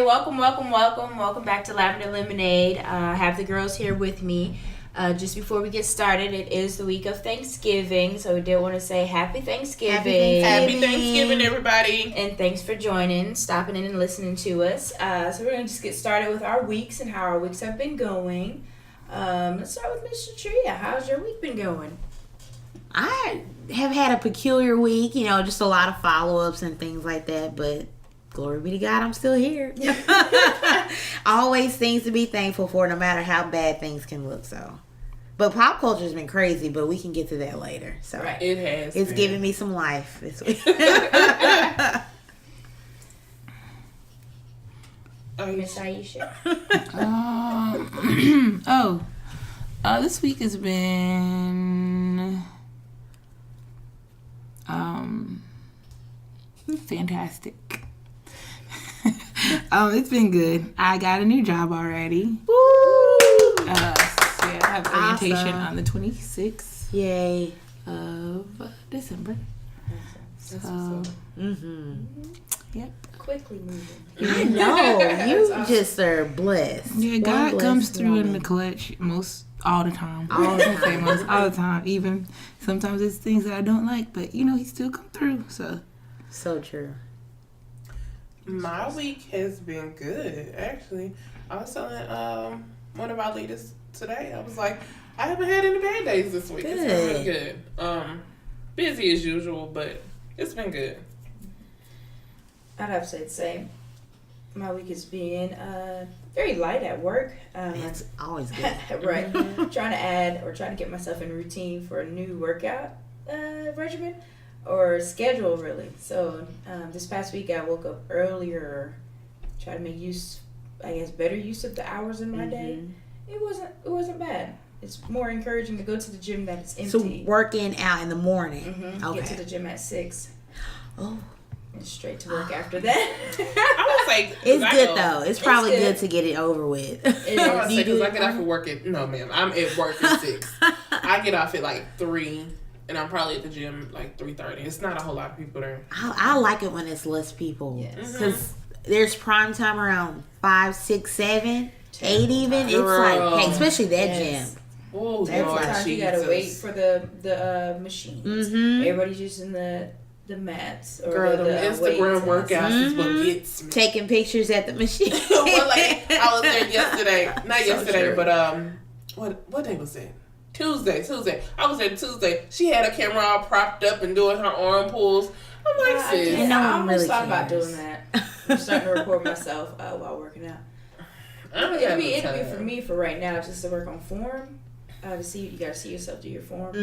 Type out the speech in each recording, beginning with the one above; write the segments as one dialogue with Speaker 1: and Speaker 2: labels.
Speaker 1: welcome back to Lavender Lemonade. I have the girls here with me. Just before we get started, it is the week of Thanksgiving, so we did want to say Happy Thanksgiving.
Speaker 2: Happy Thanksgiving, everybody.
Speaker 1: And thanks for joining, stopping in and listening to us. So we're going to just get started with our weeks and how our weeks have been going. Let's start with Mr. Tria. How's your week been going?
Speaker 3: I have had a peculiar week, just a lot of follow-ups and things like that, but glory be to God, I'm still here. Always things to be thankful for, no matter how bad things can look, so. But pop culture has been crazy, but we can get to that later. So
Speaker 2: right. It has.
Speaker 3: It's giving me some life this week.
Speaker 1: Miss Aisha?
Speaker 4: This week has been fantastic. It's been good. I got a new job already.
Speaker 3: Woo!
Speaker 4: I have orientation on the 26th.
Speaker 3: Yay.
Speaker 4: Of December. Yep.
Speaker 1: Quickly moving.
Speaker 3: I know. You
Speaker 1: awesome.
Speaker 3: just are blessed.
Speaker 4: Yeah, God comes through in the clutch all the time.
Speaker 3: All the time.
Speaker 4: All the time. Even sometimes it's things that I don't like, but he still come through.
Speaker 3: So true.
Speaker 2: My week has been good, actually. I was telling one of our leaders today, I was like, I haven't had any bad days this week.
Speaker 3: Good.
Speaker 2: It's been really good. Busy as usual, but it's been good.
Speaker 1: I'd have to say the same. My week has been very light at work.
Speaker 3: It's always good.
Speaker 1: Right. Trying to get myself in routine for a new workout regimen or schedule, really. So this past week I woke up earlier, try to make better use of the hours in my day. It wasn't bad. It's more encouraging to go to the gym that it's empty.
Speaker 3: So working out in the morning. Okay.
Speaker 1: Get to the gym at 6.
Speaker 3: Oh.
Speaker 1: And straight to work after that.
Speaker 2: I would say
Speaker 3: it's good though. It's probably good to get it over with.
Speaker 2: I would say because I get off of work no ma'am, I'm at work at 6. I get off at like 3, and I'm probably at the gym like 3:30. It's not a whole lot of people there.
Speaker 3: I like it when it's less people.
Speaker 1: Yes.
Speaker 3: Because there's prime time around 5, 6, 7, 8 even. It's like, hey, especially that gym.
Speaker 2: Oh,
Speaker 1: sometimes you gotta wait for the machines. Everybody's using the mats or the
Speaker 2: Instagram workouts is what gets me.
Speaker 3: Taking pictures at the machine.
Speaker 2: Well, like, I was there yesterday. Not
Speaker 1: So
Speaker 2: yesterday,
Speaker 1: true.
Speaker 2: but what day was that? Tuesday. I was there Tuesday. She had her camera all propped up and doing her arm pulls. I'm like, sis.
Speaker 3: And no one
Speaker 1: I almost
Speaker 3: really
Speaker 1: thought about
Speaker 3: cares.
Speaker 1: doing that. I'm starting to record myself while working out. It'd be for me for right now just to work on form. You gotta see yourself do your form,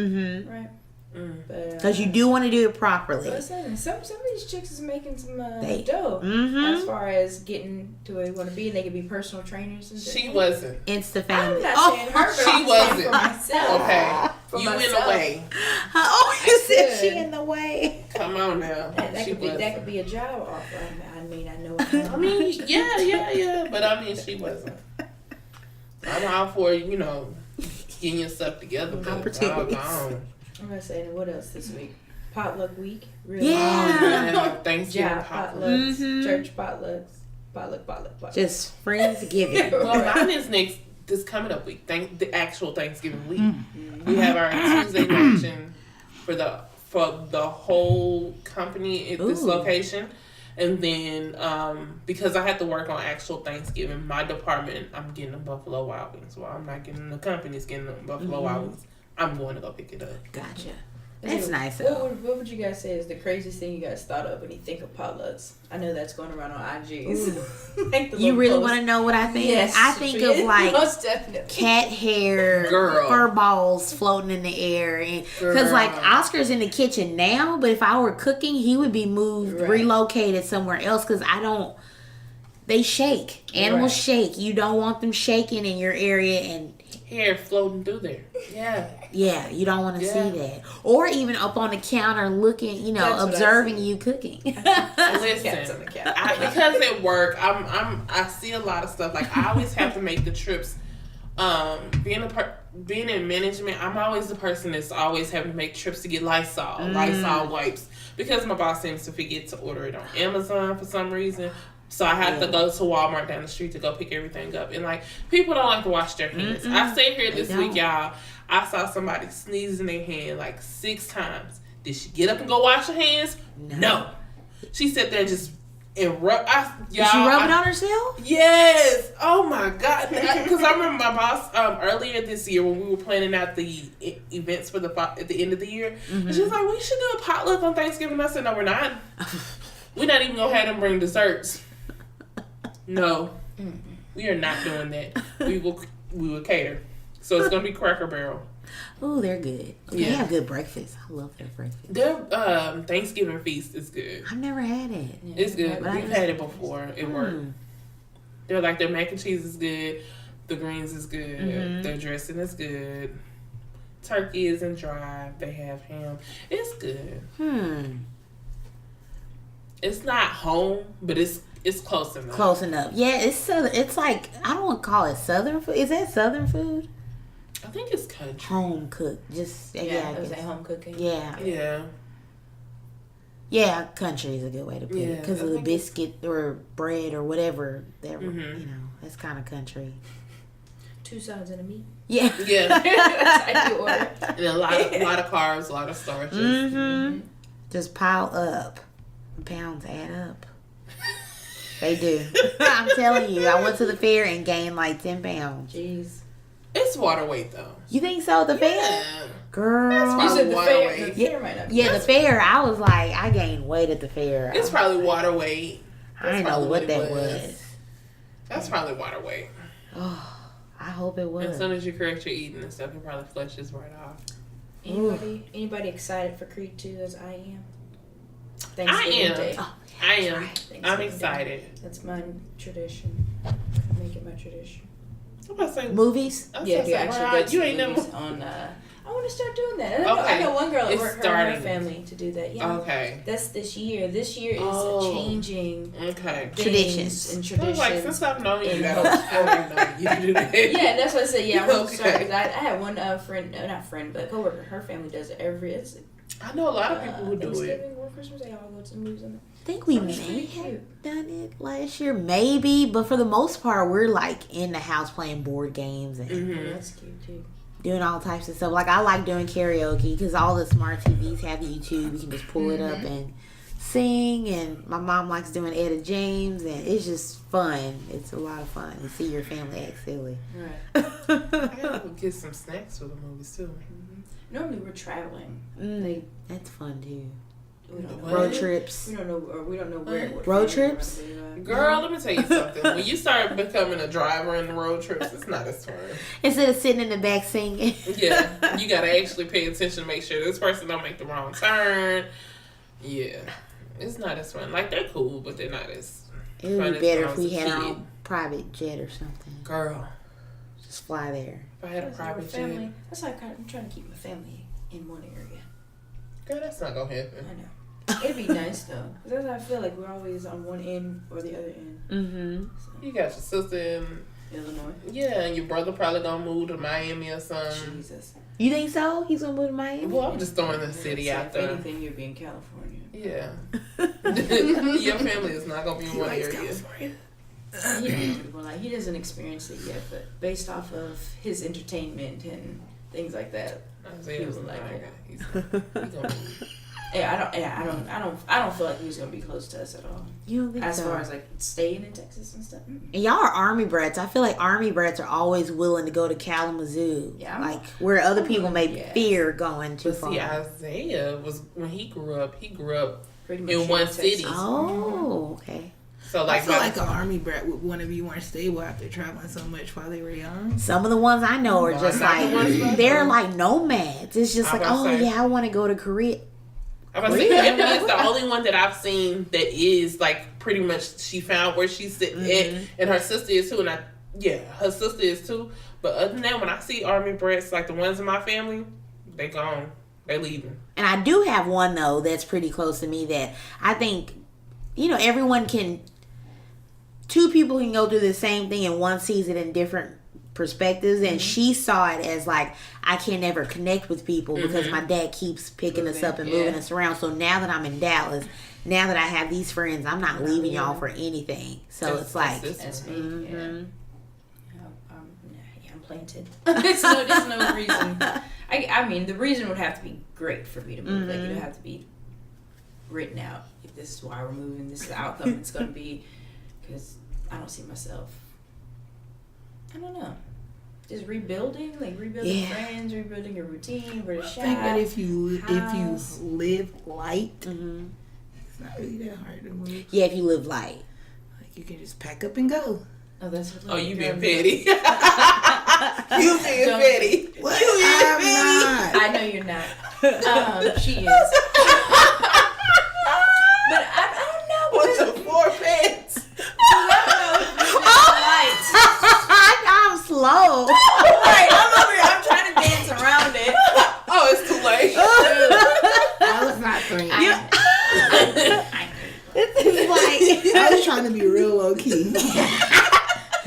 Speaker 1: right?
Speaker 3: Because you do want to do it properly.
Speaker 1: Listen, some of these chicks is making some dough as far as getting to where they want to be, and they can be personal trainers. And
Speaker 2: She wasn't.
Speaker 3: Insta family.
Speaker 1: I'm not saying her, but
Speaker 2: she
Speaker 1: I'm saying
Speaker 2: wasn't.
Speaker 1: for myself.
Speaker 2: Okay,
Speaker 1: For
Speaker 2: you
Speaker 1: myself.
Speaker 2: in the way.
Speaker 3: Oh, you said
Speaker 1: Good.
Speaker 3: she in the way.
Speaker 2: Come on now.
Speaker 1: That
Speaker 2: She
Speaker 1: could be a job offer. I know.
Speaker 2: I mean, yeah, but I mean, she wasn't. I'm out for getting yourself together. But
Speaker 3: Opportunities.
Speaker 1: I'm gonna say, what else this week? Potluck week. Really?
Speaker 3: Yeah.
Speaker 2: Thanksgiving
Speaker 1: Job potlucks, church potlucks, potluck.
Speaker 3: Just Friendsgiving.
Speaker 2: Well, mine is this coming up week. The actual Thanksgiving week. We have our Tuesday luncheon for the whole company at this location. And then, because I had to work on actual Thanksgiving, my department, I'm getting a Buffalo Wild Wings. Well, I'm not getting the company's getting the Buffalo Wild Wings. I'm going to go pick it up.
Speaker 3: Gotcha. That's nice.
Speaker 1: What would you guys say is the craziest thing you guys thought of when you think of potlucks? I know that's going around on IGs. Like
Speaker 3: you really want to know what I think?
Speaker 1: Yes,
Speaker 3: I think of like
Speaker 1: most definitely.
Speaker 3: cat hair, fur balls floating in the air, and because like Oscar's in the kitchen now, but if I were cooking, he would be moved, relocated somewhere else because they shake. Animals shake. You don't want them shaking in your area and
Speaker 2: hair floating through there.
Speaker 3: Yeah, you don't want to see that. Or even up on the counter looking, observing you cooking.
Speaker 2: Listen, because at work, I see a lot of stuff. Like, I always have to make the trips. Being in management, I'm always the person that's always having to make trips to get Lysol wipes. Because my boss seems to forget to order it on Amazon for some reason. So I have to go to Walmart down the street to go pick everything up. And, like, people don't like to wash their hands. I stayed here this week, y'all. I saw somebody sneeze in their hand like 6 times. Did she get up and go wash her hands? No. She sat there and just rub.
Speaker 3: Did she rub it on herself?
Speaker 2: Yes. Oh, my God. Because I remember my boss earlier this year when we were planning out the events for at the end of the year. And she was like, we should do a potluck on Thanksgiving. I said, no, we're not. We're not even going to have them bring desserts. No, we are not doing that. We will cater. So it's gonna be Cracker Barrel.
Speaker 3: Oh, they're good. They have good breakfast. I love their breakfast.
Speaker 2: Their Thanksgiving feast is good.
Speaker 3: I've never had it.
Speaker 2: It's good. We've had it before. It worked. They're like their mac and cheese is good. The greens is good. Their dressing is good. Turkey isn't dry. They have ham. It's good. It's not home, but it's close enough.
Speaker 3: Close enough. Yeah, it's southern. It's like, I don't want to call it southern food. Is that southern food?
Speaker 2: I think it's country.
Speaker 3: Home cooked. Just
Speaker 1: I was like home cooking.
Speaker 3: Yeah. Yeah, country is a good way to put it. Because of the biscuit or bread or whatever. That, you know, that's kind of country.
Speaker 1: 2 sides and a meat.
Speaker 3: Yeah.
Speaker 2: Yeah.
Speaker 1: That's how you order.
Speaker 2: And a lot of carbs, a lot of starches.
Speaker 3: Just pile up. Pounds add up. They do. I'm telling you, I went to the fair and gained like 10 pounds.
Speaker 1: Jeez.
Speaker 2: It's water weight though.
Speaker 3: You think so? The fair? Girl.
Speaker 1: You said the
Speaker 2: water
Speaker 1: fair.
Speaker 2: weight.
Speaker 1: The fair might not be.
Speaker 3: Yeah, the fair. I was like, I gained weight at the fair.
Speaker 2: It's probably water weight.
Speaker 3: I didn't know what that was.
Speaker 2: That's probably water weight.
Speaker 3: Oh, I hope it was.
Speaker 2: As soon as you correct your eating and stuff, it probably flushes right off.
Speaker 1: Anybody excited for Creed 2 as I am?
Speaker 2: I am.
Speaker 1: Day.
Speaker 3: Oh,
Speaker 2: I am.
Speaker 1: Thanksgiving
Speaker 2: I'm
Speaker 1: Day.
Speaker 2: excited.
Speaker 1: That's my tradition. Make it my tradition.
Speaker 2: I'm about to say
Speaker 3: Movies?
Speaker 1: Yeah, you actually go to
Speaker 2: you ain't never.
Speaker 1: movies on. I want to start doing that.
Speaker 2: Okay.
Speaker 1: I know one girl at
Speaker 2: It's
Speaker 1: work, her and
Speaker 2: starting.
Speaker 1: her family to do that. Yeah.
Speaker 2: Okay.
Speaker 1: That's this year. This year is changing
Speaker 2: Okay.
Speaker 3: Traditions.
Speaker 1: and
Speaker 2: I was
Speaker 1: traditions.
Speaker 2: like, since I've known you,
Speaker 1: in
Speaker 2: I already know you to do that.
Speaker 1: Yeah, that's what I said. Yeah, I want to start.
Speaker 2: Okay.
Speaker 1: 'Cause I had one friend, not friend, but coworker. Her family does it it's
Speaker 2: I know a lot of people who do it.
Speaker 1: Thanksgiving or Christmas. They all go to the movies.
Speaker 3: I think we
Speaker 1: Sounds
Speaker 3: may
Speaker 1: pretty
Speaker 3: have
Speaker 1: cute.
Speaker 3: done it last year. Maybe. But for the most part, we're like in the house playing board games and
Speaker 1: That's cute too.
Speaker 3: doing all types of stuff. Like, I like doing karaoke because all the smart TVs have YouTube. You can just pull it up and sing. And my mom likes doing Etta James. And it's just fun. It's a lot of fun to see your family act silly.
Speaker 1: Right.
Speaker 2: I gotta get some snacks for the movies too.
Speaker 1: Normally we're traveling.
Speaker 3: That's fun too.
Speaker 1: We don't know.
Speaker 3: Road trips.
Speaker 1: We don't know, or we don't know where. what
Speaker 3: Road
Speaker 1: family we're
Speaker 3: trips?
Speaker 1: gonna be,
Speaker 2: Girl, let me tell you something. When you start becoming a driver in the road trips, it's not as fun.
Speaker 3: Instead of sitting in the back singing.
Speaker 2: Yeah, you gotta actually pay attention to make sure this person don't make the wrong turn. Yeah, it's not as fun. Like, they're cool, but they're not as
Speaker 3: It would
Speaker 2: fun
Speaker 3: be
Speaker 2: as
Speaker 3: better
Speaker 2: when I
Speaker 3: if
Speaker 2: was
Speaker 3: we
Speaker 2: a
Speaker 3: had our
Speaker 2: kid.
Speaker 3: own private jet or something.
Speaker 2: Girl,
Speaker 3: Just fly there.
Speaker 2: if I had a
Speaker 1: That's our
Speaker 2: private
Speaker 1: family.
Speaker 2: jet,
Speaker 1: That's like I'm trying to keep my family in one area.
Speaker 2: girl, that's not gonna happen.
Speaker 1: I know. It'd be nice though, because that's how I feel like we're always on one end or the other end.
Speaker 3: Mm-hmm.
Speaker 1: So,
Speaker 2: You got your sister in,
Speaker 1: Illinois.
Speaker 2: yeah, and your brother probably gonna move to Miami or something.
Speaker 1: Jesus.
Speaker 3: You think so? He's gonna move to Miami?
Speaker 2: Well, I'm just throwing the city
Speaker 1: So
Speaker 2: out
Speaker 1: if
Speaker 2: there.
Speaker 1: anything, you'd be in California.
Speaker 2: Yeah. Your family is not gonna be in one area.
Speaker 1: Well, like, he doesn't experience it yet, but based off of his entertainment and things like that,
Speaker 2: Isaiah was
Speaker 1: People like
Speaker 2: like,
Speaker 1: it.
Speaker 2: he's gonna move.
Speaker 1: I don't feel like he's gonna be close to us at all.
Speaker 3: You don't think
Speaker 1: As
Speaker 3: so?
Speaker 1: far as like staying in Texas and stuff. Mm-mm.
Speaker 3: And y'all are Army brats. I feel like Army brats are always willing to go to Kalamazoo.
Speaker 1: Yeah,
Speaker 3: like where other people may
Speaker 1: yeah.
Speaker 3: fear going too
Speaker 2: But
Speaker 3: far.
Speaker 2: see, Isaiah was when he grew up
Speaker 1: Pretty much
Speaker 2: in
Speaker 1: here
Speaker 2: one
Speaker 1: Texas.
Speaker 2: city.
Speaker 3: Oh, okay.
Speaker 2: So
Speaker 4: I
Speaker 2: like,
Speaker 4: feel
Speaker 2: by
Speaker 4: like
Speaker 2: the
Speaker 4: an
Speaker 2: time-
Speaker 4: army brat would want to be more stable after traveling so much while they were young.
Speaker 3: Some of the ones I know are
Speaker 2: No,
Speaker 3: just
Speaker 2: not the ones
Speaker 3: like
Speaker 2: I
Speaker 3: they're
Speaker 2: know.
Speaker 3: like nomads. It's just
Speaker 2: I'm
Speaker 3: like,
Speaker 2: about to
Speaker 3: oh
Speaker 2: say.
Speaker 3: yeah, I want to go to Korea.
Speaker 2: I'm about to say, Emily is the only one that I've seen that is like pretty much she found where she's sitting at, and her sister is too. And her sister is too. But other than that, when I see army brats like the ones in my family, they gone, they leaving.
Speaker 3: And I do have one though that's pretty close to me that I think, everyone can. Two people can go through the same thing in one season in different perspectives, and she saw it as like, I can never connect with people because my dad keeps picking us up and moving us around. So now that I'm in Dallas, now that I have these friends, I'm not leaving y'all for anything. So it's like,
Speaker 1: that's me. I'm planted. there's no reason. I mean, the reason would have to be great for me to move. Like, it would have to be written out. If this is why we're moving, this is the outcome it's going to be. Because I don't see myself. I don't know. Just rebuilding friends, rebuilding your routine, where to shop.
Speaker 4: I think that if you live light, it's not really that hard to move.
Speaker 3: Yeah, if you live light.
Speaker 4: Like, you can just pack up and go.
Speaker 1: Oh, that's what.
Speaker 2: Oh, you being petty.
Speaker 1: You being petty.
Speaker 4: What? I'm not.
Speaker 1: I know you're not. She is. But I don't know.
Speaker 2: What's the 4 pants?
Speaker 3: I'm slow.
Speaker 1: Right, I'm over here. I'm trying to dance around it.
Speaker 2: Oh, it's too late.
Speaker 4: I was not thinking.
Speaker 3: It's like,
Speaker 4: I was trying to be real low key.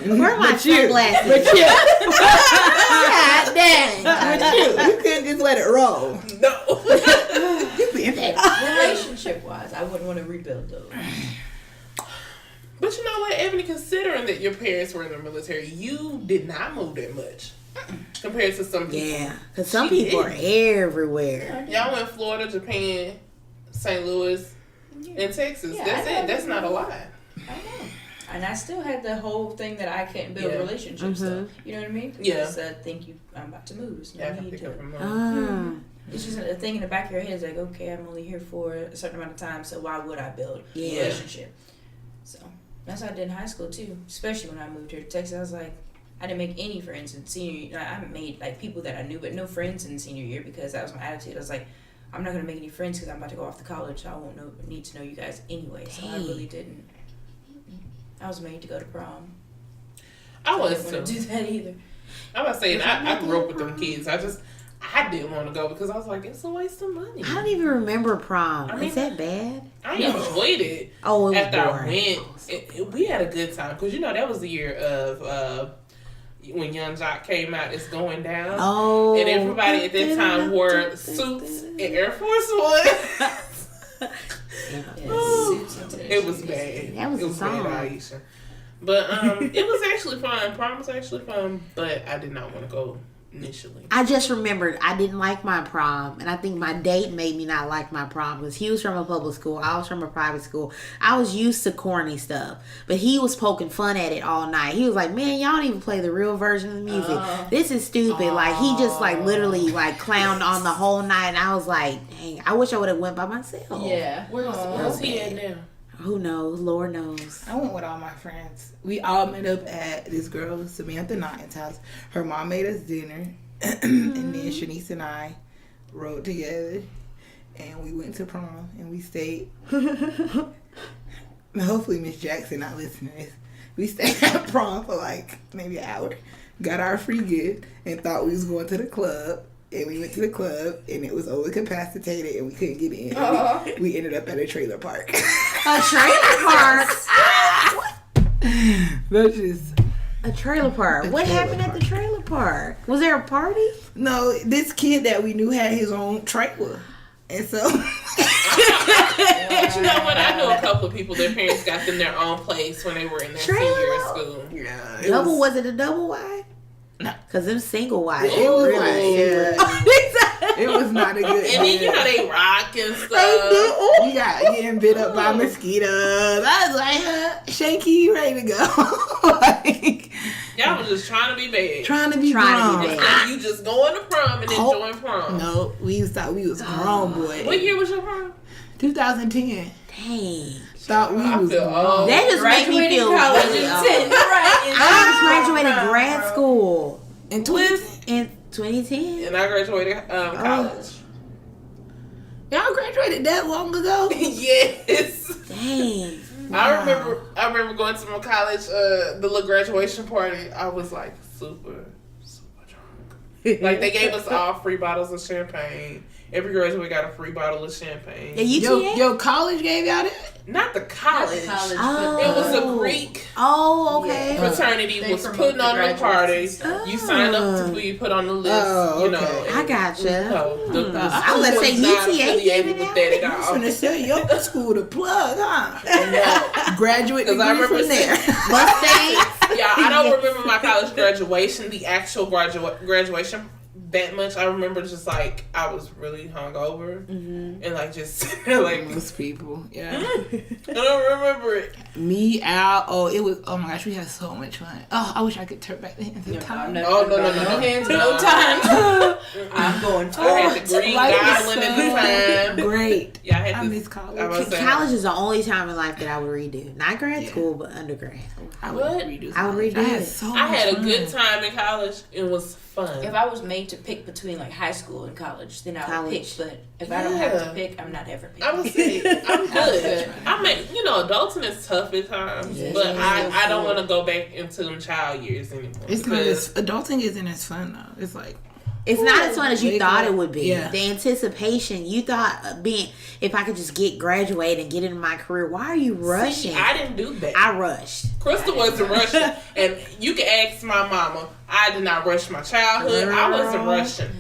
Speaker 3: where are my sunglasses?
Speaker 4: But you,
Speaker 3: God dang.
Speaker 4: but you couldn't just let it roll.
Speaker 2: No.
Speaker 4: You being petty.
Speaker 1: Relationship wise, I wouldn't want to rebuild those.
Speaker 2: But you know what, Ebony, considering that your parents were in the military, you did not move that much compared to some people.
Speaker 3: Yeah, because some people are everywhere.
Speaker 2: Y'all went Florida, Japan, St. Louis, and Texas.
Speaker 1: Yeah,
Speaker 2: That's
Speaker 1: I know.
Speaker 2: it. That's not a lie.
Speaker 1: I know. And I still had the whole thing that I couldn't build relationships. So, you know what I mean? Because I think I'm about to move. So
Speaker 2: Yeah, I
Speaker 1: no
Speaker 2: can
Speaker 1: need
Speaker 2: pick
Speaker 1: to.
Speaker 2: up from
Speaker 1: It's just a thing in the back of your head. It's like, okay, I'm only here for a certain amount of time, so why would I build a relationship? So that's what I did in high school too. Especially when I moved here to Texas, I was like, I didn't make any friends in senior year. I made like people that I knew, but no friends in senior year because that was my attitude. I was like, I'm not gonna make any friends because I'm about to go off to college, so I won't need to know you guys anyway. So I really didn't. I was made to go to prom.
Speaker 2: I was
Speaker 1: didn't want to do that either.
Speaker 2: I was saying, I grew up with them kids. I didn't want to go because I was like, it's a waste of money.
Speaker 3: I don't even remember prom.
Speaker 2: I mean,
Speaker 3: Is that bad?
Speaker 2: I enjoyed it.
Speaker 3: Oh, it was
Speaker 2: after
Speaker 3: boring.
Speaker 2: I went, we had a good time because that was the year of when Young Jock came out. It's going down.
Speaker 3: Oh,
Speaker 2: and everybody at that time wore suits and Air Force One. It was bad.
Speaker 3: That was
Speaker 2: it
Speaker 3: a
Speaker 2: was
Speaker 3: song.
Speaker 2: bad, Aisha. But it was actually fun. Prom was actually fun, but I did not want to go initially.
Speaker 3: I just remembered I didn't like my prom, and I think my date made me not like my prom because he was from a public school, I was from a private school. I was used to corny stuff, but he was poking fun at it all night. He was like, "Man, y'all don't even play the real version of the music. This is stupid." Like he just like literally like clowned on the whole night, and I was like, "Dang, I wish I would have went by myself."
Speaker 1: Yeah.
Speaker 2: Where's he at now?
Speaker 3: Who knows? Lord knows.
Speaker 4: I went with all my friends. We all met up at this girl, Samantha Notting's house. Her mom made us dinner. And then Shanice and I rode together. And we went to prom. And we stayed. Hopefully Miss Jackson not listening to this. We stayed at prom for like maybe an hour. Got our free gift. And thought we was going to the club. And we went to the club, and it was overcapacitated, and we couldn't get in. We ended up at a trailer park.
Speaker 3: A trailer park?
Speaker 4: That's just...
Speaker 3: A trailer park. What happened at the trailer park? Was there a party?
Speaker 4: No, this kid that we knew had his own trailer. And so...
Speaker 2: But you know what? I know a couple of people, their parents got them their own place when they were in their senior year of school.
Speaker 4: Yeah.
Speaker 3: Was it a double wide?
Speaker 4: No.
Speaker 3: Because them single wide.
Speaker 4: It was
Speaker 3: really
Speaker 4: like,
Speaker 3: good.
Speaker 4: it was not a good
Speaker 2: And then, they rock and stuff.
Speaker 4: We got getting bit up by mosquitoes. I was like, Shaky, you ready to go? Like,
Speaker 2: Y'all was just trying to be bad.
Speaker 4: trying to be
Speaker 3: Trying to be
Speaker 4: grown.
Speaker 3: bad.
Speaker 2: You just going to prom and enjoying prom.
Speaker 4: No, we thought we was grown, boy.
Speaker 2: What year was your prom?
Speaker 4: 2010.
Speaker 3: Dang.
Speaker 4: Thought we
Speaker 2: I
Speaker 4: was
Speaker 2: feel
Speaker 4: grown.
Speaker 2: old.
Speaker 3: That just made me feel
Speaker 1: college
Speaker 3: really
Speaker 1: in
Speaker 3: old.
Speaker 1: 10. Right.
Speaker 3: I graduated grad school
Speaker 4: In 2010.
Speaker 3: in 2010.
Speaker 2: And I graduated college.
Speaker 4: Y'all graduated that long ago?
Speaker 2: Yes.
Speaker 3: Dang.
Speaker 2: I remember going to my college, the little graduation party. I was like super drunk. Like they gave us all free bottles of champagne. Every graduate got a free bottle of champagne.
Speaker 3: Yeah, UTA?
Speaker 4: Your college gave y'all that?
Speaker 2: Not the college.
Speaker 3: Oh.
Speaker 2: It was a Greek
Speaker 3: Oh, okay.
Speaker 2: fraternity
Speaker 1: They
Speaker 2: was
Speaker 1: promote
Speaker 2: putting
Speaker 1: the
Speaker 2: on the
Speaker 1: graduates
Speaker 2: parties.
Speaker 1: and
Speaker 3: stuff.
Speaker 2: You signed up to be put on the list.
Speaker 4: Oh,
Speaker 2: You know,
Speaker 4: okay.
Speaker 3: I gotcha.
Speaker 2: the
Speaker 3: I was gonna say
Speaker 2: was not
Speaker 3: UTA
Speaker 2: affiliated
Speaker 3: giving
Speaker 2: with
Speaker 3: out?
Speaker 2: that at
Speaker 4: I was
Speaker 2: all.
Speaker 4: gonna say your school to plug, huh? Graduate
Speaker 2: 'Cause I
Speaker 4: degree
Speaker 2: remember
Speaker 4: from there.
Speaker 3: Mustangs.
Speaker 2: Yeah, I don't remember my college graduation, the actual graduation that much. I remember just like I was really hungover and like just like
Speaker 4: Most people, yeah.
Speaker 2: I don't remember it.
Speaker 4: Me, Al, oh my gosh, we had so much fun. Oh, I wish I could turn back the hands of time.
Speaker 2: Oh no
Speaker 1: hands,
Speaker 2: no.
Speaker 1: no time. I'm going to
Speaker 2: I had the green
Speaker 4: Life was
Speaker 2: goblin at the time.
Speaker 4: Great.
Speaker 2: Yeah, I had
Speaker 4: I
Speaker 2: this,
Speaker 4: miss college.
Speaker 2: I was saying,
Speaker 3: College is the only time in life that I would redo. Not grad school, but undergrad.
Speaker 4: I
Speaker 2: What?
Speaker 4: would redo.
Speaker 3: I would
Speaker 4: college.
Speaker 3: redo
Speaker 4: I had
Speaker 3: it.
Speaker 4: so
Speaker 2: I had
Speaker 4: much
Speaker 2: a good
Speaker 4: fun.
Speaker 2: time in college. It was fun.
Speaker 1: If I was made to pick between like high school and college, then I would pick.
Speaker 3: College.
Speaker 1: But if I don't have
Speaker 2: Yeah.
Speaker 1: to pick, I'm not ever picking.
Speaker 2: I would say I'm good. I mean, adulting is tough at times,
Speaker 3: Yeah.
Speaker 2: but I don't want to go back into them child years anymore.
Speaker 4: It's not as adulting isn't as fun though. It's like
Speaker 3: It's not as fun as you
Speaker 4: wake
Speaker 3: thought
Speaker 4: up.
Speaker 3: it would be.
Speaker 4: Yeah.
Speaker 3: The anticipation, you thought if I could just get graduated and get into my career, why are you rushing?
Speaker 2: See, I didn't do that.
Speaker 3: I rushed.
Speaker 2: Crystal wasn't rushing, and you can ask my mama. I did not rush my childhood. I wasn't rushing.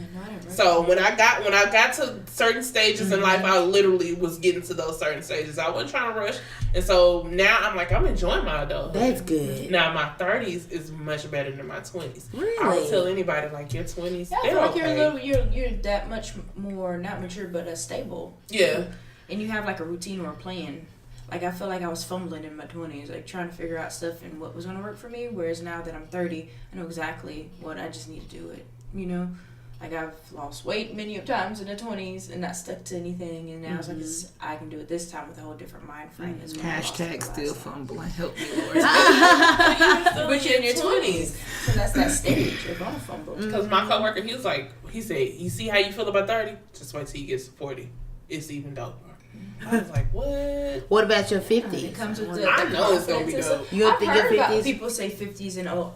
Speaker 2: So when I got to certain stages in life, I literally was getting to those certain stages. I wasn't trying to rush, and so now I'm like I'm enjoying my adulthood.
Speaker 3: That's good.
Speaker 2: Now my 30s is much better than my 20s.
Speaker 3: Really?
Speaker 2: I would tell anybody like your 20s,
Speaker 1: Yeah, I
Speaker 2: they're
Speaker 1: feel like
Speaker 2: okay.
Speaker 1: you're that much more not mature but stable.
Speaker 2: Yeah.
Speaker 1: And you have like a routine or a plan. Like I feel like I was fumbling in my 20s, like trying to figure out stuff and what was gonna work for me. Whereas now that I'm 30, I know exactly what I just need to do it. You know, like I've lost weight many of times in the 20s and not stuck to anything. And now it's like I can do it this time with a whole different mind frame. As well.
Speaker 4: hashtag still fumbling. Help me, Lord.
Speaker 2: But you're in your 20s.
Speaker 1: So that's that stage. You're gonna fumble.
Speaker 2: Because my coworker, he said, you see how you feel about 30? Just wait till you get to 40. It's even doper. I was like, what?
Speaker 3: What about your
Speaker 1: It
Speaker 3: 50s?
Speaker 1: comes with the
Speaker 2: I know it's gonna be
Speaker 1: confidence and
Speaker 2: dope.
Speaker 1: stuff.
Speaker 3: You don't
Speaker 1: I've
Speaker 3: think
Speaker 1: heard
Speaker 3: your
Speaker 1: about
Speaker 3: 50s?
Speaker 1: people say 50s and over.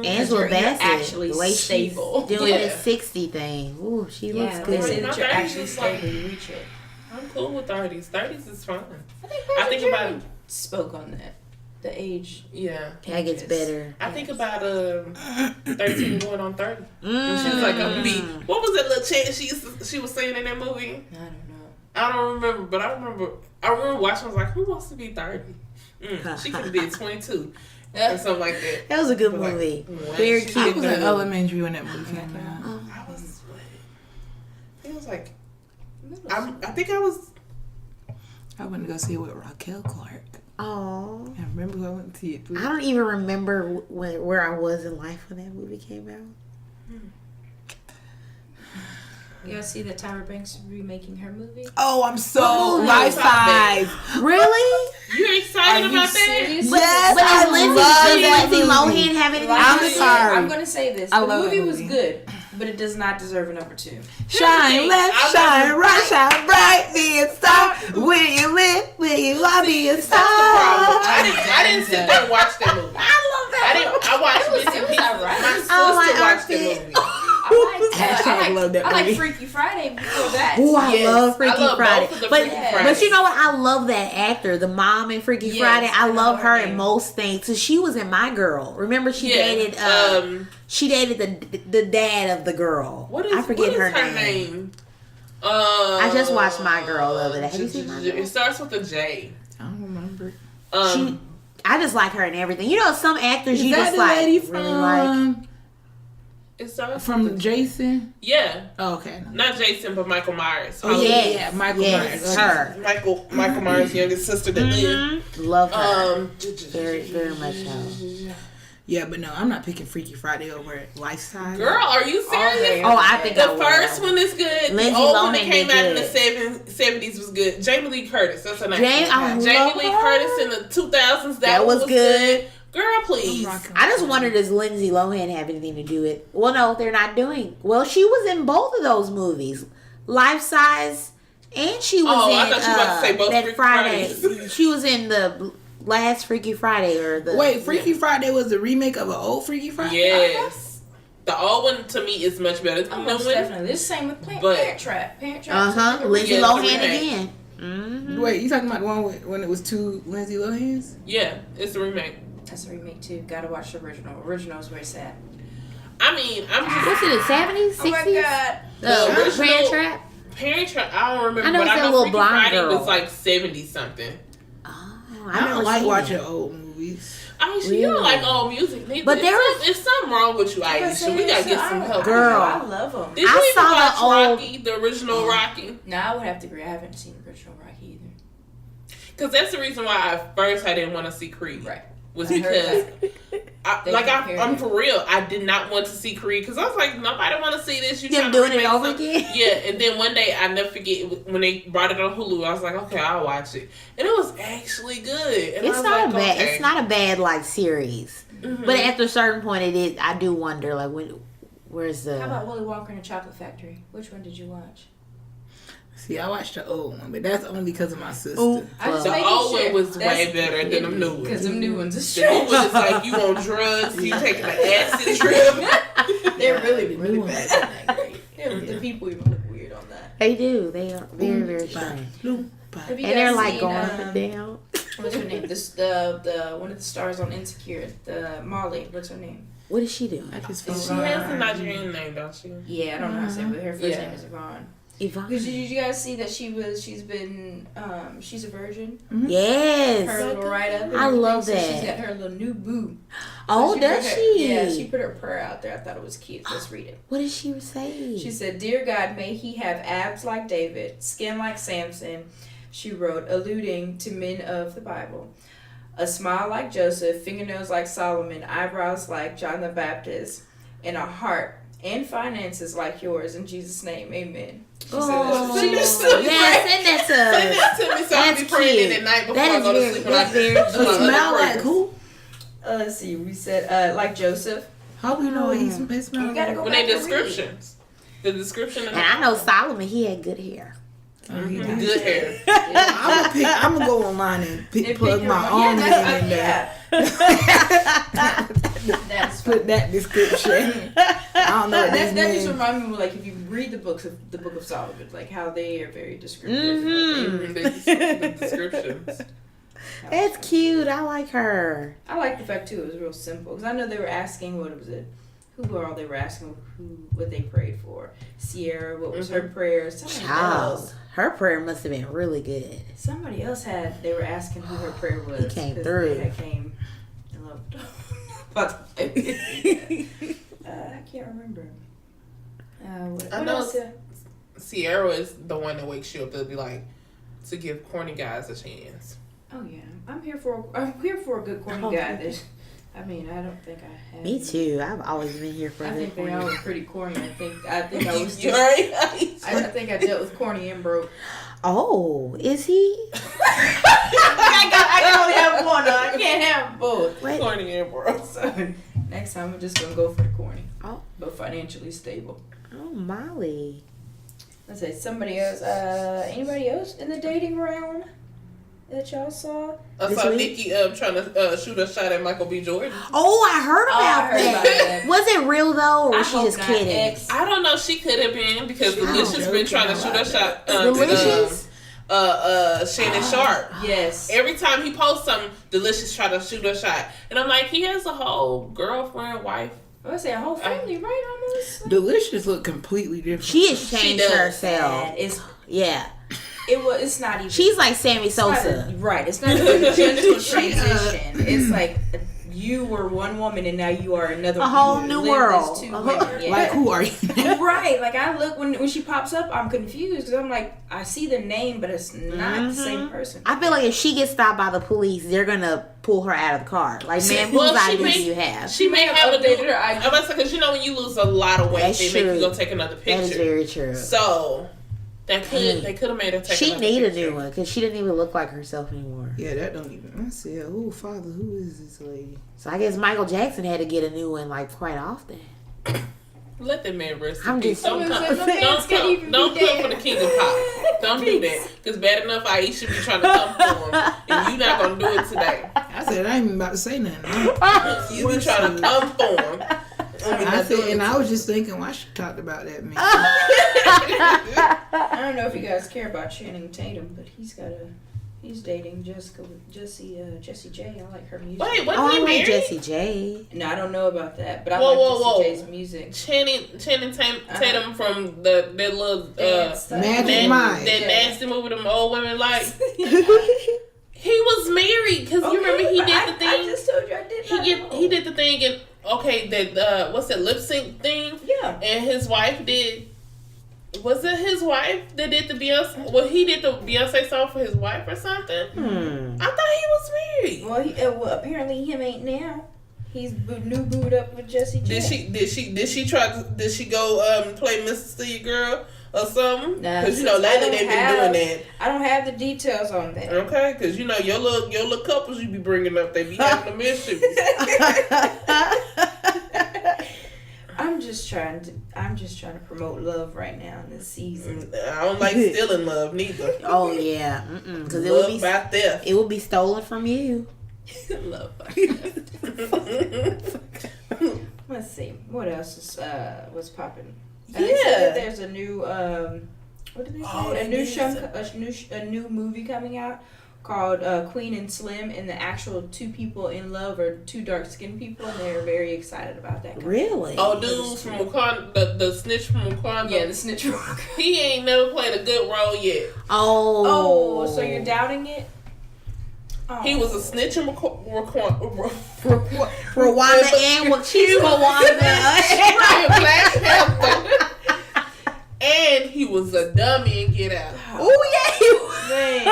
Speaker 3: Angela
Speaker 1: You're
Speaker 3: Bassett,
Speaker 1: actually
Speaker 3: the way
Speaker 1: stable.
Speaker 3: she's doing
Speaker 2: Yeah.
Speaker 3: this 60 thing. Ooh, she
Speaker 1: Yeah,
Speaker 3: looks
Speaker 1: they say
Speaker 3: good.
Speaker 1: that you're
Speaker 2: My
Speaker 1: actually
Speaker 2: 30s is like-
Speaker 1: stable. You reach it.
Speaker 2: I'm cool with 30s. 30s is fine.
Speaker 1: I think
Speaker 2: I think about it.
Speaker 1: spoke on that. The age.
Speaker 2: Yeah.
Speaker 3: That gets better.
Speaker 2: I think about 13 going on 30.
Speaker 3: Mm.
Speaker 2: She was like a beat. What was that little chant she was saying in that movie?
Speaker 1: I don't know.
Speaker 2: I don't remember, but I remember watching. I was like, who wants to be 30? She could be 22 or something like that.
Speaker 3: That was a good
Speaker 2: Like,
Speaker 3: movie.
Speaker 2: what?
Speaker 3: Very
Speaker 2: She
Speaker 3: cute.
Speaker 4: I was in
Speaker 2: did
Speaker 4: elementary when that movie came out.
Speaker 2: I was what? I think I was like, I think I was.
Speaker 4: I went to go see it with Raquel Clark.
Speaker 3: Oh,
Speaker 4: I remember I went to see it.
Speaker 3: I don't even remember where I was in life when that movie came out.
Speaker 1: You guys see that Tyra Banks remaking her movie?
Speaker 4: Oh, I'm so
Speaker 3: Oh,
Speaker 4: life size.
Speaker 3: Really?
Speaker 2: You excited
Speaker 1: Are you
Speaker 2: about that?
Speaker 1: serious?
Speaker 4: Yes,
Speaker 3: But
Speaker 4: I
Speaker 3: does Lindsay
Speaker 4: love that
Speaker 3: Lohan
Speaker 4: movie.
Speaker 3: have anything
Speaker 4: I'm
Speaker 3: to do with it?
Speaker 4: sorry.
Speaker 1: I'm gonna say this.
Speaker 4: I
Speaker 1: The
Speaker 4: love
Speaker 1: movie
Speaker 4: that
Speaker 1: was
Speaker 4: movie.
Speaker 1: good, but it does not deserve a number 2.
Speaker 4: Shine left,
Speaker 2: I
Speaker 4: shine
Speaker 2: love-
Speaker 4: right, shine bright, be a star. Where you live, where you are, be a
Speaker 2: That's the problem.
Speaker 4: star.
Speaker 2: I didn't sit there and watch that movie. I watched bits and
Speaker 1: it was
Speaker 2: pieces.
Speaker 1: alright.
Speaker 2: My sister
Speaker 3: Oh, my
Speaker 2: watched the
Speaker 3: outfit.
Speaker 2: movie.
Speaker 4: Hashtag love that
Speaker 1: I like
Speaker 4: movie.
Speaker 1: Freaky Friday before that.
Speaker 3: Oh, I
Speaker 2: Yes,
Speaker 3: love Freaky
Speaker 2: I love
Speaker 3: Friday.
Speaker 2: both of the
Speaker 3: But
Speaker 2: Freaky
Speaker 1: Yeah.
Speaker 3: but
Speaker 2: Fridays.
Speaker 3: you know what? I love that actor, the mom in Freaky
Speaker 1: Yes,
Speaker 3: Friday. I
Speaker 1: I know
Speaker 3: love
Speaker 1: her
Speaker 3: her in
Speaker 1: name.
Speaker 3: most things. So she was in My Girl. Remember she
Speaker 2: Yeah,
Speaker 3: dated she dated the dad of the girl.
Speaker 2: What is
Speaker 3: I forget
Speaker 2: what is
Speaker 3: her name.
Speaker 2: I
Speaker 3: just watched My Girl the other day. Have you seen My Girl?
Speaker 2: It starts with a J.
Speaker 4: I don't remember.
Speaker 3: I just like her and everything. You know, some actors
Speaker 4: Is
Speaker 3: you
Speaker 4: that
Speaker 3: just
Speaker 4: the
Speaker 3: like
Speaker 4: lady
Speaker 3: really like.
Speaker 2: It starts with
Speaker 4: from
Speaker 2: a-
Speaker 4: Jason?
Speaker 2: Yeah,
Speaker 4: Oh, okay.
Speaker 2: not Jason, but Michael Myers.
Speaker 4: Oh,
Speaker 3: Yes,
Speaker 4: yeah, Michael
Speaker 3: yes,
Speaker 4: Myers.
Speaker 3: her.
Speaker 2: Michael Myers' youngest sister that lived.
Speaker 3: Love her.
Speaker 2: Very,
Speaker 3: very much so.
Speaker 4: Yeah, but no, I'm not picking Freaky Friday over Lifestyle.
Speaker 2: Girl, are you serious?
Speaker 3: Oh, I think I
Speaker 2: The
Speaker 3: will.
Speaker 2: first one is good.
Speaker 3: Lindsay
Speaker 2: The old one that
Speaker 3: Lohan
Speaker 2: came
Speaker 3: did
Speaker 2: out in the
Speaker 3: good.
Speaker 2: 70s was good. Jamie Lee Curtis, that's her name.
Speaker 3: I
Speaker 2: Jamie
Speaker 3: love
Speaker 2: Lee
Speaker 3: her.
Speaker 2: Curtis in the 2000s. That
Speaker 3: That
Speaker 2: one
Speaker 3: was good.
Speaker 2: Girl, please.
Speaker 3: I just wondered, does Lindsay Lohan have anything to do with? Well, no, they're not doing. Well, she was in both of those movies, Life Size, and she was
Speaker 2: Oh,
Speaker 3: in
Speaker 2: I thought you were about to say both
Speaker 3: that
Speaker 2: Freaky
Speaker 3: Friday.
Speaker 2: Fridays.
Speaker 3: She was in the last Freaky Friday or the
Speaker 4: Wait, Freaky Friday was the remake of an old Freaky Friday?
Speaker 2: Yes. The old one to me is much better than the new
Speaker 1: Most
Speaker 2: one.
Speaker 1: definitely. This same with
Speaker 2: But-
Speaker 1: Parent Trap. Parent Trap.
Speaker 3: Lindsay
Speaker 2: Yeah,
Speaker 3: Lohan
Speaker 2: remake.
Speaker 3: again. Mm-hmm.
Speaker 4: Wait, you talking about the one when it was 2 Lindsay Lohans?
Speaker 2: Yeah, it's a remake.
Speaker 1: That's a remake too. Gotta watch the original. Original's where it's at.
Speaker 2: I mean, I'm just
Speaker 3: What's it, the 70s, 60s?
Speaker 1: Oh my god.
Speaker 2: The original-
Speaker 3: Parent Trap?
Speaker 2: Parent Trap. I don't remember,
Speaker 3: I know
Speaker 2: but
Speaker 3: it's
Speaker 2: I
Speaker 3: that
Speaker 2: know
Speaker 3: little
Speaker 2: Freaky
Speaker 3: blonde
Speaker 2: Friday
Speaker 3: girl.
Speaker 2: was like 70 something.
Speaker 3: Oh,
Speaker 4: I
Speaker 3: never
Speaker 4: don't like
Speaker 3: seen
Speaker 4: watching
Speaker 3: it.
Speaker 4: old movies.
Speaker 2: I mean, you don't
Speaker 3: Really?
Speaker 2: like old music, neither.
Speaker 3: But there
Speaker 2: it's something wrong with you, Aisha. We gotta get some help.
Speaker 3: Girl.
Speaker 1: I love them.
Speaker 2: Did you
Speaker 3: I
Speaker 2: even
Speaker 3: saw the
Speaker 2: watch
Speaker 3: old-
Speaker 2: Rocky, the original Rocky?
Speaker 1: No, I would have to agree. I haven't seen the original Rocky either.
Speaker 2: Because that's the reason why at first I didn't want to see Creed.
Speaker 1: Right.
Speaker 2: Was
Speaker 1: I heard
Speaker 2: because
Speaker 1: They compared
Speaker 2: I'm
Speaker 1: it.
Speaker 2: for real. I did not want to see Creed because I was like, nobody want to see this. You
Speaker 3: Them
Speaker 2: trying to
Speaker 3: doing it
Speaker 2: remake
Speaker 3: over
Speaker 2: something?
Speaker 3: again?
Speaker 2: Yeah, and then one day I never forget when they brought it on Hulu. I was like, okay, I'll watch it, and it was actually good. And I
Speaker 3: It's
Speaker 2: was
Speaker 3: not
Speaker 2: like,
Speaker 3: a bad.
Speaker 2: okay.
Speaker 3: It's not a bad like series,
Speaker 2: Mhm.
Speaker 3: but after a certain point, it is. I do wonder like where's the?
Speaker 1: How about Willy Wonka and the Chocolate Factory? Which one did you watch?
Speaker 4: See, I watched the old one, but that's only because of my sister.
Speaker 3: Ooh.
Speaker 1: I just
Speaker 2: The
Speaker 1: making
Speaker 2: old
Speaker 1: sure.
Speaker 2: one was way
Speaker 1: That's-
Speaker 2: better than them new ones.
Speaker 1: Because them new ones is
Speaker 2: The new
Speaker 1: trash.
Speaker 2: one is like you on drugs, you taking an acid trip.
Speaker 1: They're really bad. They're not great. The people even look weird on that.
Speaker 3: They do. They are very very strange,
Speaker 1: Have you
Speaker 3: and
Speaker 1: guys
Speaker 3: they're like
Speaker 1: seen,
Speaker 3: going up and down.
Speaker 1: What's her name? This the one of the stars on Insecure. The Molly. What's her name?
Speaker 3: What is she doing?
Speaker 4: I just
Speaker 2: She
Speaker 4: feel
Speaker 2: has a Nigerian name, don't she?
Speaker 1: Yeah, I don't know how to say it, but her first
Speaker 2: Yeah.
Speaker 1: name is Yvonne.
Speaker 3: Yvonne.
Speaker 1: Did you guys see that she's a virgin?
Speaker 3: Yes.
Speaker 1: Her little write up.
Speaker 3: I love
Speaker 1: So
Speaker 3: that.
Speaker 1: she's got her little new boo.
Speaker 3: Oh,
Speaker 1: So
Speaker 3: does
Speaker 1: put her-
Speaker 3: she?
Speaker 1: Yeah, she put her prayer out there. I thought it was cute. Let's read it.
Speaker 3: What did she say?
Speaker 1: She said, "Dear God, may he have abs like David, skin like Samson," she wrote, alluding to men of the Bible. "A smile like Joseph, fingernails like Solomon, eyebrows like John the Baptist, and a heart and finances like yours. In Jesus' name, amen." She said
Speaker 3: Oh,
Speaker 1: that. She just stood
Speaker 3: yes, send that to
Speaker 2: Send
Speaker 3: us.
Speaker 2: that to me so I
Speaker 3: That's
Speaker 2: can be praying
Speaker 3: cute.
Speaker 2: it at night before
Speaker 3: That
Speaker 2: I
Speaker 3: is
Speaker 2: go to
Speaker 3: very-
Speaker 2: sleep.
Speaker 3: that's very
Speaker 2: my
Speaker 3: cute.
Speaker 2: other
Speaker 4: smell like
Speaker 2: prayers.
Speaker 4: who?
Speaker 1: Let's see. We said like Joseph.
Speaker 4: How we know he smell
Speaker 1: You gotta go
Speaker 2: When
Speaker 1: back
Speaker 2: they
Speaker 1: and read.
Speaker 2: descriptions. The description of
Speaker 3: And I know Solomon. He had good hair.
Speaker 2: good hair.
Speaker 4: I'm gonna go online and plug my own name in there.
Speaker 1: That's
Speaker 4: Put that description. I don't know what this
Speaker 1: that just
Speaker 4: means.
Speaker 1: reminds me of like if you read the book of Solomon, like how they are very descriptive.
Speaker 3: Mhm.
Speaker 2: The descriptions.
Speaker 3: That's cute. I like her.
Speaker 1: I like the fact too it was real simple because I know they were asking what was it, who were all they were asking what they prayed for. Sierra, what was her prayer?
Speaker 3: Child, her prayer must have been really good.
Speaker 1: Somebody else had. They were asking who her prayer was.
Speaker 3: He came
Speaker 1: 'cause
Speaker 3: through.
Speaker 1: They had came. I love. I can't remember. What
Speaker 2: I know
Speaker 1: else?
Speaker 2: Sierra is the one that wakes you up to be like, to give corny guys a chance.
Speaker 1: Oh yeah, I'm here for a good corny
Speaker 3: Oh,
Speaker 1: guy.
Speaker 3: okay.
Speaker 1: That, I mean, I don't think I have.
Speaker 3: Me too. I've always been here for
Speaker 1: I
Speaker 3: a
Speaker 1: think
Speaker 3: good
Speaker 1: they all
Speaker 3: point.
Speaker 1: were pretty corny. I think I was
Speaker 2: You
Speaker 1: just.
Speaker 2: right?
Speaker 1: I think I dealt with corny and broke.
Speaker 3: Oh, is he?
Speaker 1: I can only have one. I can't have both.
Speaker 3: Wait.
Speaker 2: Corny and bro.
Speaker 1: So next time I'm just gonna go for the corny.
Speaker 3: Oh.
Speaker 1: But financially stable.
Speaker 3: Oh, Molly.
Speaker 1: Let's say somebody else. Anybody else in the dating realm that y'all saw?
Speaker 2: I
Speaker 3: This
Speaker 2: saw
Speaker 3: week?
Speaker 2: Nikki trying to shoot a shot at Michael B. Jordan.
Speaker 3: Oh, I heard
Speaker 1: Oh, I
Speaker 3: about
Speaker 1: heard
Speaker 3: that.
Speaker 1: about that.
Speaker 3: Was it real though, or
Speaker 1: I
Speaker 3: was she
Speaker 1: hope
Speaker 3: just
Speaker 1: not.
Speaker 3: kidding?
Speaker 1: Ex-
Speaker 2: I don't know. She could have been because
Speaker 3: Child.
Speaker 2: Delicious been trying to shoot a shot.
Speaker 3: Delicious?
Speaker 2: Shannon Sharp.
Speaker 1: Yes.
Speaker 2: Every time he posts something, Delicious try to shoot a shot, and I'm like, he has a whole girlfriend, wife.
Speaker 1: I would say a whole family, right? Almost.
Speaker 4: Delicious look completely different.
Speaker 3: She has changed
Speaker 2: does.
Speaker 3: herself.
Speaker 1: It's
Speaker 3: Yeah,
Speaker 1: it's not even.
Speaker 3: she's like Sammy
Speaker 1: it's not
Speaker 3: Sosa.
Speaker 1: right. It's not even a gentle transition. It's like you were one woman and now you are another.
Speaker 3: A whole
Speaker 1: you
Speaker 3: new
Speaker 1: live
Speaker 3: world.
Speaker 1: as two
Speaker 3: Uh-huh.
Speaker 1: women. Yeah.
Speaker 4: Like, who are you?
Speaker 1: Right, like I look when she pops up, I'm confused because I'm like, I see the name, but it's not the same person.
Speaker 3: I feel like if she gets stopped by the police, they're gonna pull her out of the car. Like, man,
Speaker 2: Well,
Speaker 3: whose
Speaker 2: she
Speaker 3: ID
Speaker 2: may-
Speaker 3: do you have?
Speaker 2: She may have a
Speaker 1: updated
Speaker 2: new.
Speaker 1: her
Speaker 2: I'm
Speaker 1: IG.
Speaker 2: about to say, because you know when you lose a lot of weight,
Speaker 3: That's
Speaker 2: they
Speaker 3: true.
Speaker 2: make you go take another
Speaker 3: That is
Speaker 2: picture.
Speaker 3: very true.
Speaker 2: So they could have made her take.
Speaker 3: She
Speaker 2: another
Speaker 3: need a
Speaker 2: picture.
Speaker 3: new one because she didn't even look like herself anymore.
Speaker 4: Yeah, that don't even. I said, oh, father, who is this lady?
Speaker 3: So I guess Michael Jackson had to get a new one like quite often.
Speaker 2: Let that man rest.
Speaker 3: I'm
Speaker 2: in peace.
Speaker 3: just-
Speaker 2: Don't
Speaker 1: I'm gonna
Speaker 2: come.
Speaker 1: say, my man's can't even
Speaker 2: Don't
Speaker 1: be
Speaker 2: come
Speaker 1: dead.
Speaker 2: for the king of pop. Don't do that. Because bad enough Aisha be trying to come for him, and you not gonna do it today.
Speaker 4: I said, I ain't even about to say nothing.
Speaker 2: You be trying to come for him,
Speaker 4: I was just thinking why she talked about that man.
Speaker 1: I don't know if you guys care about Channing Tatum, but he's dating Jessie J. I like her music.
Speaker 2: Wait, what?
Speaker 3: Oh,
Speaker 2: He
Speaker 3: I like
Speaker 2: married?
Speaker 3: Jessie J.
Speaker 1: No, I don't know about that, but I
Speaker 2: Whoa,
Speaker 1: like
Speaker 2: whoa, whoa.
Speaker 1: Jessie J's music.
Speaker 2: Channing Tatum from that little
Speaker 4: Magic Mike.
Speaker 2: that nasty movie them old women like. He was married because you remember he did the thing.
Speaker 1: I just told you I did not know.
Speaker 2: He did the thing and that what's that lip sync thing?
Speaker 1: Yeah.
Speaker 2: And his wife did. Was it his wife that did the Beyonce? Well, he did the Beyonce song for his wife or something. I thought he was married.
Speaker 1: Well, apparently him ain't now. He's booed up with Jessie J.
Speaker 2: Did she go play Mississippi Girl or something?
Speaker 1: Nah,
Speaker 2: Because lately they've been doing that.
Speaker 1: I don't have the details on that.
Speaker 2: Okay, because your little couples you be bringing up, they be having the mischief.
Speaker 1: I'm just trying to promote love right now in this season.
Speaker 2: I don't like stealing love neither.
Speaker 3: Oh yeah, because
Speaker 2: Love by theft.
Speaker 3: it will be stolen from you.
Speaker 1: Love. Let's see what else is what's popping. They said that there's a new what did they say? A new movie coming out called Queen and Slim, and the actual two people in love are two dark-skinned people, and they're very excited about that.
Speaker 3: Really?
Speaker 2: Oh, dude from Wakanda, the snitch from Wakanda.
Speaker 1: Yeah, the snitch from Wakanda.
Speaker 2: He ain't never played a good role yet.
Speaker 3: Oh,
Speaker 1: so you're doubting it? Oh.
Speaker 2: He was a snitch in
Speaker 3: Rwanda and what she's Rwanda.
Speaker 2: Black Panther. And he was a dummy in Get Out.
Speaker 3: Oh yeah, he was.
Speaker 1: Man.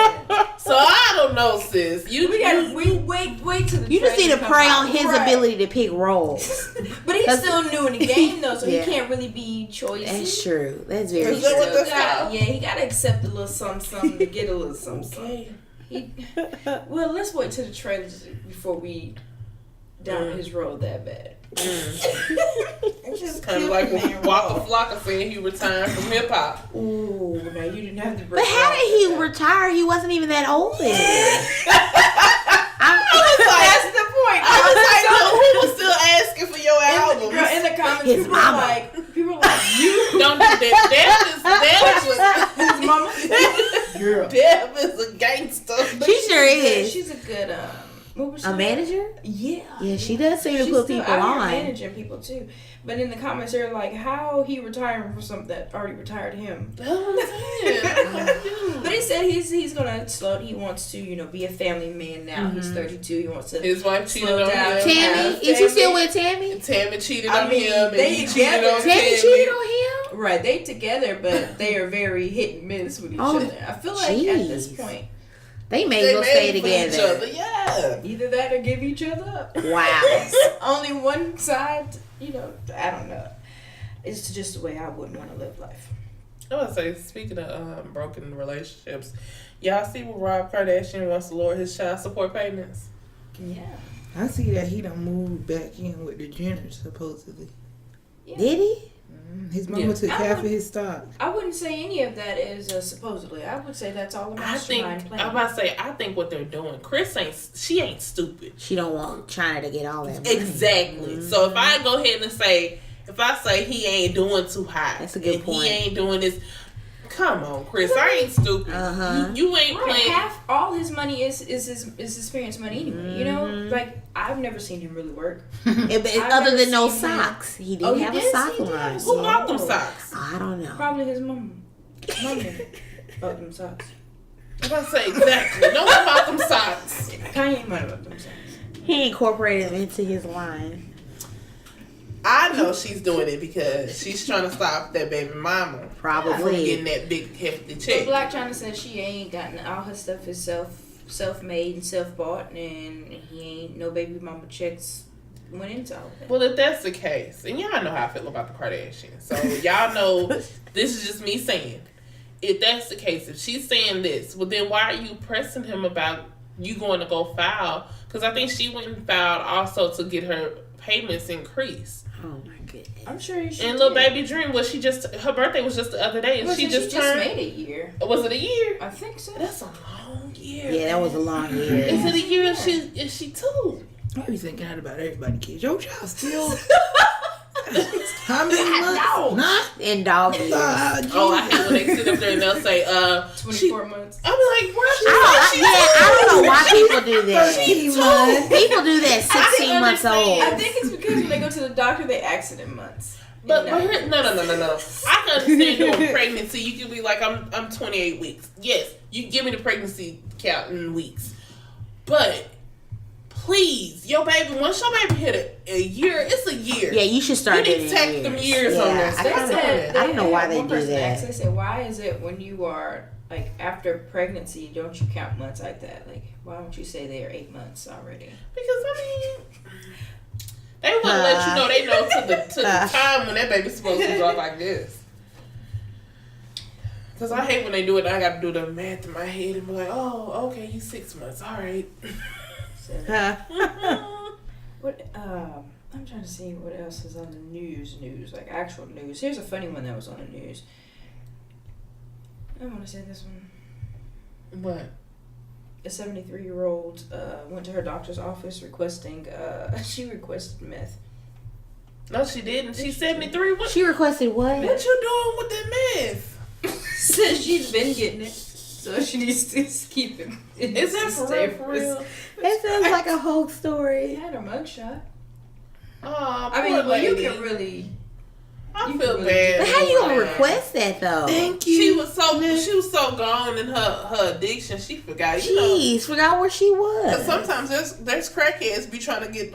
Speaker 2: So I don't know, sis.
Speaker 1: We gotta wait till the
Speaker 3: You just need to
Speaker 1: trailer
Speaker 3: pray
Speaker 1: come
Speaker 3: on
Speaker 1: out.
Speaker 3: his
Speaker 1: Right.
Speaker 3: ability to pick roles.
Speaker 1: But he's still new in the game though, so
Speaker 3: Yeah.
Speaker 1: he can't really be choicy.
Speaker 3: That's true. That's very
Speaker 2: Is that
Speaker 3: true.
Speaker 2: what that's called?
Speaker 1: He gotta accept a little something to get a little something. Well, let's wait till the trailer before we down his road that bad.
Speaker 2: It's just kind of like when Waka Flocka said he retired from hip hop.
Speaker 1: Ooh, now you didn't have to.
Speaker 3: But how did he retire? He wasn't even that old then.
Speaker 1: That's the point.
Speaker 2: I was like, who was still asking for your album?
Speaker 1: In the comments,
Speaker 3: His
Speaker 1: people
Speaker 3: mama.
Speaker 1: were like, you
Speaker 2: Don't do that.
Speaker 1: his mama. Girl.
Speaker 2: Deb is a gangster.
Speaker 3: She sure is.
Speaker 1: She's a good what was she?
Speaker 3: A manager?
Speaker 1: Yeah.
Speaker 3: Yeah, she does seem to
Speaker 1: She's
Speaker 3: put
Speaker 1: still
Speaker 3: people
Speaker 1: out here
Speaker 3: on.
Speaker 1: managing people too. But in the comments, they're like, "How he retiring from something that already retired him?" But he said he's gonna slow. He wants to, be a family man now. He's 32. He wants to.
Speaker 2: His wife cheated
Speaker 1: slow
Speaker 2: on
Speaker 1: down.
Speaker 2: him.
Speaker 3: Tammy? Is she still with Tammy?
Speaker 2: Tammy cheated
Speaker 1: I
Speaker 2: on
Speaker 1: mean,
Speaker 2: him. And
Speaker 1: they
Speaker 2: he cheated
Speaker 1: together.
Speaker 2: on
Speaker 3: Tammy cheated on him?
Speaker 1: Right, they together, but they are very hit and miss with each
Speaker 3: Oh,
Speaker 1: other. I feel like at this
Speaker 3: jeez.
Speaker 1: point,
Speaker 3: They may
Speaker 2: They
Speaker 3: as well stay
Speaker 2: made for each
Speaker 3: together.
Speaker 2: other. Yeah.
Speaker 1: either that or give each other up.
Speaker 3: Wow.
Speaker 1: Only one side, I don't know. It's just the way I wouldn't want to live life.
Speaker 2: I would say, speaking of broken relationships, y'all see where Rob Kardashian wants to lower his child support payments?
Speaker 1: Yeah.
Speaker 4: I see that he done moved back in with the Jenners supposedly.
Speaker 1: Yeah.
Speaker 3: Did he?
Speaker 4: His mama took half of his stock.
Speaker 1: I wouldn't say any of that is supposedly. I would say that's all a mastermind plan.
Speaker 2: I'm about to say, I think what they're doing, she ain't stupid.
Speaker 3: She don't want China to get all that money.
Speaker 2: Exactly. So if I go ahead and say, he ain't doing too high.
Speaker 3: That's a good point.
Speaker 2: He ain't doing this. Come on, Chris. I ain't stupid. You ain't playing.
Speaker 1: All his money is his parents' money anyway. Like I've never seen him really work.
Speaker 3: Other than those
Speaker 1: seen him.
Speaker 3: socks. He did have a sock line.
Speaker 2: Who bought them socks?
Speaker 3: I don't know.
Speaker 1: Probably his mom. Mommy bought them socks.
Speaker 2: I'm about to say exactly. No one bought them socks.
Speaker 1: Kanye might have bought them socks.
Speaker 3: He incorporated them into his line.
Speaker 2: I know she's doing it because she's trying to stop that baby mama from
Speaker 3: Probably.
Speaker 2: getting that big hefty
Speaker 1: But
Speaker 2: check.
Speaker 1: Black China says she ain't gotten all her stuff is self-made and self-bought, and he ain't no baby mama checks went into all of that.
Speaker 2: Well, if that's the case, and y'all know how I feel about the Kardashians, so y'all know this is just me saying. If that's the case, if she's saying this, well, then why are you pressing him about you going to go file? Because I think she went and filed also to get her payments increased.
Speaker 3: Oh my goodness.
Speaker 1: I'm sure she
Speaker 2: And little baby Dream her birthday was just the other day, and she just turned.
Speaker 1: made a year.
Speaker 2: Was it a year?
Speaker 1: I think so.
Speaker 2: That's a long year.
Speaker 3: Yeah, that was a long year.
Speaker 2: Is it a year if she two?
Speaker 4: I be thinking that about everybody, kids. Your child still. How many months?
Speaker 2: No.
Speaker 4: Not.
Speaker 3: In dog years.
Speaker 2: Oh, I hate when they sit up there and they'll say,
Speaker 1: 24 months.
Speaker 2: I'll be like, where's
Speaker 3: I don't know why people do that.
Speaker 4: 13 months.
Speaker 3: People do that 16 months old.
Speaker 1: I think it's because when they go to the doctor, they accident months.
Speaker 2: But here, no. I can understand doing pregnancy. You can be like, I'm 28 weeks. Yes, you give me the pregnancy count in weeks. But please, your baby, once your baby hit a year, it's a year.
Speaker 3: Yeah, you should start
Speaker 2: You need to take them years on this.
Speaker 3: I don't know why they do that.
Speaker 1: They said, why is it when you are like after pregnancy, don't you count months like that? Like, why don't you say they are 8 months already?
Speaker 2: Because they want to let you know they know to the time when that baby's supposed to drop like this. Because I hate when they do it. I got to do the math in my head and be like, oh, okay, you 6 months, all right.
Speaker 1: What? I'm trying to see what else is on the news, like actual news. Here's a funny one that was on the news. I want to say this one.
Speaker 2: What?
Speaker 1: A 73-year-old went to her doctor's office requesting. She requested meth.
Speaker 2: No, she didn't. She's 73. What?
Speaker 3: She requested what?
Speaker 2: What you doing with the meth?
Speaker 1: Says she's been getting it, so she needs to keep it.
Speaker 2: Is that for real?
Speaker 3: That sounds like a whole story.
Speaker 1: She had her mugshot.
Speaker 2: Oh,
Speaker 1: I mean, well, you can really.
Speaker 2: I
Speaker 1: you
Speaker 2: feel
Speaker 1: can
Speaker 2: bad.
Speaker 3: But how you gonna request that though?
Speaker 4: Thank you.
Speaker 2: She was so gone in her addiction. She forgot.
Speaker 3: Jeez, forgot where she was.
Speaker 2: Because sometimes there's crackheads be trying to get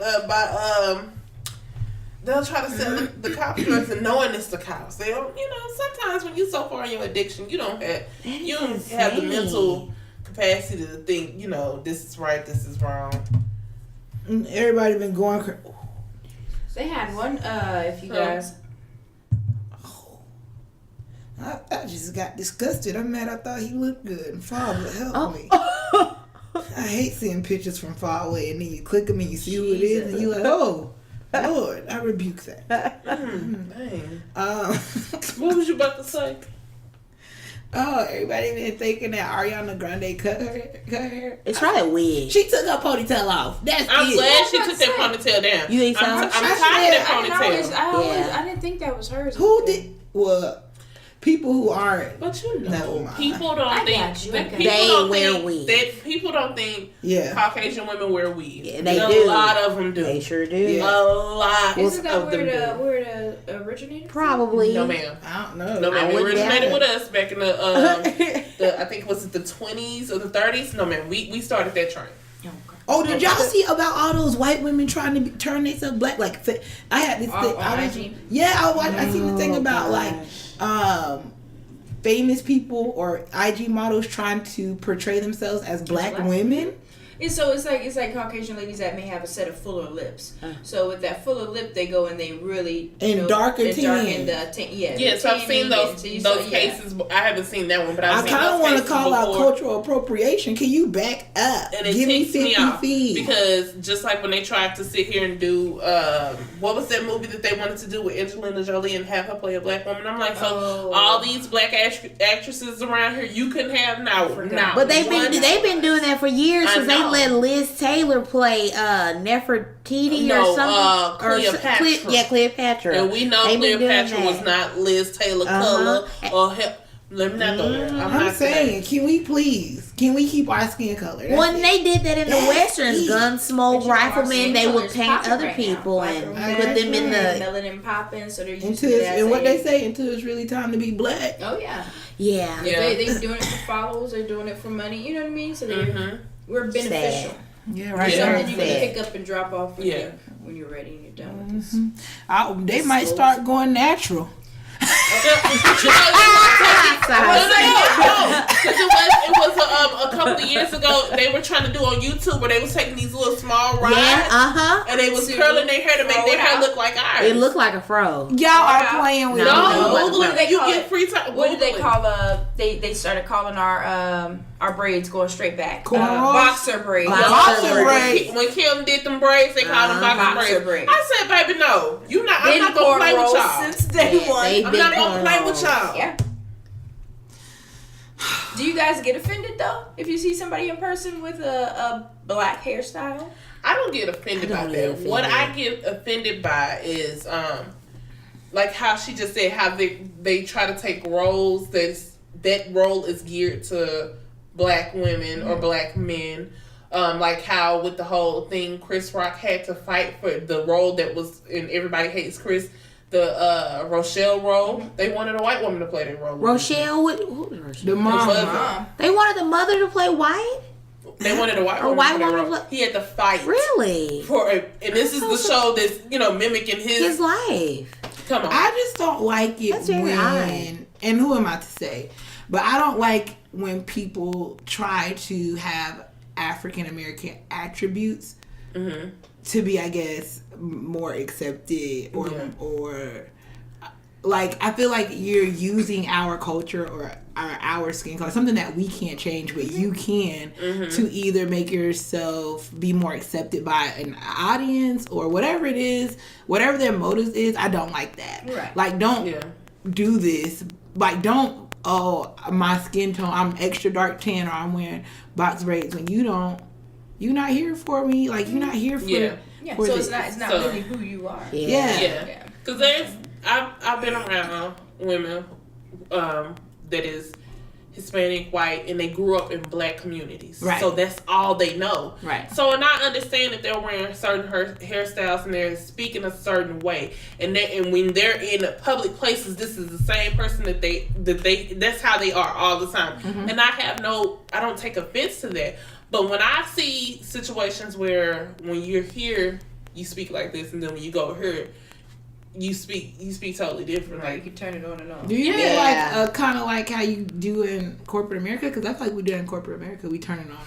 Speaker 2: they'll try to send the cops drugs and knowing it's the cops. They don't, sometimes when you're so far in your addiction, you don't have the mental capacity to think, this is right, this is wrong.
Speaker 4: Everybody been going.
Speaker 1: They had one. If you guys.
Speaker 4: I just got disgusted. I'm mad. I thought he looked good. And Father, help me. I hate seeing pictures from far away and then you click them and you see who it is and you're like, oh, Lord, I rebuke that.
Speaker 2: Dang.
Speaker 4: What
Speaker 2: was you about to say?
Speaker 4: Oh, everybody been thinking that Ariana Grande cut her hair.
Speaker 3: It's probably a wig.
Speaker 4: She took her ponytail off.
Speaker 2: I'm glad she took that ponytail down.
Speaker 3: You think so?
Speaker 2: I'm tired of that ponytail.
Speaker 1: I didn't think that was hers.
Speaker 4: Who did? Well, people who aren't.
Speaker 2: But
Speaker 4: people
Speaker 2: don't think people don't think Caucasian women wear weave.
Speaker 3: Yeah, they do.
Speaker 2: A lot of them do.
Speaker 3: They sure do.
Speaker 2: Yeah. A lot
Speaker 1: Isn't that
Speaker 2: of them do.
Speaker 1: Where it originated?
Speaker 3: Probably.
Speaker 2: No, ma'am.
Speaker 4: I don't know.
Speaker 2: No, ma'am. It originated with us back in the I think was it the 20s or the 30s? No, ma'am. We started that trend.
Speaker 4: Oh, did y'all see about all those white women trying to turn themselves black? Like, I had this thing. I seen the thing about famous people or IG models trying to portray themselves as black women.
Speaker 1: It's like Caucasian ladies that may have a set of fuller lips. So with that fuller lip, they go and they really
Speaker 4: darken
Speaker 1: the
Speaker 2: Yes, I've seen those cases. I haven't seen that one, but
Speaker 4: I kind of want to call out cultural appropriation. Can you back up?
Speaker 2: And it takes me off because just like when they tried to sit here and do what was that movie that they wanted to do with Angelina Jolie and have her play a black woman? I'm like, all these black actresses around here, you couldn't have now.
Speaker 3: But they've been doing that for years because they let Liz Taylor play Nefertiti or something.
Speaker 2: Cleopatra.
Speaker 3: Cleopatra.
Speaker 2: And we know Cleopatra was not Liz Taylor color or let me not go there.
Speaker 4: I'm saying, can we keep our skin color?
Speaker 3: When they did that in the westerns, Gunsmoke, Riflemen, they would paint other people and put them in the
Speaker 1: melanin popping. So they're used
Speaker 4: and what they say until it's really time to be black.
Speaker 1: Oh yeah.
Speaker 3: Yeah.
Speaker 1: They're doing it for follows. They're doing it for money. You know what I mean? So we're beneficial.
Speaker 4: Yeah, right.
Speaker 1: Something you can pick up and drop off when you're ready and you're done with this.
Speaker 4: They might start going natural.
Speaker 2: It was a couple of years ago. They were trying to do on YouTube where they was taking these little small rides, and they was curling their hair to make their hair look like ours.
Speaker 3: It looked like a fro.
Speaker 4: Y'all are playing with
Speaker 1: what do they call
Speaker 2: get free time.
Speaker 1: What do they call they started calling our braids going straight back.
Speaker 4: Boxer
Speaker 1: braids.
Speaker 4: Boxer braids.
Speaker 2: When Kim did them braids, they called them boxer braids. I said, baby, no. I'm not going to play with y'all.
Speaker 1: Since day one.
Speaker 2: I'm not going to play with y'all.
Speaker 1: Yeah. Do you guys get offended, though, if you see somebody in person with a black hairstyle?
Speaker 2: I don't get offended by that. What I get offended by is like how she just said, how they try to take roles that role is geared to black women or black men. Like how with the whole thing, Chris Rock had to fight for the role that was in Everybody Hates Chris, the Rochelle role. They wanted a white woman to play that role.
Speaker 3: Rochelle, who was Rochelle?
Speaker 4: The mom.
Speaker 3: They wanted the mother to play white?
Speaker 2: They wanted a white woman to play. He had to fight.
Speaker 3: Really?
Speaker 2: And this is the show that's, mimicking
Speaker 3: his life.
Speaker 2: Come on.
Speaker 4: I just don't like it when, and who am I to say? But I don't like when people try to have African American attributes to be, I guess, more accepted or like, I feel like you're using our culture or our skin color, something that we can't change, but you can, to either make yourself be more accepted by an audience or whatever it is, whatever their motives is. I don't like that.
Speaker 1: Right.
Speaker 4: Like, don't do this. Like, don't, my skin tone, I'm extra dark tan or I'm wearing box braids when you're not here for me. Like, you're not here for for
Speaker 1: so
Speaker 4: this.
Speaker 1: it's not really who you are.
Speaker 4: Yeah.
Speaker 2: Because I've been around women that is Hispanic, white, and they grew up in black communities.
Speaker 4: Right.
Speaker 2: So that's all they know.
Speaker 4: Right.
Speaker 2: So, and I understand that they're wearing certain hairstyles and they're speaking a certain way, and when they're in public places, this is the same person that that's how they are all the time. And I don't take offense to that. But when I see situations where when you're here, you speak like this, and then when you go here, you speak totally different.
Speaker 1: Right,
Speaker 2: Like,
Speaker 1: you can turn it on and off.
Speaker 4: Do you mean like kind of like how you do in corporate America? Because I feel like we do in corporate America. We turn it on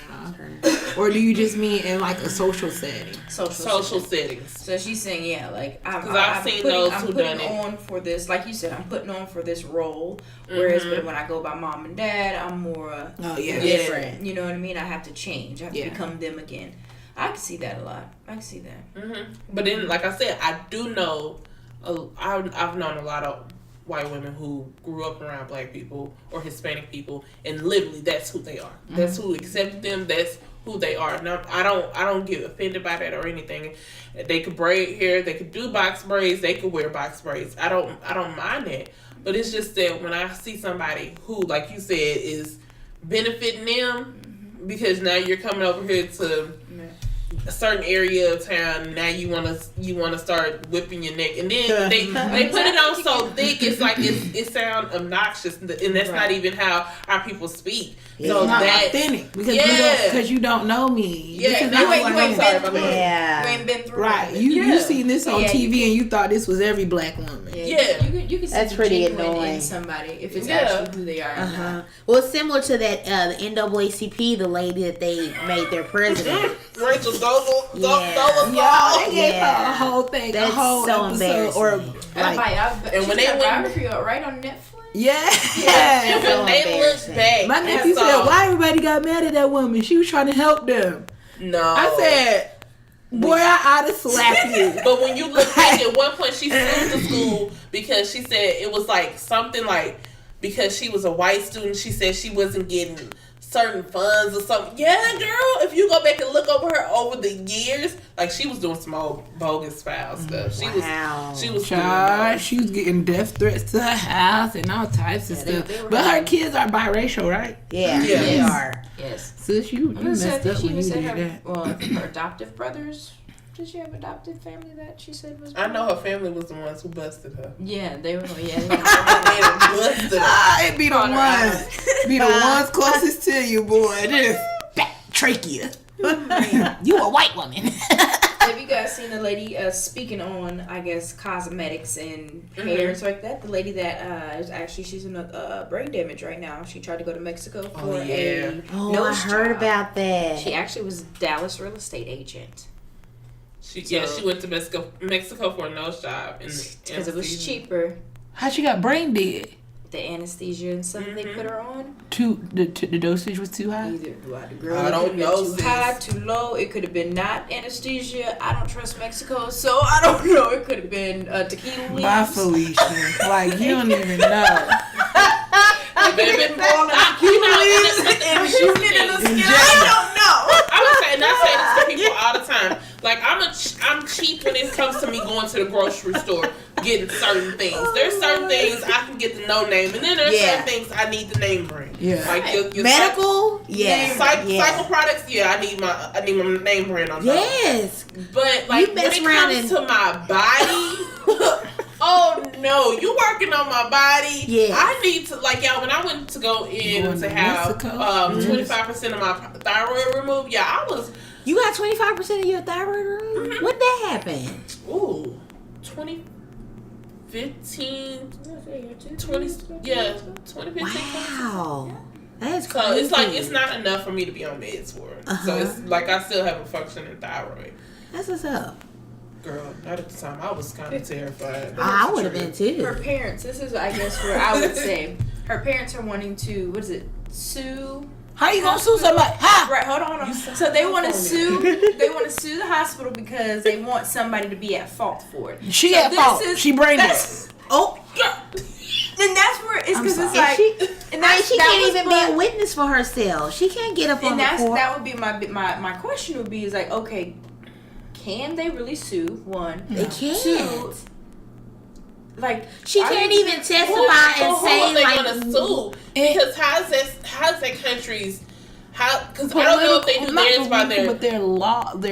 Speaker 4: and off. Or do you just mean in like a social setting?
Speaker 2: social settings.
Speaker 1: So she's saying,
Speaker 2: I've seen those who done it.
Speaker 1: on for this, like you said, I'm putting on for this role. Whereas, but when I go by mom and dad, I'm more different. You know what I mean? I have to change. I have to become them again. I can see that a lot. I can see that.
Speaker 2: But then, like I said, I do know. I've known a lot of white women who grew up around black people or Hispanic people, and literally that's who they are. That's who accepted them. That's who they are. Now, I don't get offended by that or anything. They could braid hair. They could do box braids. They could wear box braids. I don't mind that. But it's just that when I see somebody who, like you said, is benefiting them, because now you're coming over here to a certain area of town, now you want to start whipping your neck, and then they put it on so thick it's like it sounds obnoxious, and that's not even how our people speak.
Speaker 4: So it's not authentic because you don't know me.
Speaker 1: You ain't been through
Speaker 4: right. You seen this on TV and you thought this was every black woman.
Speaker 1: You can see
Speaker 3: that's pretty annoying
Speaker 1: in somebody if it's actually who they are.
Speaker 3: Well, it's similar to that the NAACP, the lady that they made their president.
Speaker 2: Rachel Dolezal.
Speaker 4: They gave her a whole thing,
Speaker 3: That's
Speaker 4: a whole
Speaker 3: so
Speaker 4: episode.
Speaker 1: And when they went right on Netflix.
Speaker 2: And when they looked back,
Speaker 4: my nephew said, "Why everybody got mad at that woman? She was trying to help them."
Speaker 2: No,
Speaker 4: I said, "Boy, I oughta slap you."
Speaker 2: But when you look back, at one point she sued the school because she said it was like something like because she was a white student, she said she wasn't getting certain funds or something. Yeah, girl, if you go back and look over her over the years, like she was doing some old bogus foul stuff. She was
Speaker 4: she was getting death threats to her house and all types of stuff. But her kids are biracial, right?
Speaker 3: Yeah, they are.
Speaker 1: Yes.
Speaker 4: Sis, you messed up when you did that.
Speaker 1: Well, I think her adoptive brothers. Did she have adopted family that she said was?
Speaker 2: I know her family was the ones who busted her.
Speaker 1: Yeah, they were. Yeah,
Speaker 2: they busted her.
Speaker 4: It be the ones, ones closest to you, boy. Just trachea. You a white woman.
Speaker 1: Have you guys seen the lady speaking on, I guess, cosmetics and hair and stuff like that? The lady that is actually, she's in brain damage right now. She tried to go to Mexico for a nose
Speaker 3: I heard
Speaker 1: job.
Speaker 3: about that.
Speaker 1: She actually was a Dallas real estate agent.
Speaker 2: She went to Mexico for a nose job
Speaker 1: because it was cheaper.
Speaker 4: How she got brain dead?
Speaker 1: The anesthesia and stuff they put her on.
Speaker 4: The dosage was too high.
Speaker 1: Either I don't know. Too high, too low. It could have been not anesthesia. I don't trust Mexico, so I don't know. It could have been tequila leaves.
Speaker 4: Bye, Felicia. Like you don't even know.
Speaker 2: Baby, tequila leaves and shooting it in the skin. I don't know. I say this to people all the time. Like I'm cheap when it comes to me going to the grocery store. getting certain things. There's certain things I can get the no name, and then there's certain things I need the name brand.
Speaker 4: Yeah.
Speaker 2: Like your
Speaker 3: medical,
Speaker 2: cycle products. Yeah, I need my name brand on that.
Speaker 3: Yes,
Speaker 2: but like
Speaker 3: you
Speaker 2: when it comes to my body. Oh no, you working on my body.
Speaker 3: Yeah.
Speaker 2: I need to when I went to go in to have 25% of my thyroid removed,
Speaker 3: you got 25% of your thyroid removed?
Speaker 2: Mm-hmm.
Speaker 3: What that happened?
Speaker 2: Ooh, 2015, 2015.
Speaker 3: Wow. That's
Speaker 2: So
Speaker 3: crazy.
Speaker 2: it's like it's not enough for me to be on meds for it. So it's like I still have a functioning thyroid.
Speaker 3: That's what's up.
Speaker 2: Girl, not at the time. I was kind of terrified.
Speaker 3: I would have been too.
Speaker 1: Her parents, this is, I guess, where I would say, her parents are wanting to, sue.
Speaker 4: How you gonna sue somebody? How?
Speaker 1: Right, hold on. So they want to sue. They want to sue the hospital because they want somebody to be at fault for it.
Speaker 4: She at fault. She brain dead.
Speaker 1: Oh, and that's where it's because it's like, and that's
Speaker 3: she can't even be a witness for herself. She can't get up on the court.
Speaker 1: That would be my question would be is like, okay, can they really sue? One,
Speaker 3: they can't.
Speaker 1: Two, like
Speaker 3: she can't even testify and say
Speaker 2: who they
Speaker 3: like
Speaker 2: gonna sue because how's that country's because I don't know if they do theirs by
Speaker 4: but their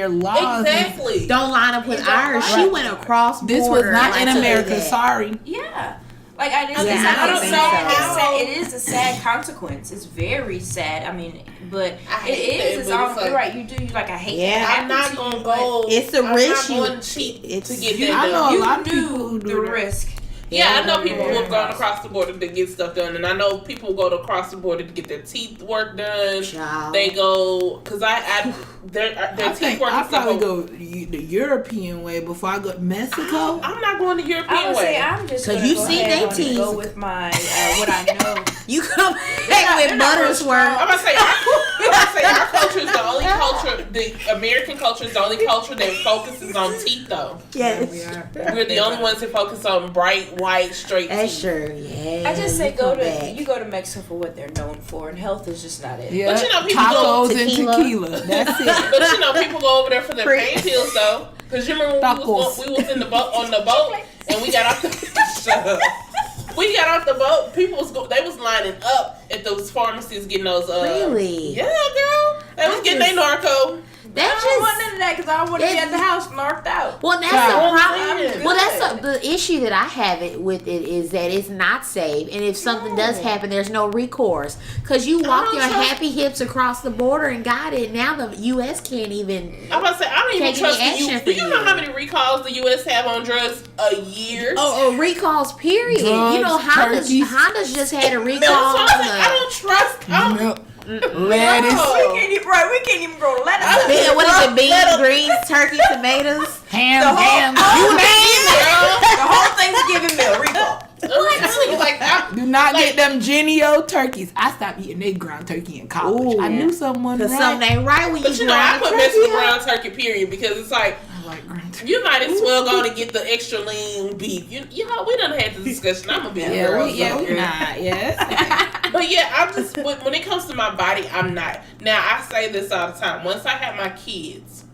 Speaker 4: laws
Speaker 2: exactly
Speaker 3: don't line up with ours. She went across border.
Speaker 4: This was not in America. Sorry.
Speaker 1: Yeah. Like I didn't.
Speaker 3: Yeah, I don't think so.
Speaker 1: It is a sad consequence. It's very sad. I mean, but
Speaker 2: I
Speaker 1: it
Speaker 2: hate
Speaker 1: is.
Speaker 2: that,
Speaker 1: It's
Speaker 2: but
Speaker 1: all
Speaker 2: it's like,
Speaker 1: right. You do. Like I hate.
Speaker 3: Yeah.
Speaker 1: that
Speaker 2: I'm not gonna go.
Speaker 3: It's a risk.
Speaker 2: I'm not going cheap to get
Speaker 4: I
Speaker 2: that
Speaker 4: know
Speaker 2: done.
Speaker 4: a lot of
Speaker 1: You
Speaker 4: people
Speaker 1: knew
Speaker 4: who
Speaker 1: the
Speaker 4: do that.
Speaker 1: risk.
Speaker 2: Yeah, I know people who have gone across the border to get stuff done, and I know people who go across the border to get their teeth work done.
Speaker 3: Child.
Speaker 2: They go because their teeth work.
Speaker 4: I probably go the European way before I go to Mexico.
Speaker 2: I'm not going the European
Speaker 1: I would
Speaker 2: way.
Speaker 1: say I'm just.
Speaker 3: So
Speaker 1: gonna
Speaker 3: you
Speaker 1: go
Speaker 3: seen
Speaker 1: ahead
Speaker 3: they
Speaker 1: on and
Speaker 3: teeth.
Speaker 1: Go with my what I know.
Speaker 3: You come back with Buttersworth.
Speaker 2: I'm gonna say our culture is the only culture. The American culture is the only culture that focuses on teeth, though.
Speaker 3: Yes.
Speaker 2: We're the only ones that focus on bright, white, straight teeth.
Speaker 3: That's true. Yeah.
Speaker 1: I just say
Speaker 3: you
Speaker 1: go
Speaker 3: come
Speaker 1: to
Speaker 3: back.
Speaker 1: you go to Mexico for what they're known for, and health is just not it.
Speaker 4: Yeah.
Speaker 2: But you know, people
Speaker 4: tacos
Speaker 2: go
Speaker 4: and tequila. That's it.
Speaker 2: But you know, people go over there for their pain pills, though. Because you remember when we was in the boat on the boat, and we got off the shut up. We got off the boat. They was lining up at those pharmacies getting those.
Speaker 3: Really?
Speaker 2: Yeah, girl. They was getting their narco.
Speaker 1: I don't want none of that because I don't want to be at the house narked out.
Speaker 3: Well, that's
Speaker 4: Child.
Speaker 3: the problem.
Speaker 1: I'm
Speaker 3: Well, that's
Speaker 1: good.
Speaker 3: the issue that I have it with it is that it's not safe, and if something does happen, there's no recourse. Because you walk
Speaker 2: don't
Speaker 3: your
Speaker 2: trust-
Speaker 3: happy hips across the border and got it. Now the U.S. can't even.
Speaker 2: I'm about to say I don't even
Speaker 3: Take
Speaker 2: trust
Speaker 3: any
Speaker 2: the
Speaker 3: action
Speaker 2: U.S.
Speaker 3: for
Speaker 2: Do you know
Speaker 3: you.
Speaker 2: how many recalls the U.S. have on drugs a year?
Speaker 3: Oh, recalls. Period.
Speaker 4: Drugs,
Speaker 3: you know,
Speaker 4: turkeys.
Speaker 3: Honda's just had a
Speaker 2: No,
Speaker 3: recall.
Speaker 2: so I don't trust.
Speaker 4: Milk, lettuce,
Speaker 1: We can't even grow lettuce.
Speaker 3: What is it? Beans, greens, turkey, tomatoes.
Speaker 4: ham,
Speaker 1: The whole-
Speaker 4: jam.
Speaker 1: oh,
Speaker 4: You name it.
Speaker 1: The whole Thanksgiving meal recall.
Speaker 4: Do not get them Genio turkeys. I stopped eating they ground turkey in college.
Speaker 3: Ooh,
Speaker 4: I
Speaker 3: yeah.
Speaker 4: knew someone
Speaker 3: Because
Speaker 4: right.
Speaker 3: something ain't right when
Speaker 2: But you know, I put Mexican brown turkey period because it's like
Speaker 4: I like ground turkey.
Speaker 2: you might as well go to get the extra lean beef. You know, we done had the discussion. I'm a big
Speaker 4: Yeah,
Speaker 2: girl.
Speaker 4: we
Speaker 2: so-
Speaker 4: not. Yes.
Speaker 2: But yeah, I'm just when it comes to my body, I'm not. Now I say this all the time. Once I have my kids,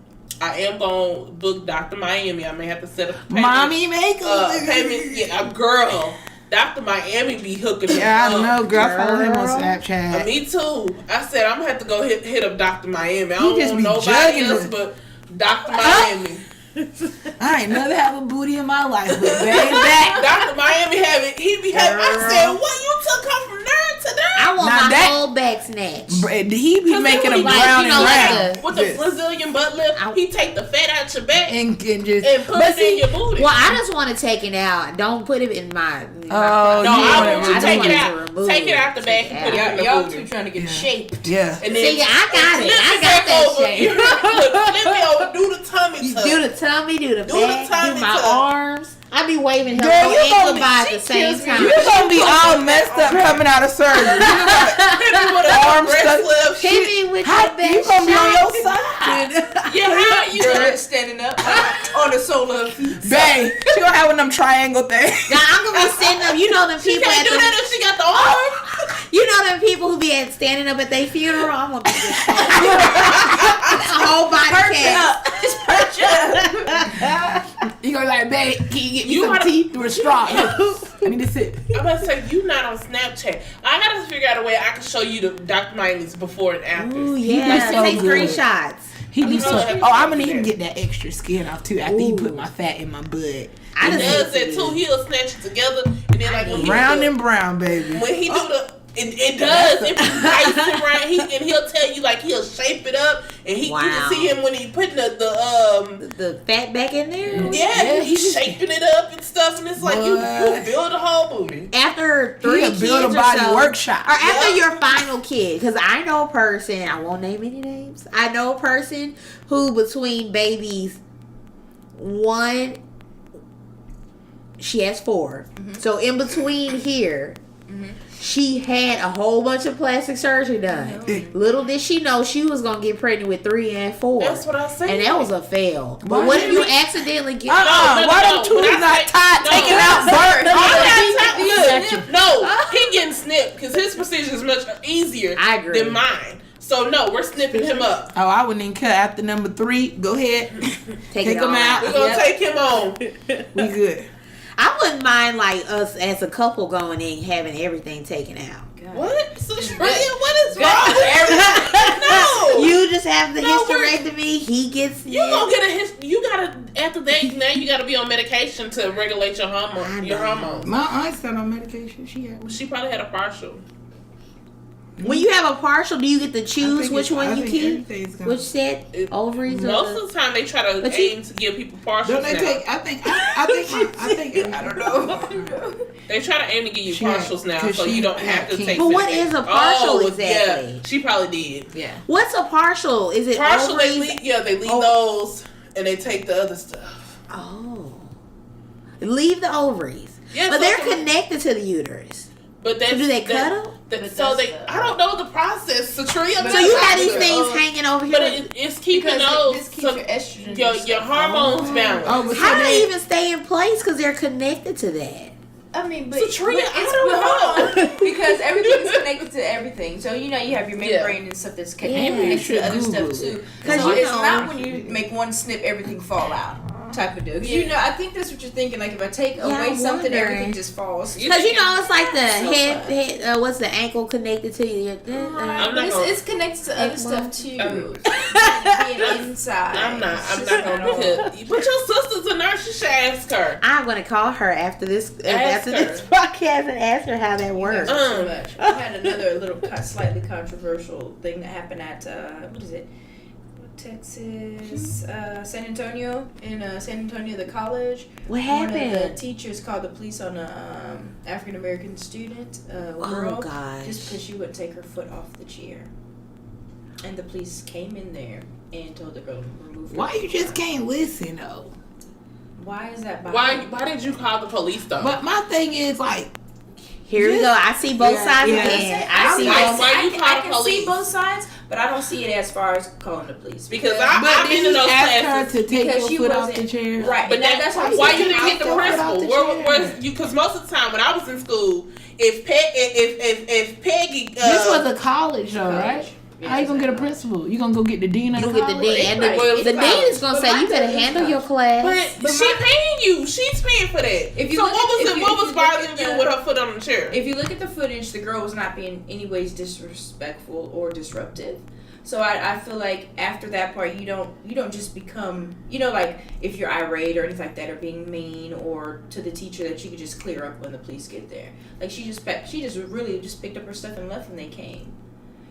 Speaker 2: I am gonna book Dr. Miami. I may have to set up a payment.
Speaker 4: Mommy makeup.
Speaker 2: Payment. Yeah, girl. Dr. Miami be hooking me
Speaker 4: Yeah, I
Speaker 2: up.
Speaker 4: know, girl. I follow him on
Speaker 3: Girl.
Speaker 4: Snapchat.
Speaker 2: Me too. I said I'm gonna have to go hit up Dr. Miami. I
Speaker 4: He
Speaker 2: don't
Speaker 4: just
Speaker 2: want
Speaker 4: be
Speaker 2: nobody
Speaker 4: jugging
Speaker 2: else
Speaker 4: it.
Speaker 2: but Dr. Miami.
Speaker 4: I ain't never have a booty in my life, but baby,
Speaker 2: Dr. Miami he be having. I said, what you took her from there to there?
Speaker 3: I want
Speaker 4: Now
Speaker 3: my
Speaker 4: that-
Speaker 3: whole back snatch.
Speaker 4: he be making them
Speaker 2: Like,
Speaker 4: brown
Speaker 3: you know,
Speaker 4: and
Speaker 3: like
Speaker 4: round.
Speaker 2: With the
Speaker 4: Yes.
Speaker 2: Brazilian butt lift, he take the fat out your back
Speaker 4: and just
Speaker 2: and put
Speaker 4: but
Speaker 2: it in
Speaker 4: see,
Speaker 2: your booty.
Speaker 3: Well, I just want to take it out. Don't put it in my.
Speaker 4: Oh,
Speaker 2: No,
Speaker 4: you
Speaker 2: I
Speaker 4: wanna
Speaker 2: want you to
Speaker 3: just
Speaker 2: take
Speaker 3: want
Speaker 2: it
Speaker 3: to
Speaker 2: out.
Speaker 3: remove
Speaker 2: Take it
Speaker 3: it.
Speaker 2: out the back and put it in the
Speaker 1: Y'all
Speaker 2: booty.
Speaker 1: two trying to get shaped.
Speaker 4: yeah.
Speaker 2: And then
Speaker 3: See, I got it. I
Speaker 2: flip
Speaker 3: got
Speaker 2: back
Speaker 3: that
Speaker 2: over.
Speaker 3: shape.
Speaker 2: Flip me over. Do the tummy tuck.
Speaker 3: Do the tummy, do the
Speaker 2: Do the
Speaker 3: back,
Speaker 2: tummy
Speaker 3: do my
Speaker 2: tuck.
Speaker 3: arms. I be waving her
Speaker 4: Girl,
Speaker 3: whole
Speaker 4: you
Speaker 3: ankle
Speaker 4: gonna be-
Speaker 3: by at
Speaker 2: she
Speaker 3: the same
Speaker 2: kills me.
Speaker 3: time.
Speaker 4: You're gonna be all messed up coming out of surgery.
Speaker 2: Hit me with a
Speaker 4: Arm
Speaker 2: breast
Speaker 4: stuck.
Speaker 2: lift.
Speaker 3: Hit me with
Speaker 4: How
Speaker 3: your best
Speaker 4: you gonna be on your
Speaker 3: shot.
Speaker 4: side?
Speaker 2: Yeah, how you
Speaker 1: Girl standing up on the sole of her feet.
Speaker 4: Bang! She gonna have one of them triangle things.
Speaker 3: Now I'm gonna be sitting up. You know them
Speaker 2: She
Speaker 3: people
Speaker 2: can't
Speaker 3: at
Speaker 2: do
Speaker 3: the.
Speaker 2: that if she got the arm.
Speaker 3: You know them people who be standing up at their funeral? I'm gonna be this whole body cast.
Speaker 1: Just perch up.
Speaker 4: You go like, babe, can you get me some tea through a straw? I need to sit.
Speaker 2: I'm about to say, you not on Snapchat. I gotta figure out a way I can show you the Dr. Miley's before and after.
Speaker 3: Ooh, yeah.
Speaker 4: so
Speaker 3: Take
Speaker 4: good.
Speaker 3: screenshots.
Speaker 4: He be
Speaker 2: I
Speaker 4: so.
Speaker 2: know that.
Speaker 4: Oh, I'm gonna need to get that extra skin off too after he put my fat in my butt.
Speaker 3: I
Speaker 2: He
Speaker 3: just
Speaker 2: does that too. He'll snatch it together, and then like when he
Speaker 4: Round
Speaker 2: do
Speaker 4: and brown, baby.
Speaker 2: when he do the. It does. It nice and round. And he'll tell you like he'll shape it up, and you can see him when he putting
Speaker 3: the fat back in there.
Speaker 2: Yeah, he's shaping it up and stuff, and it's like you build a whole booty.
Speaker 3: After 3 kids
Speaker 4: build a
Speaker 3: or
Speaker 4: body
Speaker 3: so,
Speaker 4: workshop.
Speaker 3: or after your final kid, because I know a person. I won't name any names. I know a person who between babies, one, she has 4.
Speaker 1: Mm-hmm.
Speaker 3: So in between here. She had a whole bunch of plastic surgery done. Little did she know she was gonna get pregnant with 3 and 4.
Speaker 2: That's what I said.
Speaker 3: And that was a fail. But what if you accidentally get?
Speaker 4: Why them two not tied, taking out birth?
Speaker 2: No, he getting snipped because his procedure is much easier than mine. So no, we're snipping him up.
Speaker 4: Oh, I wouldn't even cut after number 3. Go ahead, take him out.
Speaker 2: We're gonna take him on.
Speaker 4: We good.
Speaker 3: I wouldn't mind like us as a couple going in having everything taken out.
Speaker 2: What? So what is wrong with everything? No.
Speaker 3: You just have the hysterectomy. He gets.
Speaker 2: You gonna get you gotta after that. Now you gotta be on medication to regulate your hormones.
Speaker 4: My aunt's not on medication.
Speaker 2: She probably had a partial.
Speaker 3: When you have a partial, do you get to choose which one you keep? Which set? Ovaries?
Speaker 2: Most of the time, they try to aim to give people partials.
Speaker 4: Don't they take? I think. I don't know.
Speaker 2: They try to aim to give you partials now, so you don't have to take.
Speaker 3: But what is a partial exactly?
Speaker 2: Yeah, she probably did.
Speaker 1: Yeah.
Speaker 3: What's a partial? Is it
Speaker 2: partial?
Speaker 3: ovaries?
Speaker 2: They leave those, and they take the other stuff.
Speaker 3: Oh, leave the ovaries.
Speaker 2: Yeah,
Speaker 3: but they're connected to the uterus.
Speaker 2: But
Speaker 3: so do they cut them?
Speaker 2: I don't know the process. So you
Speaker 3: have these things hanging over here.
Speaker 2: But it's keeping those.
Speaker 1: This keeps your estrogen.
Speaker 2: Your hormones balanced.
Speaker 3: How do they even stay in place? Because they're connected to that.
Speaker 1: I mean, but
Speaker 2: I don't know.
Speaker 1: Because everything is connected to everything. So you have your membrane and stuff that's connected to other stuff too. So it's not when you make one snip, everything fall out. Type of deal. I think that's what you're thinking. Like if I take away something, everything just falls.
Speaker 3: Because it's like the head. What's the ankle connected to you?
Speaker 1: It's connected to other stuff too. Being inside.
Speaker 2: I'm not gonna put. But your sister's a nurse. You should ask her.
Speaker 3: I'm gonna call her after this podcast and ask her how that works.
Speaker 1: So much. I had another little slightly controversial thing that happened at what is it? Texas, San Antonio. In San Antonio, the college.
Speaker 3: What happened?
Speaker 1: One of the teachers called the police on a African American student, girl,
Speaker 3: gosh.
Speaker 1: just because she wouldn't take her foot off the chair. And the police came in there and told the girl to remove her.
Speaker 4: Why you just can't listen though?
Speaker 1: Why is that?
Speaker 2: Why did you call the police though?
Speaker 4: But my thing is like.
Speaker 3: Here we go. I see both sides again. I
Speaker 1: see both sides, but I don't see it as far as calling the police.
Speaker 2: Because I've been in those classes.
Speaker 4: To take your foot off the chair.
Speaker 1: Right.
Speaker 2: But that's why you didn't get the principal. Because most of the time when I was in school, if Peggy...
Speaker 4: this was a college though, right? Yeah, how you gonna get a principal? You gonna go get the dean of the college?
Speaker 3: You get the dean. The dean is gonna say you better handle your class.
Speaker 2: But she paying you. She's paying for that. What was bothering you with her foot on the chair?
Speaker 1: If you look at the footage, the girl was not being any ways disrespectful or disruptive. So I feel like after that part, you don't just become, like if you're irate or anything like that, or being mean or to the teacher, that you could just clear up when the police get there. Like she just really just picked up her stuff and left when they came.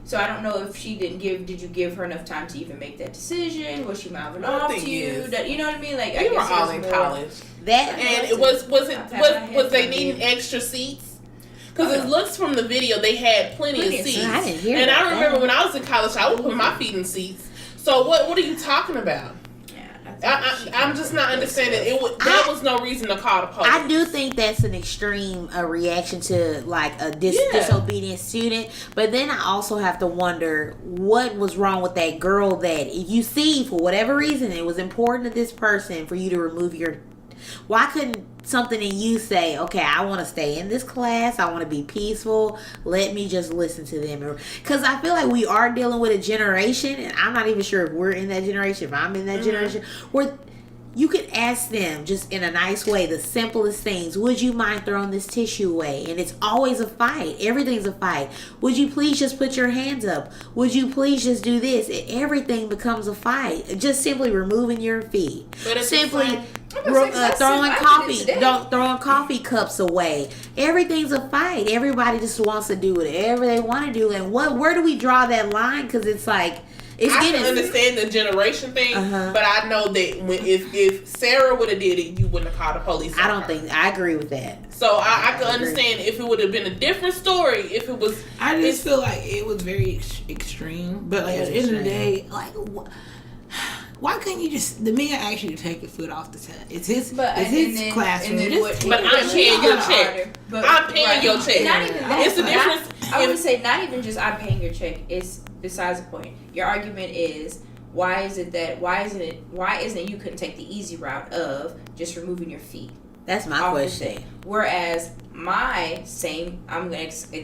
Speaker 1: So I don't know if did you give her enough time to even make that decision? Was she mouthing off to you? You know what I mean? Like
Speaker 2: we were all in college. And it was they needing extra seats? Because it looks from the video they had plenty of seats.
Speaker 3: I didn't hear
Speaker 2: and I remember when I was in college, I would put my feet in seats. So what are you talking about? I'm just not understanding. That was no reason to call the police.
Speaker 3: I do think that's an extreme reaction to like a disobedient student. But then I also have to wonder what was wrong with that girl that if you see for whatever reason it was important to this person for you to remove your Why couldn't something in you say, okay, I want to stay in this class. I want to be peaceful. Let me just listen to them. Because I feel like we are dealing with a generation, and I'm not even sure if we're in that generation, if I'm in that generation, where you could ask them just in a nice way the simplest things. Would you mind throwing this tissue away? And it's always a fight. Everything's a fight. Would you please just put your hands up? Would you please just do this? Everything becomes a fight. Just simply removing your feet. Simply throwing coffee cups away. Everything's a fight. Everybody just wants to do whatever they want to do. And where do we draw that line? Because it's like,
Speaker 2: I can understand the generation thing, but I know that if Sarah would have did it, you wouldn't have called the police.
Speaker 3: I agree with that.
Speaker 2: So I can understand if it would have been a different story. If it was,
Speaker 4: I just feel like it was very extreme. But like at the end of the day, like, why couldn't you just? The man asked you to take your foot off the test. It's his classroom.
Speaker 2: But I'm paying your check. I'm paying your check.
Speaker 1: Not even that.
Speaker 2: It's the difference.
Speaker 1: I would say not even just I'm paying your check. It's besides the point. Your argument is why isn't it you couldn't take the easy route of just removing your feet?
Speaker 3: That's my question.
Speaker 1: Whereas I'm gonna ask the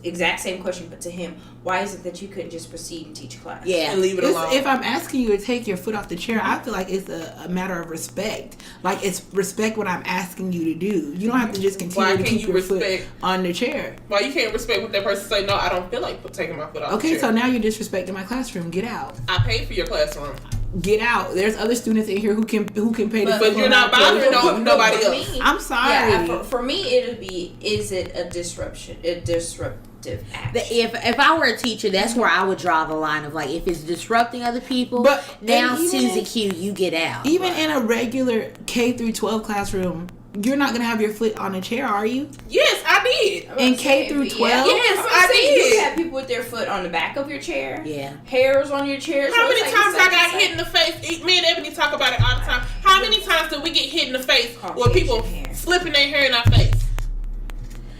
Speaker 1: exact same question, but to him, why is it that you couldn't just proceed and teach class?
Speaker 3: Yeah,
Speaker 2: and leave it alone.
Speaker 4: If I'm asking you to take your foot off the chair, I feel like it's a matter of respect. Like, it's respect what I'm asking you to do. You don't have to just continue to keep your foot on the chair.
Speaker 2: Why you can't respect what that person say? No, I don't feel like taking my foot off the chair.
Speaker 4: Okay, so now you're disrespecting my classroom. Get out.
Speaker 2: I paid for your classroom.
Speaker 4: Get out. There's other students in here who can pay the
Speaker 2: but you're not bothering nobody else.
Speaker 4: I'm sorry.
Speaker 1: Yeah, for me, it'll be, is it a disruptive act?
Speaker 3: If I were a teacher, that's where I would draw the line of, like, if it's disrupting other people, now Susie Q, you get out.
Speaker 4: Even in a regular K through 12 classroom, you're not gonna have your foot on a chair, are you?
Speaker 2: Yes, I did.
Speaker 4: In K through 12?
Speaker 2: Yes, I did.
Speaker 1: You have people with their foot on the back of your chair.
Speaker 3: Yeah.
Speaker 1: Hairs on your chair.
Speaker 2: How many times I got hit in the face? Me and Ebony talk about it all the time. How many times did we get hit in the face with people flipping their hair in our face?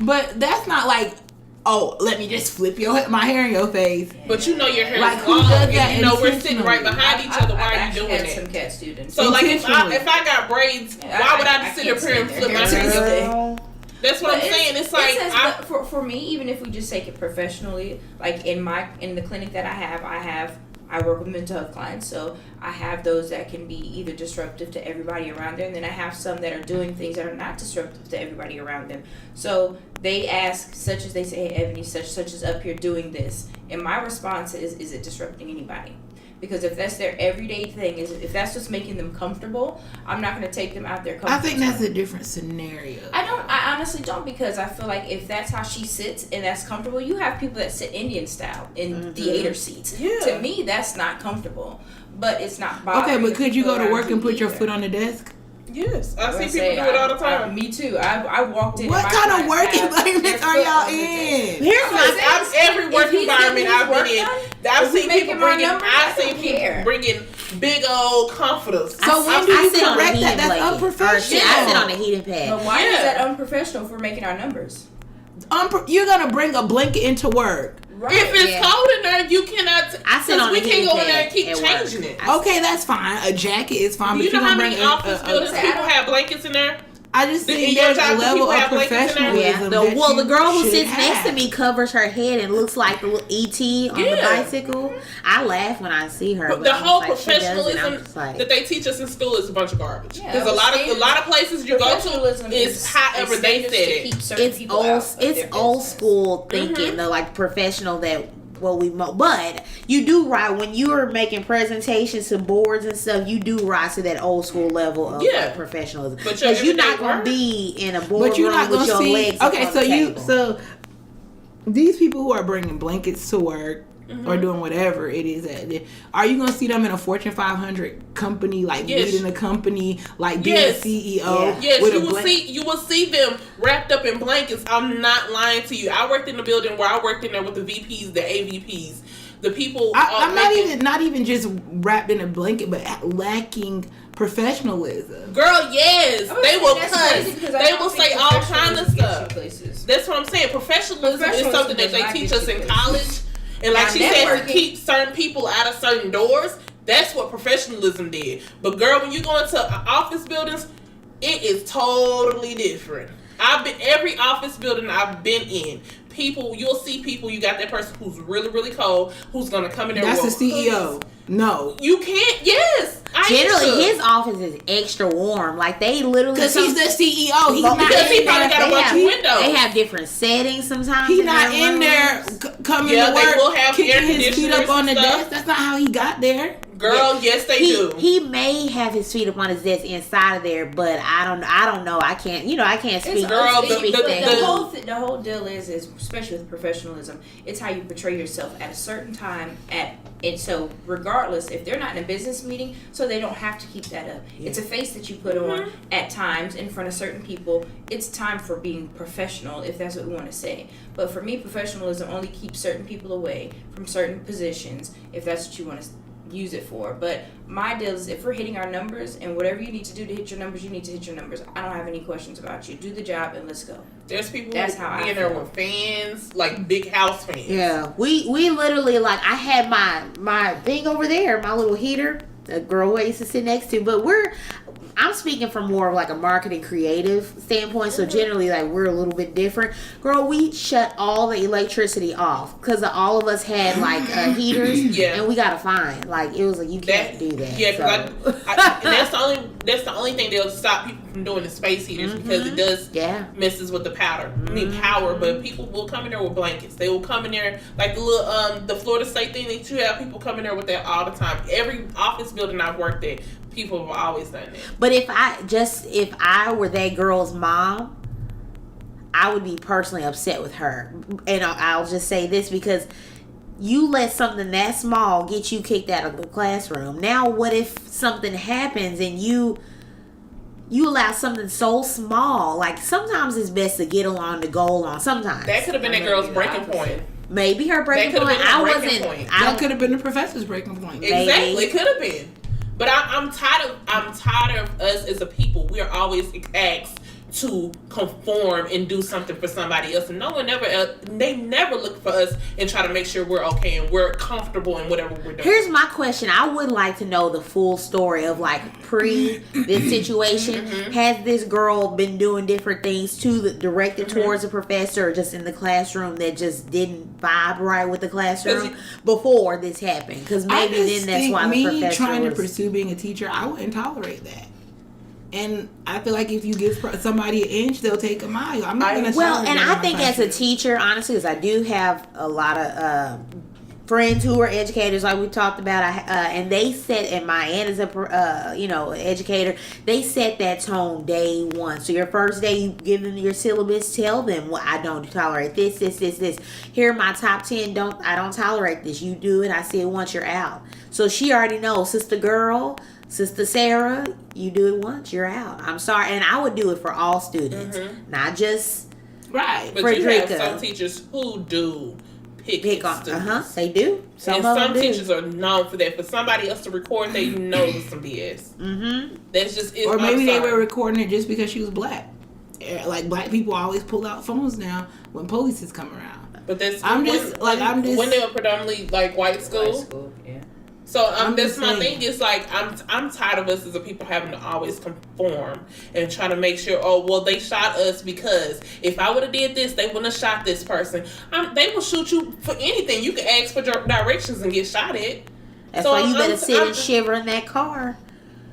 Speaker 4: But that's not like, oh, let me just flip my hair in your face.
Speaker 2: But you know your hair
Speaker 4: like,
Speaker 2: is long, and you know we're sitting right
Speaker 4: intentionally?
Speaker 2: behind each other. Why are you doing it?
Speaker 1: Some cat students.
Speaker 2: So like if I got braids, why would I just sit up here and flip my hair? That's what I'm saying. It's like
Speaker 1: for me, even if we just take it professionally, like in the clinic that I work with mental health clients, so I have those that can be either disruptive to everybody around them, and then I have some that are doing things that are not disruptive to everybody around them. So they ask, such as they say, hey, Ebony, such is up here doing this. And my response is it disrupting anybody? Because if that's their everyday thing, if that's just making them comfortable, I'm not going to take them out their comfort
Speaker 4: I think that's a different scenario.
Speaker 1: I honestly don't, because I feel like if that's how she sits and that's comfortable, you have people that sit Indian style in theater seats.
Speaker 2: Yeah.
Speaker 1: To me, that's not comfortable, but it's not bothering.
Speaker 4: Okay, but could you go to work and put your foot on the desk?
Speaker 2: Yes, I see people do it all the time.
Speaker 1: Me too. I walked in.
Speaker 4: What kind of work environments are y'all in?
Speaker 2: Every work environment I've been in, I've seen people bringing big old comforters.
Speaker 4: So when do you correct that? That's unprofessional.
Speaker 3: I sit on the heating pad.
Speaker 1: But why is that unprofessional if we're making our numbers?
Speaker 4: You're gonna bring a blanket into work.
Speaker 1: Right.
Speaker 2: If it's cold in there, you cannot.
Speaker 3: I sit on the heating pad.
Speaker 2: We can't go in there and keep changing it.
Speaker 4: Okay, that's fine. A jacket is fine.
Speaker 2: Do
Speaker 4: but
Speaker 2: you know how many
Speaker 4: bring
Speaker 2: office buildings people have blankets in there?
Speaker 4: I just think there's a level of professionalism.
Speaker 3: Yeah. The girl who sits next to me covers her head and looks like the little ET on the bicycle. I laugh when I see her.
Speaker 2: But the whole professionalism that they teach us in school is a bunch of garbage. Because a lot of places you go to is however they said it.
Speaker 3: It's old school thinking, though, like professional that. But you do rise when you are making presentations to boards and stuff. You do rise to that old school level of professionalism, because you're not going to be in a boardroom with your legs.
Speaker 4: Okay, so these people who are bringing blankets to work or doing whatever it is, are you going to see them in a Fortune 500 company, like leading a company, like being a CEO?
Speaker 2: Yes, you will see them wrapped up in blankets. I'm not lying to you. I worked in the building where I worked in there with the VPs, the AVPs, the people.
Speaker 4: I'm not even just wrapped in a blanket, but lacking professionalism.
Speaker 2: Girl, yes, they will cuss. They will say all kinds of stuff. That's what I'm saying. Professionalism is something that they teach us in college. And like she said, to keep certain people out of certain doors, that's what professionalism did. But girl, when you go into office buildings, It is totally different. Every office building I've been in. You'll see people. You got that person who's really, really cold, who's gonna come in there.
Speaker 4: That's the CEO. No,
Speaker 2: you can't. Yes,
Speaker 3: generally his office is extra warm. Like they literally
Speaker 4: because he's the CEO. He's not
Speaker 2: because he
Speaker 4: in
Speaker 2: probably
Speaker 4: there.
Speaker 2: got a bunch of windows.
Speaker 3: They have different settings sometimes.
Speaker 4: He's not in there coming to work.
Speaker 2: They will have air
Speaker 4: kicking his feet up on the
Speaker 2: stuff.
Speaker 4: desk. That's not how he got there.
Speaker 2: Girl, yes they do.
Speaker 3: He may have his feet up on his desk inside of there, but I don't know. I can't speak.
Speaker 2: Girl,
Speaker 1: the whole deal is especially with professionalism, it's how you portray yourself at a certain time and so regardless if they're not in a business meeting, so they don't have to keep that up. Yeah. It's a face that you put on at times in front of certain people. It's time for being professional, if that's what we want to say. But for me, professionalism only keeps certain people away from certain positions, if that's what you want to use it for. But my deal is if we're hitting our numbers and whatever you need to do to hit your numbers, you need to hit your numbers. I don't have any questions about you. Do the job and let's go.
Speaker 2: There's people that's who be in there with fans, like big house fans.
Speaker 3: Yeah, we literally, like, I had my thing over there, my little heater, the girl I used to sit next to, but I'm speaking from more of like a marketing creative standpoint, so generally like we're a little bit different. Girl, we shut all the electricity off because all of us had like heaters, and we got a fine. Like it was like you can't do that.
Speaker 2: Yeah,
Speaker 3: so.
Speaker 2: and that's the only thing that'll stop people from doing the space heaters because it does messes with the powder. I mean power, but people will come in there with blankets. They will come in there like the little the Florida State thing that you have people come in there with that all the time. Every office building I've worked at, people have always done that.
Speaker 3: But if I were that girl's mom, I would be personally upset with her. And I'll just say this because you let something that small get you kicked out of the classroom. Now what if something happens and you allow something so small? Like sometimes it's best to get along to go along. Sometimes
Speaker 2: that could have been that girl's breaking point.
Speaker 3: Maybe her breaking point.
Speaker 4: That could have been the professor's breaking point.
Speaker 2: Exactly, it could have been. But I'm tired of us as a people. We are always asked to conform and do something for somebody else, and they never look for us and try to make sure we're okay and we're comfortable in whatever we're doing.
Speaker 3: Here's my question: I would like to know the full story of like pre this situation. Has this girl been doing different things directed towards a professor, or just in the classroom that just didn't vibe right with the classroom before this happened? Because maybe then that's why the professor
Speaker 4: trying to pursue being a teacher, I wouldn't tolerate that. And I feel like if you give somebody an inch, they'll take a mile. I'm not going to.
Speaker 3: Well, and I think as a teacher, honestly, because I do have a lot of friends who are educators, like we talked about, and they set, and my aunt is a educator. They set that tone day one. So your first day, you give them your syllabus. Tell them, well, I don't tolerate this. Here are my top 10. I don't tolerate this. You do it. I see it once. You're out. So she already knows, Sister Sarah, you do it once, you're out. I'm sorry. And I would do it for all students, not just
Speaker 2: but
Speaker 3: Frederica.
Speaker 2: You have some teachers who do pick on students.
Speaker 3: They do.
Speaker 2: Some teachers are known for that. For somebody else to record that, you know it's some BS. That's just it.
Speaker 4: Or maybe they were recording it just because she was black. Like black people always pull out phones now when police is come around.
Speaker 2: But that's
Speaker 4: when they
Speaker 2: were predominantly like white school.
Speaker 1: Yeah.
Speaker 2: So that's my thing. Is like I'm tired of us as a people having to always conform and trying to make sure. Oh well, they shot us because if I would have did this, they wouldn't have shot this person. They will shoot you for anything. You can ask for directions and get shot at.
Speaker 3: That's why you better sit and shiver in that car.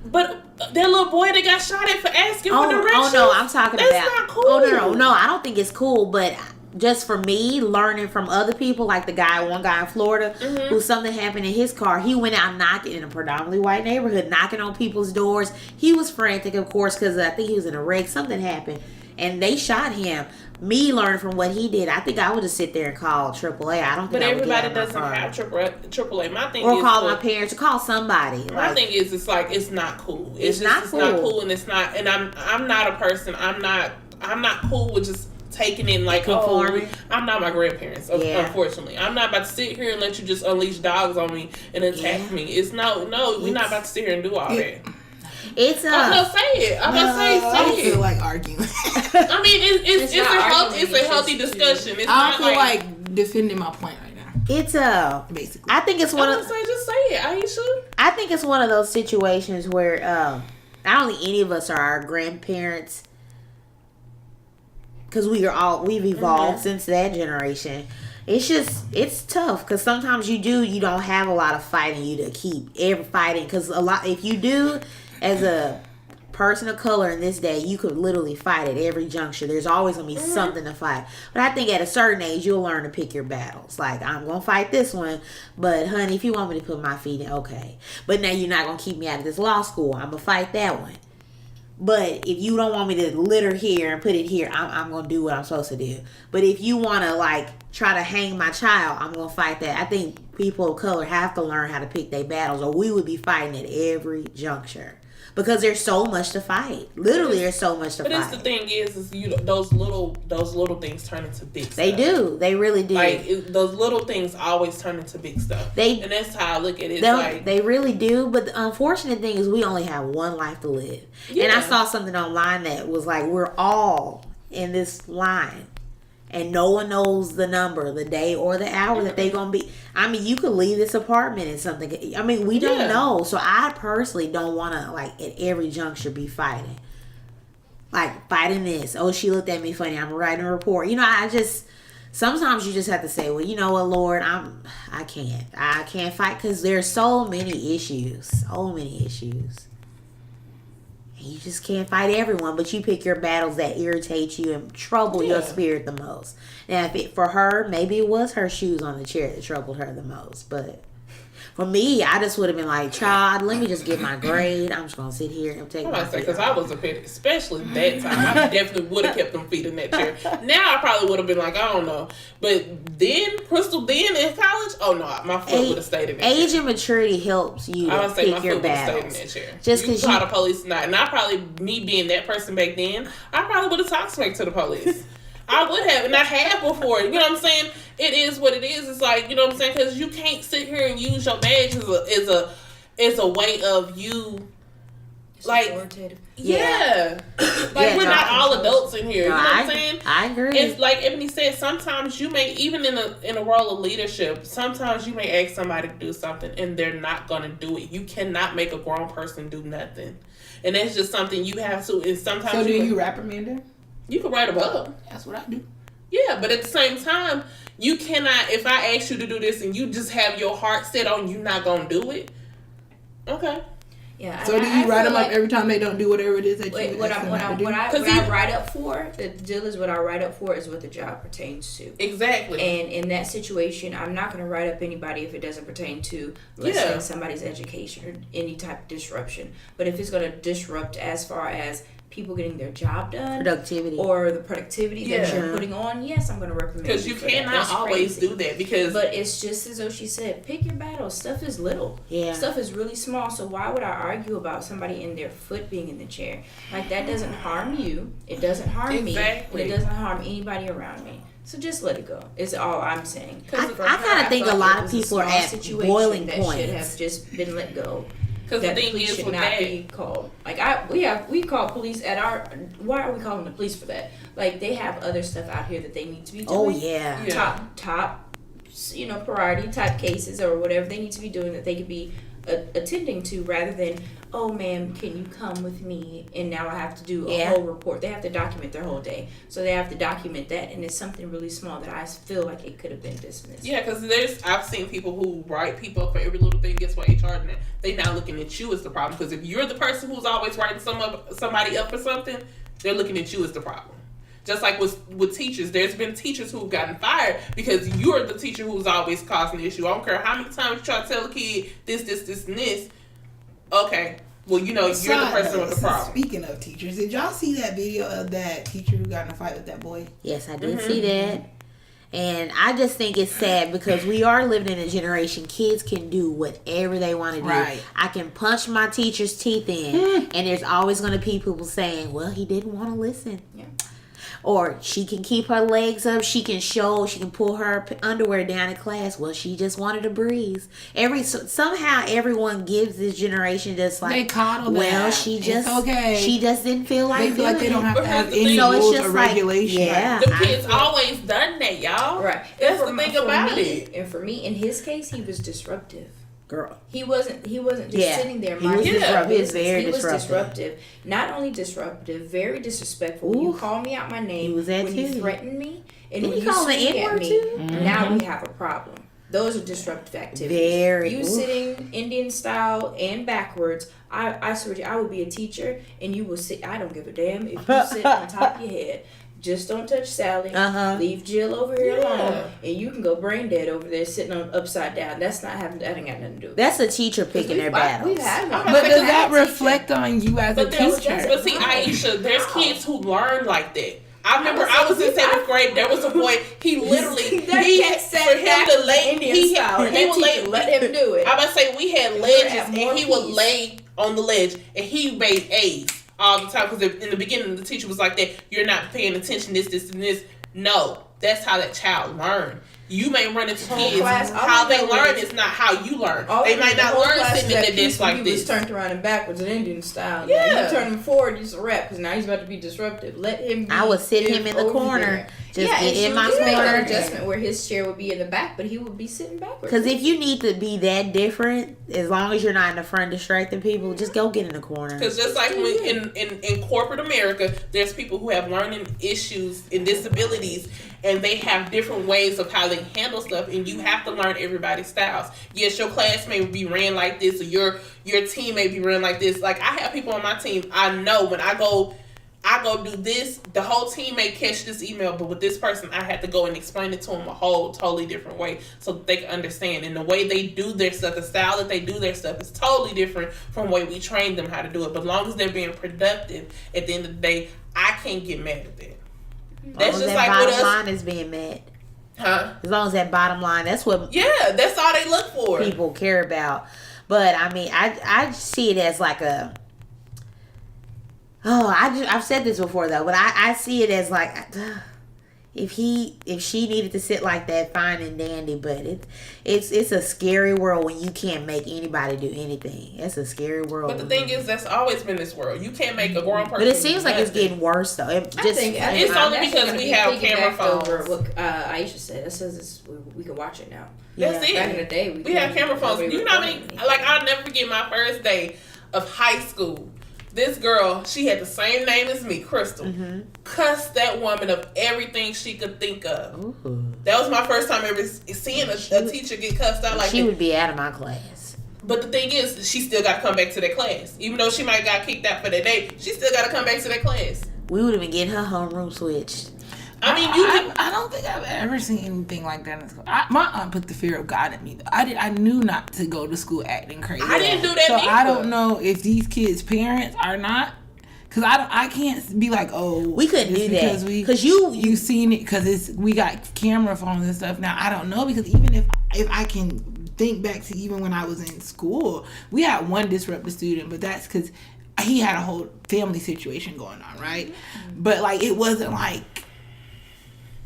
Speaker 2: But that little boy that got shot at for asking for directions.
Speaker 3: Oh no, I'm talking about.
Speaker 2: That's not cool.
Speaker 3: Oh no, I don't think it's cool, but. Just for me, learning from other people, like one guy in Florida, who something happened in his car. He went out knocking in a predominantly white neighborhood, knocking on people's doors. He was frantic, of course, because I think he was in a wreck. Something happened, and they shot him. Me learning from what he did, I think I would just sit there and call AAA. I don't think. But
Speaker 2: everybody doesn't have AAA. My thing
Speaker 3: or
Speaker 2: is,
Speaker 3: call my parents, or call somebody.
Speaker 2: My thing is, it's like it's not cool. It's not cool, and it's not. And I'm not a person. I'm not cool with just. Taking in like
Speaker 3: conforming.
Speaker 2: I'm not my grandparents, unfortunately. I'm not about to sit here and let you just unleash dogs on me and attack me. It's no, we're not about to sit here and do all that.
Speaker 3: It's
Speaker 2: I'm gonna say it.
Speaker 4: I feel like arguing.
Speaker 2: I mean, it's a healthy discussion. It's
Speaker 4: I don't feel like defending my point right now.
Speaker 3: It's
Speaker 4: basically.
Speaker 3: I think it's one of.
Speaker 2: Just say it. Aisha.
Speaker 3: I think it's one of those situations where. I don't think any of us are our grandparents, because we've evolved since that generation. It's tough, because sometimes you don't have a lot of fighting you to keep every fighting, because if you do, as a person of color in this day, you could literally fight at every juncture. There's always gonna be something to fight. But I think at a certain age, you'll learn to pick your battles. Like, I'm gonna fight this one, but honey, if you want me to put my feet in, okay. But now you're not gonna keep me out of this law school. I'm gonna fight that one. But if you don't want me to litter here and put it here, I'm gonna do what I'm supposed to do. But if you wanna like try to hang my child, I'm gonna fight that. I think people of color have to learn how to pick their battles, or we would be fighting at every juncture. Because there's so much to fight. Literally, there's so much to fight.
Speaker 2: But the thing is those little things turn into big stuff.
Speaker 3: They do. They really do.
Speaker 2: Like, those little things always turn into big stuff. And that's how I look at it.
Speaker 3: They really do. But the unfortunate thing is we only have one life to live. Yeah. And I saw something online that was like, we're all in this line. And no one knows the number, the day, or the hour that they're going to be. I mean, you could leave this apartment and something. I mean, we don't know. So I personally don't want to, like, at every juncture be fighting. Like, fighting this. Oh, she looked at me funny. I'm writing a report. You know, sometimes you just have to say, well, you know what, Lord, I can't fight, because there's so many issues. So many issues. You just can't fight everyone, but you pick your battles that irritate you and trouble your spirit the most. Now, for her, maybe it was her shoes on the chair that troubled her the most. But for me, I just would have been like, child, let me just get my grade. I'm just going to sit here and take my feet
Speaker 2: because I was a pet, especially that time. I definitely would have kept them feet in that chair. Now I probably would have been like, I don't know. But then, Crystal, in college, oh no, my foot would have stayed in that chair.
Speaker 3: Age and maturity helps you to pick your battles.
Speaker 2: My foot would have stayed in that chair. Just because you call the police tonight. And I probably, me being that person back then, I probably would have talked smack to the police. I would have, and I have before. You know what I'm saying? It is what it is. It's like, you know what I'm saying? Because you can't sit here and use your badge as a way of you,
Speaker 1: it's
Speaker 2: like,
Speaker 1: authoritative.
Speaker 2: Yeah. Like, we're not all adults in here. You know what I'm saying?
Speaker 3: I agree.
Speaker 2: It's like Ebony said, sometimes you may, even in a role of leadership, sometimes you may ask somebody to do something and they're not going to do it. You cannot make a grown person do nothing. And that's just something you have to, and sometimes
Speaker 4: So do you reprimand them?
Speaker 2: You can write them up.
Speaker 4: That's what I do.
Speaker 2: Yeah, but at the same time, you cannot, if I ask you to do this and you just have your heart set on you not going to do it, okay.
Speaker 1: Yeah.
Speaker 4: So do you write them up every time they don't do whatever it is that you
Speaker 1: what I write up for, the deal is what I write up for is what the job pertains to.
Speaker 2: Exactly.
Speaker 1: And in that situation, I'm not going to write up anybody if it doesn't pertain to, let's say, somebody's education or any type of disruption. But if it's going to disrupt as far as people getting their job done,
Speaker 3: productivity,
Speaker 1: or the productivity that you're putting on, yes, I'm going to recommend.
Speaker 2: Because you cannot always do that. But
Speaker 1: it's just as though she said, pick your battles. Stuff is little.
Speaker 3: Yeah.
Speaker 1: Stuff is really small. So why would I argue about somebody in their foot being in the chair? Like, that doesn't harm you. It doesn't harm me. And it doesn't harm anybody around me. So just let it go. Is all I'm saying.
Speaker 3: I kind of think a lot of people are at boiling points.
Speaker 1: That should have just been let go.
Speaker 2: Because the thing is,
Speaker 1: should not be called. Like, we call police at our. Why are we calling the police for that? Like, they have other stuff out here that they need to be doing.
Speaker 3: Oh yeah.
Speaker 1: Top, priority type cases or whatever they need to be doing that they could be attending to, rather than, oh ma'am, can you come with me? And now I have to do a whole report. They have to document their whole day, so they have to document that, and it's something really small that I feel like it could have been dismissed.
Speaker 2: Yeah, because I've seen people who write people up for every little thing. Guess what? HR doing that. They now looking at you as the problem, because if you're the person who's always writing somebody up for something, they're looking at you as the problem. Just like with teachers, there's been teachers who've gotten fired because you're the teacher who's always causing the issue. I don't care how many times you try to tell a kid this, and this. Okay, well, you're the person with the problem.
Speaker 4: Speaking of teachers, did y'all see that video of that teacher who got in a fight with that boy?
Speaker 3: Yes, I did see that. And I just think it's sad because we are living in a generation, kids can do whatever they want to do.
Speaker 4: Right.
Speaker 3: I can punch my teacher's teeth in, and there's always going to be people saying, well, he didn't want to listen.
Speaker 1: Yeah.
Speaker 3: Or she can keep her legs up. She can pull her underwear down in class. Well, she just wanted to breeze. Somehow everyone gives this generation just like,
Speaker 4: they coddle
Speaker 3: well,
Speaker 4: that.
Speaker 3: she just didn't feel like
Speaker 4: they feel like they don't have to have any
Speaker 3: so
Speaker 4: rules
Speaker 3: it's just
Speaker 4: or regulation.
Speaker 3: Yeah,
Speaker 2: the kids always done that, y'all.
Speaker 1: Right.
Speaker 2: That's the thing about it.
Speaker 1: And for me, in his case, he was disruptive.
Speaker 3: Girl.
Speaker 1: He wasn't just sitting there.
Speaker 3: He was disruptive. He was very
Speaker 1: disruptive. Not only disruptive, very disrespectful. When you call me out my name,
Speaker 3: he was that
Speaker 1: when
Speaker 3: too.
Speaker 1: you threaten me, and
Speaker 3: Didn't
Speaker 1: when
Speaker 3: he
Speaker 1: you
Speaker 3: call him an
Speaker 1: swing at
Speaker 3: N-word
Speaker 1: me,
Speaker 3: too?
Speaker 1: now we have a problem. Those are disruptive activities.
Speaker 3: Very.
Speaker 1: You sitting Indian style and backwards. I swear to you, I would be a teacher, and you will sit. I don't give a damn if you sit on top of your head. Just don't touch Sally. Leave Jill over here alone, and you can go brain dead over there sitting on upside down. That's not having. That ain't got nothing to do with it.
Speaker 3: That's a teacher picking their battles.
Speaker 1: We've had one.
Speaker 4: But does that reflect on you as a teacher?
Speaker 2: But see, Aisha, there's kids who learn like that. I remember I was in 7th grade. There was a boy. He literally he would lay.
Speaker 1: Let him do it.
Speaker 2: I must say we had ledges, and he would lay on the ledge, and he made A's all the time. Because in the beginning, the teacher was like that. You're not paying attention. This, and this. No, that's how that child learned. You may run into kids. How they learn is not how you learn. They might not learn sitting in the desk like this.
Speaker 1: He was turned around and backwards in Indian style.
Speaker 2: Yeah.
Speaker 1: Now, you turn him forward, he's a rap because now he's about to be disruptive. Let him be.
Speaker 3: I would sit him in the corner. Just in my
Speaker 1: corner.
Speaker 3: corner.
Speaker 1: Adjustment where his chair would be in the back, but he would be sitting backwards.
Speaker 3: Because if you need to be that different, as long as you're not in the front distracting people, just go get in the corner.
Speaker 2: Because just like when in corporate America, there's people who have learning issues and disabilities, and they have different ways of how they handle stuff, and you have to learn everybody's styles. Yes, your class may be ran like this, or your team may be ran like this. Like, I have people on my team, I know when I go do this, the whole team may catch this email, but with this person, I had to go and explain it to them a whole totally different way so that they can understand. And the way they do their stuff, the style that they do their stuff is totally different from the way we train them how to do it. But as long as they're being productive, at the end of the day, I can't get mad at that. That's just like with us.
Speaker 3: Bottom line is being met.
Speaker 2: Huh?
Speaker 3: As long as that bottom line, that's what
Speaker 2: that's all they look for.
Speaker 3: People care about. But I mean, I see it as like a. Oh, I've said this before though, but I see it as like, if she needed to sit like that, fine and dandy. But it's a scary world when you can't make anybody do anything. It's a scary world.
Speaker 2: But the thing is, that's always been this world. You can't make a grown person.
Speaker 3: But it seems like it's getting worse though.
Speaker 2: I think it's only because we have camera phones.
Speaker 1: Over what Aisha said. It says we can watch it now.
Speaker 2: That's it.
Speaker 1: Back in the day, we
Speaker 2: have camera phones. You know how many? Like, I'll never forget my first day of high school. This girl, she had the same name as me, Crystal. Cussed that woman of everything she could think of.
Speaker 3: Ooh.
Speaker 2: That was my first time ever seeing a teacher get cussed out like that.
Speaker 3: She would be out of my class.
Speaker 2: But the thing is, she still got to come back to that class. Even though she might got kicked out for that day, she still got to come back to that class.
Speaker 3: We would have been getting her homeroom switched.
Speaker 2: I mean,
Speaker 4: I don't think I've ever seen anything like that in school. My aunt put the fear of God in me. I knew not to go to school acting crazy.
Speaker 2: I didn't do that.
Speaker 4: So
Speaker 2: either.
Speaker 4: I don't know if these kids' parents are not. Cause I can't be like, oh,
Speaker 3: we couldn't do that because you
Speaker 4: seen it because we got camera phones and stuff. Now I don't know because even if I can think back to even when I was in school, we had one disruptive student, but that's because he had a whole family situation going on, right? But like it wasn't like.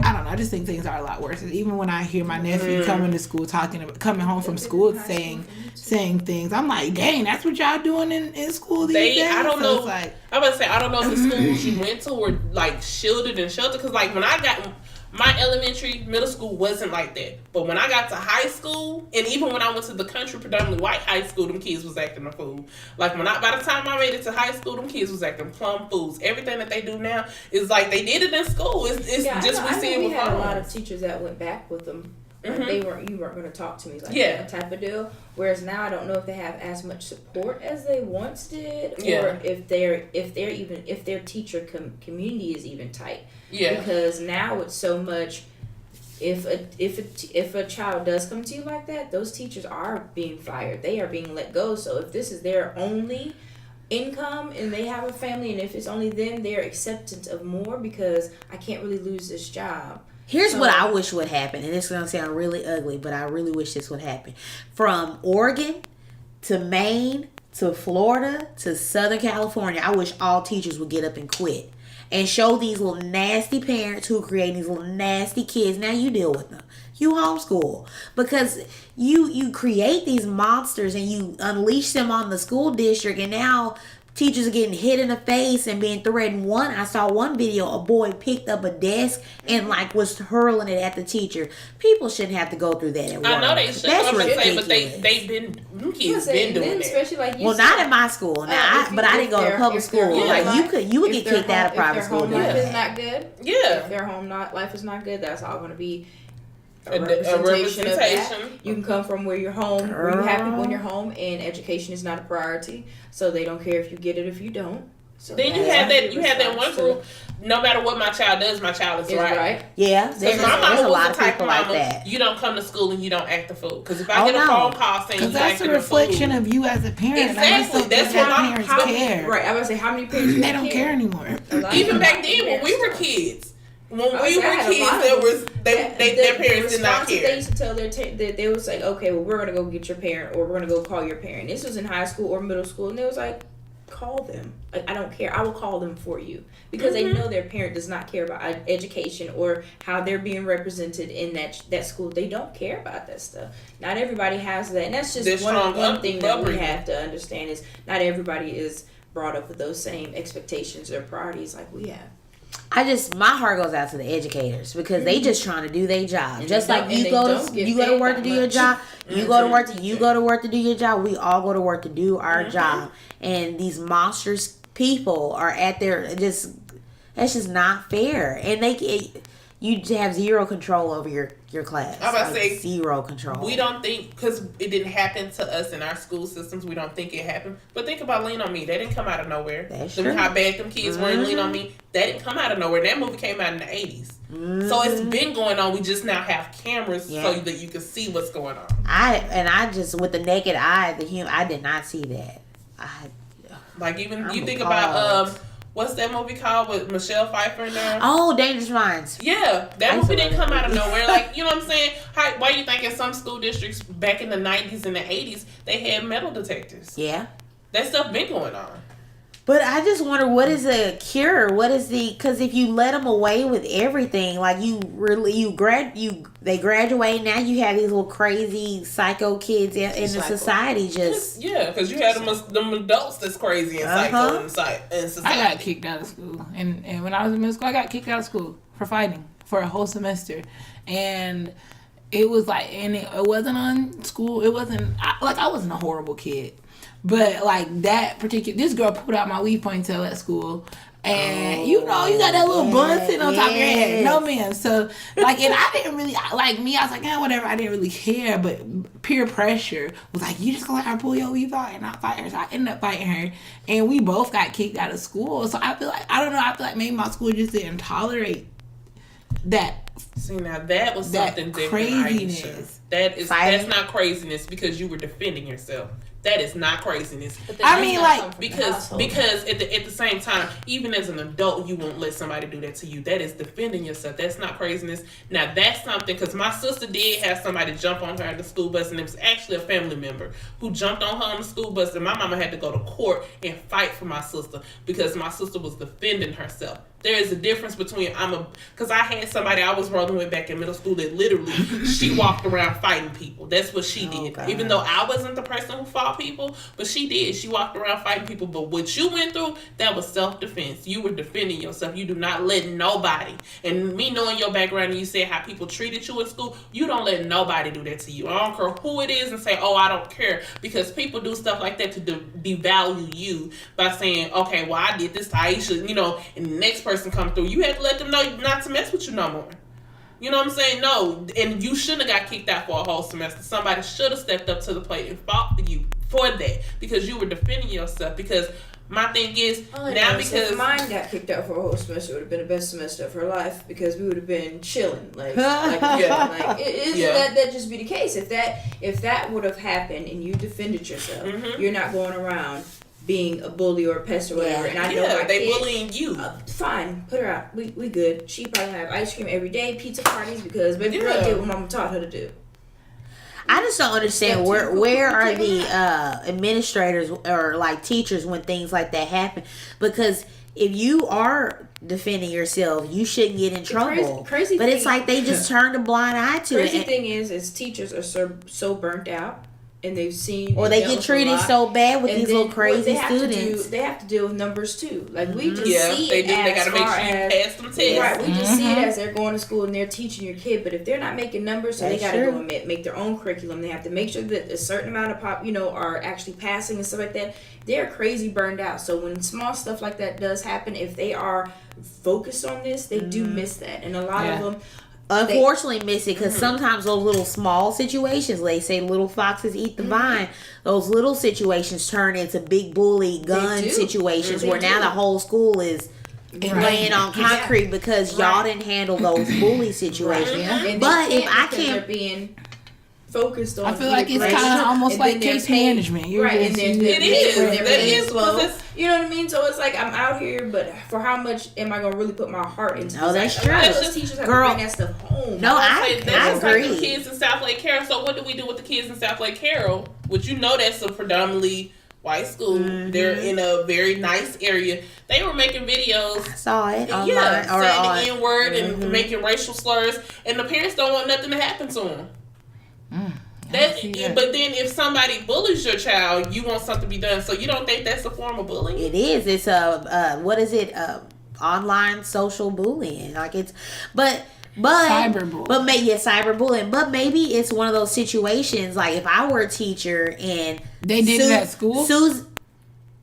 Speaker 4: I don't know. I just think things are a lot worse. Even when I hear my nephew coming to school coming home from school saying things, I'm like, dang, that's what y'all doing in school these days?
Speaker 2: I don't know.
Speaker 4: Like,
Speaker 2: I'm about to say, I don't know if the schools you went to were like shielded and sheltered. Because like when I got my elementary, middle school wasn't like that. But when I got to high school, and even when I went to the country predominantly white high school, them kids was acting a fool. Like by the time I made it to high school, them kids was acting plumb fools. Everything that they do now is like they did it in school. It's just we see it with
Speaker 1: we had a lot of teachers that went back with them. Like you weren't going to talk to me like that type of deal. Whereas now I don't know if they have as much support as they once did, or if their teacher community is even tight. Yeah. Because now it's so much. If a child does come to you like that, those teachers are being fired. They are being let go. So if this is their only income and they have a family, and if it's only them, they're acceptant of more because I can't really lose this job.
Speaker 3: Here's what I wish would happen, and it's going to sound really ugly, but I really wish this would happen. From Oregon to Maine to Florida to Southern California, I wish all teachers would get up and quit and show these little nasty parents who create these little nasty kids. Now you deal with them. You homeschool. Because you create these monsters and you unleash them on the school district, and now teachers are getting hit in the face and being threatened. I saw one video, a boy picked up a desk and like was hurling it at the teacher. People shouldn't have to go through that at work.
Speaker 2: I know they should.
Speaker 3: That's
Speaker 2: I'm gonna
Speaker 3: ridiculous.
Speaker 2: say, but they've been them kids been doing that.
Speaker 1: Especially like you
Speaker 3: well,
Speaker 1: said,
Speaker 3: not in my school. Now, but I didn't go to public school. Like you would get kicked out of private school.
Speaker 1: If their home life is not good,
Speaker 2: Yeah.
Speaker 1: If their home life is not good, that's all going to be
Speaker 2: A
Speaker 1: representation of that.
Speaker 2: representation.
Speaker 1: You can come from where you're home, where you're happy when you're home, and education is not a priority, so they don't care if you get it if you don't. So
Speaker 2: Then you have that one group. No matter what my child does, my child is right.
Speaker 3: Yeah,
Speaker 2: Because
Speaker 3: there's
Speaker 2: my mama
Speaker 3: a
Speaker 2: was
Speaker 3: lot
Speaker 2: the
Speaker 3: of
Speaker 2: type
Speaker 3: people
Speaker 2: of
Speaker 3: like
Speaker 2: mama,
Speaker 3: that.
Speaker 2: you don't come to school and you don't act the fool. Because if I get a phone call saying
Speaker 4: because
Speaker 2: you
Speaker 4: that's
Speaker 2: acting
Speaker 4: a reflection
Speaker 2: fool,
Speaker 4: of you as a parent.
Speaker 2: Exactly. That's what
Speaker 4: parents care.
Speaker 1: Right, I was say how many parents
Speaker 4: They don't care anymore.
Speaker 2: even back then when we were kids. When we were kids, their parents did not care.
Speaker 1: They used to tell they was like, okay, well, we're gonna go get your parent, or we're gonna go call your parent. This was in high school or middle school, and they was like, call them. Like, I don't care. I will call them for you, because they know their parent does not care about education or how they're being represented in that school. They don't care about that stuff. Not everybody has that, and that's just one thing that we have to understand is not everybody is brought up with those same expectations or priorities like we have.
Speaker 3: My heart goes out to the educators because they just trying to do their job.
Speaker 1: And
Speaker 3: just like you go to work to do your job. You go to work to do your job. We all go to work to do our job. And these monstrous people are at their that's just not fair. And you have zero control over your class.
Speaker 2: I was about to say,
Speaker 3: zero control.
Speaker 2: We don't think, because it didn't happen to us in our school systems, we don't think it happened. But think about Lean on Me. That didn't come out of nowhere.
Speaker 3: That's true.
Speaker 2: How bad them kids were in Lean on Me. That didn't come out of nowhere. That movie came out in the 80s. So it's been going on. We just now have cameras so that you can see what's going on.
Speaker 3: I just, with the naked eye, I did not see that.
Speaker 2: You think about what's that movie called with Michelle Pfeiffer in there?
Speaker 3: Oh, Dangerous Minds.
Speaker 2: Yeah, that movie didn't come out of nowhere. Like, you know what I'm saying? Why you think in some school districts back in the 90s and the 80s, they had metal detectors?
Speaker 3: Yeah.
Speaker 2: That stuff been going on.
Speaker 3: But I just wonder, what is the cure? Because if you let them away with everything, like they graduate, now you have these little crazy psycho kids in the society
Speaker 2: because you have them adults that's crazy and psycho in society.
Speaker 4: I got kicked out of school. And when I was in middle school, I got kicked out of school for fighting for a whole semester. And it was like, and it wasn't on school. It wasn't, I wasn't a horrible kid. But like this girl pulled out my weave ponytail at school, and you got that little bun sitting on top of your head. No man. So like, and I didn't really like me. I was like, whatever. I didn't really care. But peer pressure was like, you just gonna let her pull your weave out and not fight her. So I ended up fighting her, and we both got kicked out of school. So I feel like I feel like maybe my school just didn't tolerate that.
Speaker 2: See, now that was something different.
Speaker 4: Craziness.
Speaker 2: That's not craziness because you were defending yourself. That is not craziness. Because at the same time, even as an adult, you won't let somebody do that to you. That is defending yourself. That's not craziness. Now that's something, because my sister did have somebody jump on her at the school bus, and it was actually a family member who jumped on her on the school bus, and my mama had to go to court and fight for my sister because my sister was defending herself. There is a difference between because I had somebody I was rolling with back in middle school that literally she walked around fighting people. That's what she did.
Speaker 3: God.
Speaker 2: Even though I wasn't the person who fought people, but she did. She walked around fighting people. But what you went through, that was self-defense. You were defending yourself. You do not let nobody. And me knowing your background, and you said how people treated you in school, you don't let nobody do that to you. I don't care who it is and say, oh, I don't care. Because people do stuff like that to devalue you by saying, okay, well, I did this to Aisha, and the next person come through. You had to let them know not to mess with you no more. You know what I'm saying? No, and you shouldn't have got kicked out for a whole semester. Somebody should have stepped up to the plate and fought for you for that, because you were defending yourself. Because my thing is because
Speaker 1: if mine got kicked out for a whole semester, it would have been the best semester of her life, because we would have been chilling. That just be the case. If that would have happened and you defended yourself, you're not going around being a bully or a pest or whatever. And I know
Speaker 2: they bullying you.
Speaker 1: Fine, put her out. We good. She probably have ice cream every day, pizza parties, because baby girl did what mama taught her to do.
Speaker 3: I just don't understand where are the administrators or like teachers when things like that happen, because if you are defending yourself, you shouldn't get in trouble.
Speaker 1: Crazy
Speaker 3: but
Speaker 1: thing,
Speaker 3: it's like they just turned a blind eye to it.
Speaker 1: Crazy thing is teachers are so burnt out and they've seen,
Speaker 3: or they get treated so bad with
Speaker 1: and
Speaker 3: these
Speaker 1: then
Speaker 3: little crazy
Speaker 1: what
Speaker 3: students.
Speaker 1: they have to deal with numbers too. Like we just
Speaker 2: Yeah,
Speaker 1: see
Speaker 2: they
Speaker 1: it
Speaker 2: do. They
Speaker 1: as
Speaker 2: gotta make
Speaker 1: far
Speaker 2: sure you
Speaker 1: as
Speaker 2: pass them tests.
Speaker 1: right. We just see it as they're going to school and they're teaching your kid. But if they're not making numbers, so
Speaker 3: That's
Speaker 1: they got to
Speaker 3: true.
Speaker 1: go and make their own curriculum. They have to make sure that a certain amount of are actually passing and stuff like that. They're crazy burned out. So when small stuff like that does happen, if they are focused on this, they do miss that, and a lot of them.
Speaker 3: Unfortunately, miss it because sometimes those little small situations, they say little foxes eat the vine. Those little situations turn into big bully gun situations where now the whole school is laying on concrete because y'all didn't handle those bully situations. But if I can't,
Speaker 1: being focused on,
Speaker 5: I feel like it's kind of almost like case management. You're
Speaker 1: right,
Speaker 5: just,
Speaker 1: and then
Speaker 2: it is. That is
Speaker 1: slow.
Speaker 2: because
Speaker 1: You know what I mean? So it's like I'm out here, but for how much am I gonna really put my heart into?
Speaker 3: No, that's
Speaker 1: like,
Speaker 3: true.
Speaker 1: A lot of those teachers have to bring that stuff home.
Speaker 3: No, I
Speaker 2: that's like the
Speaker 3: agree.
Speaker 2: kids in South Lake Carroll. So what do we do with the kids in South Lake Carroll? Which that's a predominantly white school. They're in a very nice area. They were making videos.
Speaker 3: I saw it online
Speaker 2: saying
Speaker 3: or
Speaker 2: the N word and making racial slurs, and the parents don't want nothing to happen to them. But then if somebody bullies your child, you want something to be done. So you don't think that's a form of bullying?
Speaker 3: It is. It's what is it? Online social bullying. Like it's, but
Speaker 5: cyberbullying.
Speaker 3: But cyberbullying. But maybe it's one of those situations. Like if I were a teacher and
Speaker 5: they did it at school.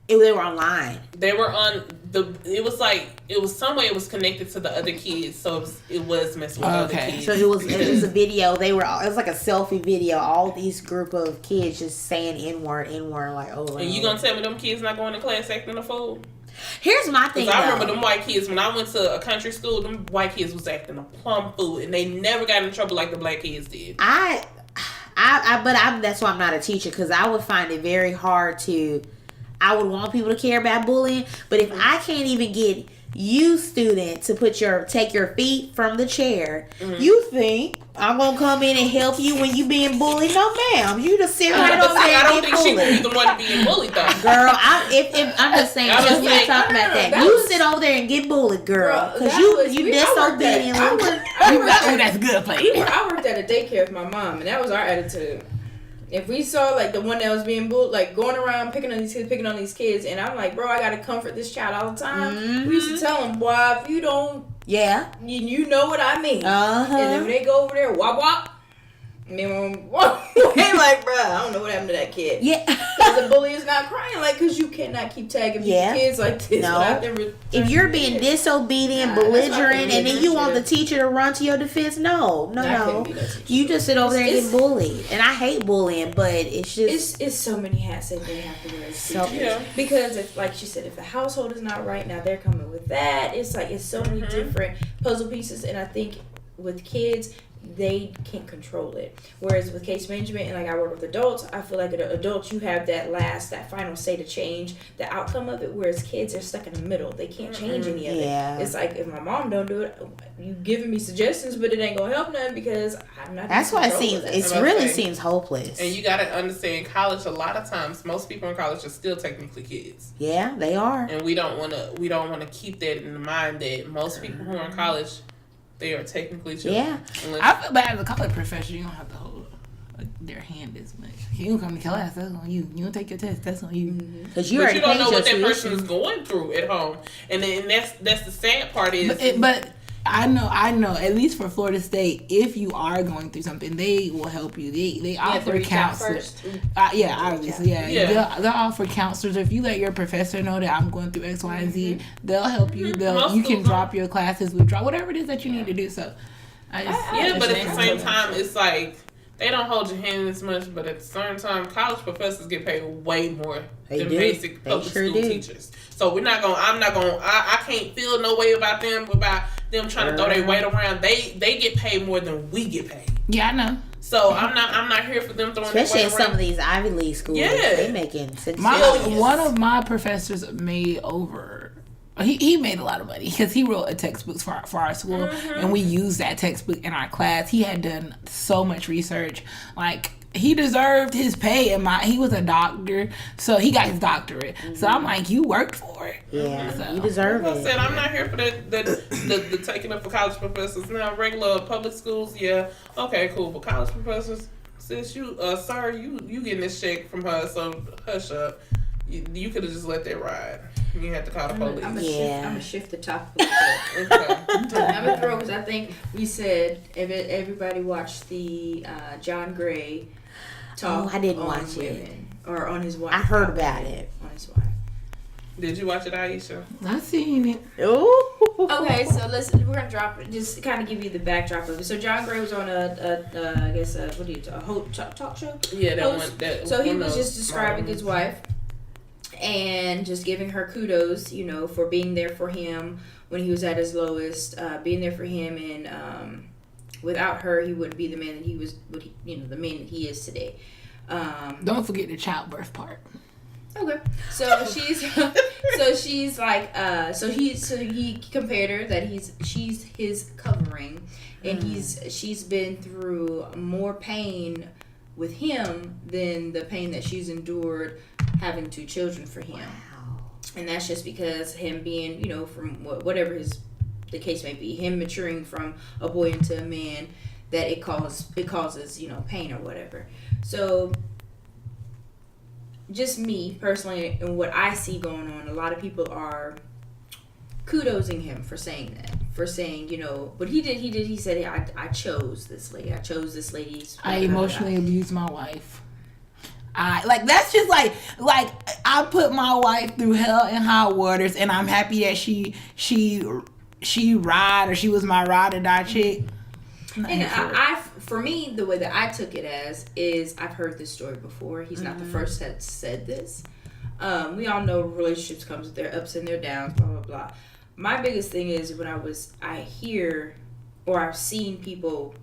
Speaker 3: They were online.
Speaker 2: They were on it was some way it was connected to the other kids, so it was messing with other kids.
Speaker 3: So it was a video. It was like a selfie video. All these group of kids just saying N word like over.
Speaker 2: And you gonna tell me them kids not going to class acting a fool?
Speaker 3: Here's my thing.
Speaker 2: I remember them white kids when I went to a country school. Them white kids was acting a plum fool, and they never got in trouble like the black kids did.
Speaker 3: That's why I'm not a teacher, because I would find it very hard to. I would want people to care about bullying, but if I can't even get you, student, to take your feet from the chair, you think I'm gonna come in and help you when you being bullied? No, ma'am. You just sit right over there.
Speaker 2: I don't
Speaker 3: and
Speaker 2: think
Speaker 3: get
Speaker 2: she
Speaker 3: bullied.
Speaker 2: would be the one being bullied, though.
Speaker 3: Girl, if I'm just saying, just we talking about that. You sit over there and get bullied, girl, because you disobedient.
Speaker 5: That's good for you.
Speaker 1: I worked at a daycare with my mom, and that was our attitude. If we saw like the one that was being bullied, like going around picking on these kids, and I'm like, bro, I gotta comfort this child all the time. We used to tell them, boy, if you don't, you know what I mean. And then when they go over there, wop wop. And then they like, bro, I don't know what happened to that kid.
Speaker 3: Yeah,
Speaker 1: because the bully is not crying, like, because you cannot keep tagging kids like this.
Speaker 3: No, if you're being disobedient, belligerent, and then you want the teacher to run to your defense, no. You just sit over there and get bullied. And I hate bullying, but it's just
Speaker 1: it's so many hats that they have to wear as teachers. Because if, like she said, if the household is not right, now they're coming with that. It's like it's so many different puzzle pieces, and I think with kids, they can't control it. Whereas with case management, and like I work with adults, I feel like adults, you have that final say to change the outcome of it. Whereas kids are stuck in the middle; they can't change any of it. It's like if my mom don't do it, you giving me suggestions, but it ain't gonna help none because I'm not.
Speaker 3: That's why it really seems hopeless.
Speaker 2: And you gotta understand, college. A lot of times, most people in college are still technically kids.
Speaker 3: Yeah, they are.
Speaker 2: And we don't wanna keep that in mind that most people who are in college, they are technically children.
Speaker 5: Yeah. I feel bad as a college professor. You don't have to hold their hand as much. You don't come to class, that's on you. You don't take your test, that's on you.
Speaker 3: Because
Speaker 2: you don't know what that person is going through at home. And then that's the sad part is.
Speaker 5: But I know. At least for Florida State, if you are going through something, they will help you. They offer counselors. Obviously. They'll offer counselors. If you let your professor know that I'm going through X, Y, and Z, they'll help you. You can drop your classes, withdraw, whatever it is that you need to do. So,
Speaker 2: but at the same time, it's like they don't hold your hand as much. But at the same time, college professors get paid way more than basic public school teachers. So I can't feel no way about them trying to throw their weight around. They get paid more than we get paid.
Speaker 5: Yeah, I know.
Speaker 2: So I'm not here for them throwing their weight around.
Speaker 3: Especially in some of these Ivy League schools. Yeah. They making $6
Speaker 5: million. One of my professors made over. He made a lot of money because he wrote a textbook for our school, and we used that textbook in our class. He had done so much research, like. He deserved his pay, and he was a doctor, so he got his doctorate. So I'm like, you worked for it.
Speaker 3: Yeah, so. You deserve it.
Speaker 2: I said, I'm not here for the taking up for college professors. Now, regular public schools, okay, cool. But college professors, Since you, sir, you getting this check from her, so hush up. You could have just let that ride. You had to call the police.
Speaker 1: I'm gonna shift the topic.
Speaker 2: Okay.
Speaker 1: I'm gonna throw because I think we said everybody watched the John Gray talk.
Speaker 3: Oh, I didn't
Speaker 1: on
Speaker 3: watch it.
Speaker 1: women, or on his wife.
Speaker 3: I heard about it.
Speaker 1: On his wife.
Speaker 2: Did you watch it, Aisha?
Speaker 5: I seen it.
Speaker 3: Ooh.
Speaker 1: Okay, so we're gonna drop it. Just kind of give you the backdrop of it. So John Gray was on I guess what do you a whole talk show?
Speaker 2: Yeah, that
Speaker 1: Host.
Speaker 2: one. That
Speaker 1: So he
Speaker 2: one
Speaker 1: was
Speaker 2: of
Speaker 1: just describing his wife and just giving her kudos, for being there for him when he was at his lowest, being there for him, and without her, he wouldn't be the man that he was. The man that he is today.
Speaker 5: Don't forget the childbirth part.
Speaker 1: Okay, so she's like, so he compared her that she's his covering, and she's been through more pain with him than the pain that she's endured having 2 children for him.
Speaker 3: Wow.
Speaker 1: And that's just because him being, from whatever the case may be, him maturing from a boy into a man, that it causes pain or whatever. So just me personally, and what I see going on, a lot of people are kudosing him for saying that, but he said, I chose this lady. I chose this lady's.
Speaker 5: I emotionally abused my wife. That's just like I put my wife through hell and high waters, and I'm happy that she ride, or she was my ride or die chick.
Speaker 1: And for me, the way that I took it as is, I've heard this story before. He's not the first that said this. We all know relationships comes with their ups and their downs, blah blah blah. My biggest thing is when I hear or I've seen people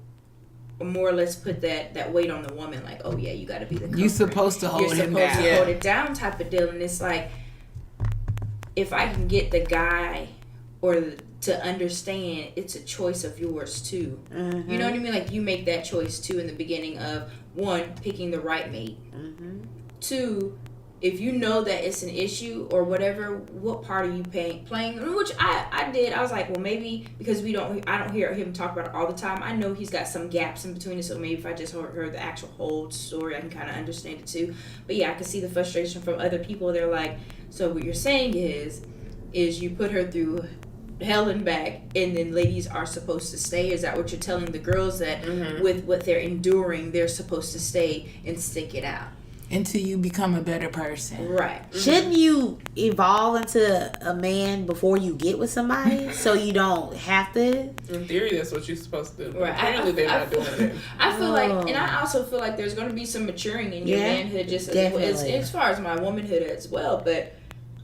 Speaker 1: more or less put that weight on the woman, like, oh yeah, you got to be the comfort.
Speaker 5: You supposed to hold him down.
Speaker 1: You're supposed to hold it down type of deal. And it's like, if I can get the guy to understand, it's a choice of yours too. Mm-hmm. You know what I mean? Like, you make that choice too in the beginning of, 1, picking the right mate. Mm-hmm. 2, if you know that it's an issue or whatever, what part are you playing? Which I did. I was like, well, maybe because I don't hear him talk about it all the time. I know he's got some gaps in between it, so maybe if I just heard the actual whole story, I can kind of understand it too. But yeah, I can see the frustration from other people. They're like, so what you're saying is you put her through hell and back, and then ladies are supposed to stay? Is that what you're telling the girls, that with what they're enduring, they're supposed to stay and stick it out
Speaker 5: until you become a better person?
Speaker 1: Right.
Speaker 3: Shouldn't you evolve into a man before you get with somebody, so you don't have to?
Speaker 2: In theory, that's what you're supposed to do.
Speaker 1: Right.
Speaker 2: Apparently, they're not doing it.
Speaker 1: I feel like, and I also feel like there's going to be some maturing in your manhood, just as far as my womanhood as well.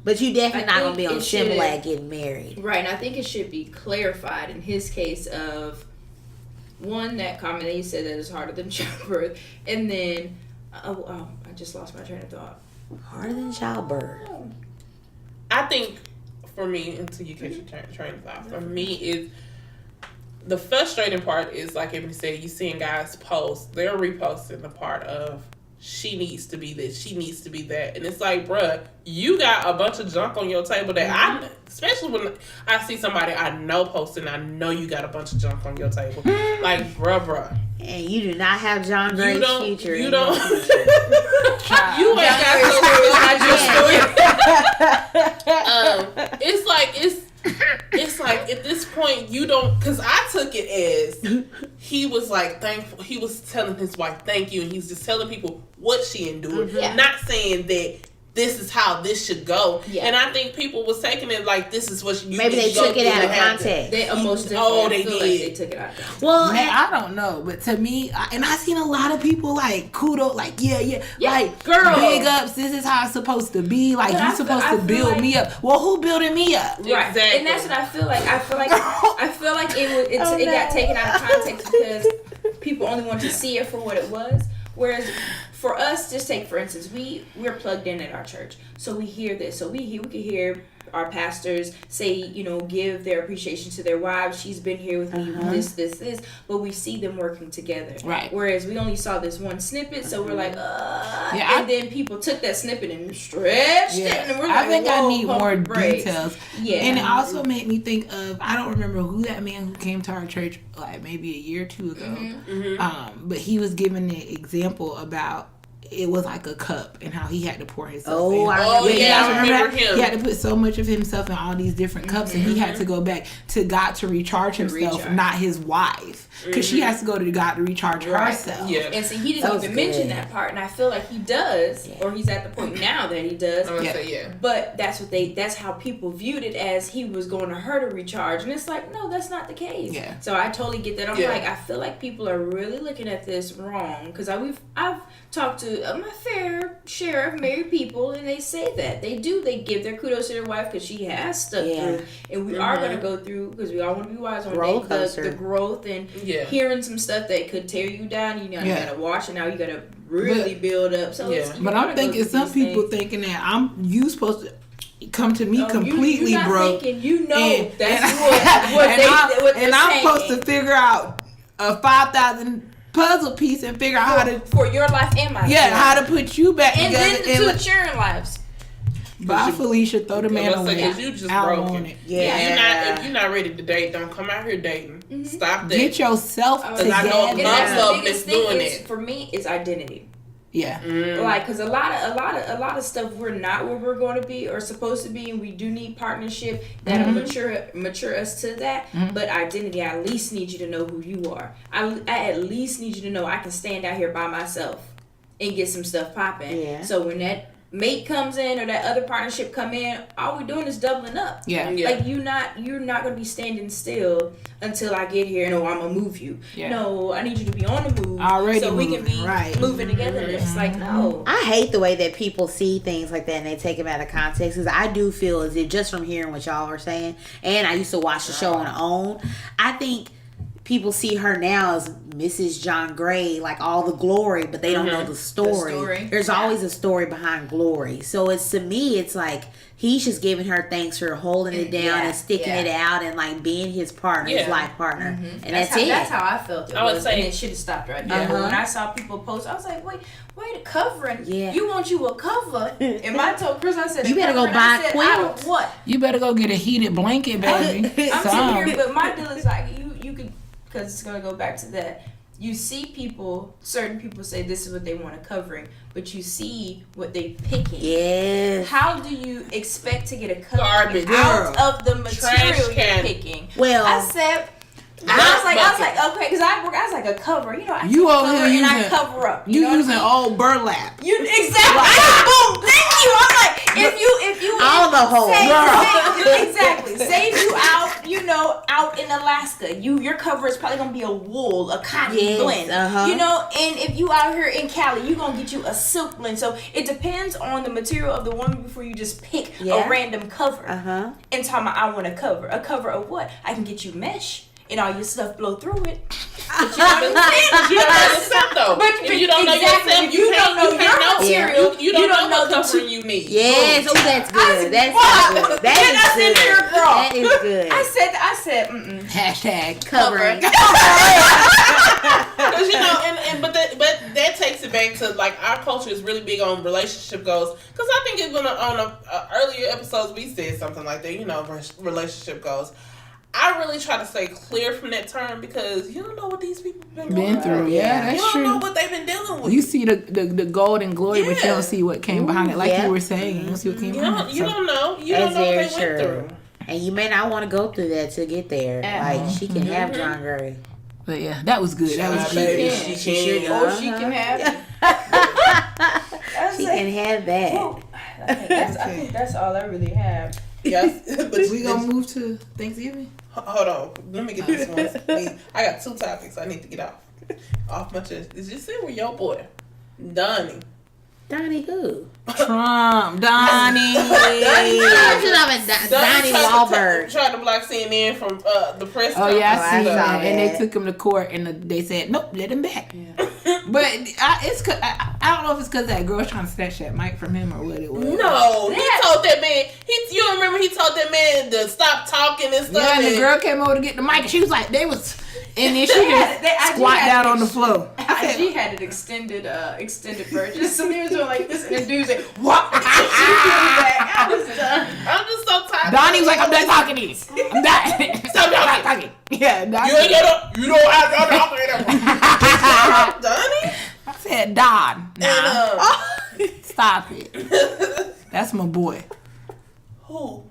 Speaker 1: But
Speaker 3: you definitely not going to be on Shimlag getting married.
Speaker 1: Right, and I think it should be clarified in his case of, 1, that comment that he said that is harder than childbirth, and then, I just lost my train of thought.
Speaker 3: Harder than childbirth.
Speaker 2: I think, for me, until you catch your train of thought, for me, is the frustrating part is, like Ebony said, you seeing guys post, they're reposting the part of, she needs to be this, she needs to be that. And it's like, bruh, you got a bunch of junk on your table that especially when I see somebody I know posting, I know you got a bunch of junk on your table. Like, bruh.
Speaker 3: And you do not have John Gray's future.
Speaker 2: You don't. You ain't got it's like at this point you don't, because I took it as he was like thankful. He was telling his wife thank you, and he's just telling people what she endured, not saying that this is how this should go. Yeah. And I think people was taking it like this is what you
Speaker 3: maybe they took it out of context.
Speaker 1: They almost
Speaker 2: they did.
Speaker 1: Like they took it out of context.
Speaker 3: Well,
Speaker 5: man, I don't know, but to me, and I seen a lot of people like kudos, like yeah, like girl, big ups. This is how it's supposed to be. Like you're supposed to build me up. Well, who building me up?
Speaker 1: Right, exactly. And that's what I feel like. I feel like it got taken out of context because people only wanted to see it for what it was. Whereas for us, just take for instance, we're plugged in at our church, so we hear this. So we can hear our pastors say, you know, give their appreciation to their wives. She's been here with me, this, but we see them working together.
Speaker 5: Right.
Speaker 1: Whereas we only saw this one snippet, so we're like,
Speaker 5: Yeah,
Speaker 1: and then people took that snippet and stretched it, and we're like,
Speaker 5: I think I need
Speaker 1: pump
Speaker 5: more
Speaker 1: the brakes.
Speaker 5: details.
Speaker 1: Yeah.
Speaker 5: And it also made me think of, I don't remember who that man who came to our church like maybe a year or two ago. But he was giving an example about it was like a cup and how he had to pour himself in.
Speaker 2: I remember him.
Speaker 5: He had to put so much of himself in all these different cups, and he had to go back to God to recharge himself, not his wife, because she has to go to God to recharge herself.
Speaker 2: Yeah.
Speaker 1: And see, he didn't even mention that part, and I feel like he does, or he's at the point now that he does.
Speaker 2: I'm gonna say, yeah.
Speaker 1: But that's how people viewed it, as he was going to her to recharge, and it's like, no, that's not the case.
Speaker 5: Yeah.
Speaker 1: So I totally get that. I'm like, I feel like people are really looking at this wrong, because I've talked to my fair share of married people, and they say that they give their kudos to their wife because she has stuck through, and we are going to go through, because we all want to be wise on the growth and hearing some stuff that could tear you down. You know, you gotta watch it now. You gotta really build up. So
Speaker 5: but I'm thinking some people thinking that you supposed to come to me completely
Speaker 1: you're not
Speaker 5: broke.
Speaker 1: Thinking, you know,
Speaker 5: and,
Speaker 1: that's what
Speaker 5: I'm supposed to figure out a 5,000 puzzle piece and figure out how to
Speaker 1: for your life and my life.
Speaker 5: how to put you back
Speaker 1: and
Speaker 5: together.
Speaker 1: then the two sharing lives.
Speaker 5: Bye, Felicia. Throw the man away.
Speaker 2: Because you just
Speaker 5: out
Speaker 2: broken.
Speaker 5: on it.
Speaker 2: If you're not ready to date, don't come out here dating. Stop that.
Speaker 5: Get yourself together.
Speaker 2: I know
Speaker 1: And that's the biggest thing is, for me, is identity.
Speaker 5: Yeah.
Speaker 1: Like, because a lot of stuff, we're not where we're going to be or supposed to be, and we do need partnership that'll mature us to that. But identity, I at least need you to know who you are. I at least need you to know I can stand out here by myself and get some stuff popping.
Speaker 3: Yeah.
Speaker 1: So when that mate comes in or that other partnership come in, all we're doing is doubling up.
Speaker 5: Yeah.
Speaker 1: Like you're not going to be standing still until I get here and I'm gonna move you.
Speaker 5: Yeah.
Speaker 1: No, I need you to be on the move
Speaker 5: already
Speaker 1: so we
Speaker 5: moving,
Speaker 1: can be moving together. It's like, no.
Speaker 3: I hate the way that people see things like that and they take them out of context, because I do feel as if, just from hearing what y'all are saying, and I used to watch the show on OWN, I think people see her now as Mrs. John Gray, like all the glory, but they don't know the story. There's always a story behind glory. So it's, to me, it's like he's just giving her thanks for holding it down and sticking it out and like being his partner, his life partner. And that's it.
Speaker 1: That's how I felt.
Speaker 2: I would say,
Speaker 1: and it should have stopped right there. But when I saw people post, I was like, wait, a covering?
Speaker 3: Yeah.
Speaker 1: You want you a cover? And I told Chris, I said,
Speaker 3: you better go buy a quilt.
Speaker 1: What?
Speaker 5: You better go get a heated blanket, baby.
Speaker 1: I'm sitting here, but my deal is like, you could, because it's going to go back to that. You see people, certain people say this is what they want a covering, but you see what they picking.
Speaker 3: Yes.
Speaker 1: How do you expect to get a covering
Speaker 2: Garbage.
Speaker 1: out of the material you're
Speaker 2: can.
Speaker 1: picking?
Speaker 3: Well,
Speaker 1: I said, I was like, okay, because I was like a cover, you know. I
Speaker 5: You
Speaker 1: take
Speaker 5: over
Speaker 1: cover
Speaker 5: here
Speaker 1: and I
Speaker 5: using-
Speaker 1: cover up.
Speaker 5: You
Speaker 1: know what I
Speaker 5: using
Speaker 1: mean?
Speaker 5: old burlap.
Speaker 1: You exactly. Boom. Thank you. I'm like, if you
Speaker 3: all the holes.
Speaker 1: Exactly. Save you out, out in Alaska. Your cover is probably gonna be a wool, a cotton blend. You know, and if you out here in Cali, you gonna get you a silk blend. So it depends on the material of the woman before you just pick a random cover. And talking about, I want a cover. A cover of what? I can get you mesh. And all your stuff blow through it. But you know what I'm saying?
Speaker 2: You don't know yourself though. But if you don't know yourself, you don't know your material. You don't know what covering you need.
Speaker 3: Yes, oh, that's good. That's good. That is good. That is good.
Speaker 1: I said,
Speaker 5: Hashtag
Speaker 3: Covering.
Speaker 2: Because but that takes it back to, like, our culture is really big on relationship goals. Because I think it's on earlier episodes we said something like that. Relationship goals. I really try to stay clear from that term, because you don't know what these people been
Speaker 5: through. Yeah, that's
Speaker 2: you don't
Speaker 5: true.
Speaker 2: know what they've been dealing with.
Speaker 5: You see the gold and glory, but you don't see what came behind it. Like you were saying, you don't see what came behind it.
Speaker 2: You don't know. You don't know what they went through.
Speaker 3: And you may not want to go through that to get there. Like, she can have John Gray.
Speaker 5: But yeah, that was good. That was good.
Speaker 2: She can.
Speaker 1: she can have it.
Speaker 3: She can have that.
Speaker 1: I think that's all I really have.
Speaker 2: Yes, but
Speaker 5: We gonna move to Thanksgiving?
Speaker 2: Hold on. Let me get this one. I got 2 topics I need to get off my chest. Did you see where your boy, Donnie?
Speaker 3: Donnie who?
Speaker 5: Trump, Donnie.
Speaker 3: Donnie Wahlberg.
Speaker 2: Tried to block CNN from the press
Speaker 5: Oh yeah, I
Speaker 2: conference.
Speaker 5: see
Speaker 3: I saw
Speaker 5: that. And they
Speaker 3: that.
Speaker 5: took him to court, and they said, nope, let him back.
Speaker 2: But
Speaker 5: But I don't know if it's because that girl's trying to snatch that mic from him or what it was.
Speaker 2: No, he told that man. You don't remember he told that man to stop talking and stuff.
Speaker 5: Yeah, and the girl came over to get the mic, and she was like, and then she just squat down on the floor.
Speaker 1: IG had an extended version. So he was doing like this, and the dude said, "What?" I was done.
Speaker 2: I'm just so tired.
Speaker 5: Donnie was like, "I'm done talking to you. I'm done.
Speaker 2: Stop talking."
Speaker 5: Yeah, Donnie.
Speaker 2: You don't have to talk anymore. Donnie?
Speaker 5: I said, Don. Nah.
Speaker 2: And,
Speaker 5: Stop it. That's my boy.
Speaker 2: who?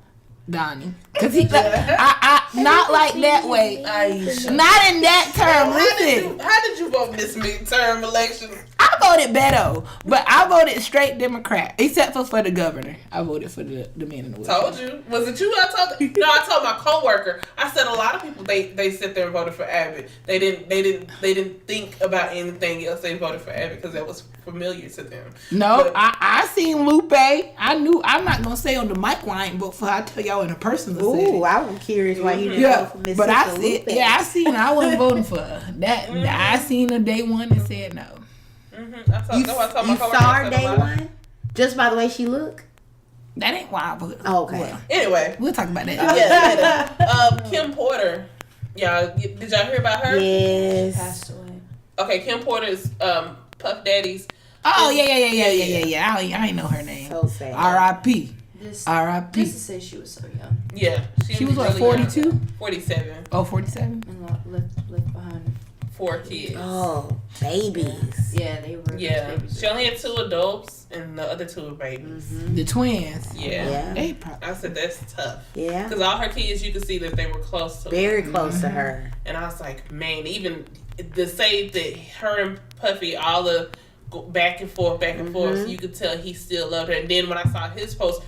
Speaker 5: Donnie. Because he, not like that way.
Speaker 2: Aisha.
Speaker 5: Not in that term. Listen.
Speaker 2: How did you vote this midterm election?
Speaker 5: I voted Beto, but I voted straight Democrat, except for the governor. I voted for the man in the wheelchair.
Speaker 2: Told you. Was it you I told? No, I told my coworker. I said a lot of people they sit there and voted for Abbott. They didn't think about anything else. They voted for Abbott because that was familiar to them.
Speaker 5: No,
Speaker 2: but,
Speaker 5: I seen Lupe. I knew. I'm not gonna say on the mic line, but for I tell y'all in a personal setting.
Speaker 3: Ooh, I was curious why you didn't vote for Miss
Speaker 5: but I
Speaker 3: Sister
Speaker 5: see.
Speaker 3: Lupe.
Speaker 5: Yeah, I seen. I wasn't voting for her. That I seen her day one and said no.
Speaker 3: You saw her day one? Just by the way she looked?
Speaker 5: That ain't why I voted.
Speaker 3: Oh, okay.
Speaker 5: Well,
Speaker 2: anyway,
Speaker 5: we'll talk about that.
Speaker 2: yeah. Kim Porter. Y'all, did y'all hear about her?
Speaker 3: Yes.
Speaker 1: Passed away.
Speaker 2: Okay, Kim Porter is Puff Daddy's.
Speaker 5: Oh yeah. I ain't know her name.
Speaker 3: So sad.
Speaker 5: R.I.P.
Speaker 1: This
Speaker 5: R.I.P.
Speaker 1: to say she was so young
Speaker 2: Yeah,
Speaker 5: She was what,
Speaker 2: really
Speaker 5: 42?
Speaker 2: young. 47.
Speaker 5: Oh, 47?
Speaker 1: and left behind.
Speaker 2: 4 kids.
Speaker 3: Oh, babies.
Speaker 1: Yeah, they were.
Speaker 2: Yeah,
Speaker 1: babies.
Speaker 2: she only had 2 adults and the other 2 were babies.
Speaker 5: The twins.
Speaker 2: Yeah.
Speaker 5: They probably.
Speaker 2: I said that's tough.
Speaker 3: Yeah.
Speaker 2: Because all her kids, you could see that they were close to
Speaker 3: Very
Speaker 2: her.
Speaker 3: close to her.
Speaker 2: And I was like, man, even to say that her and Puffy all the go back and forth, so you could tell he still loved her. And then when I saw his post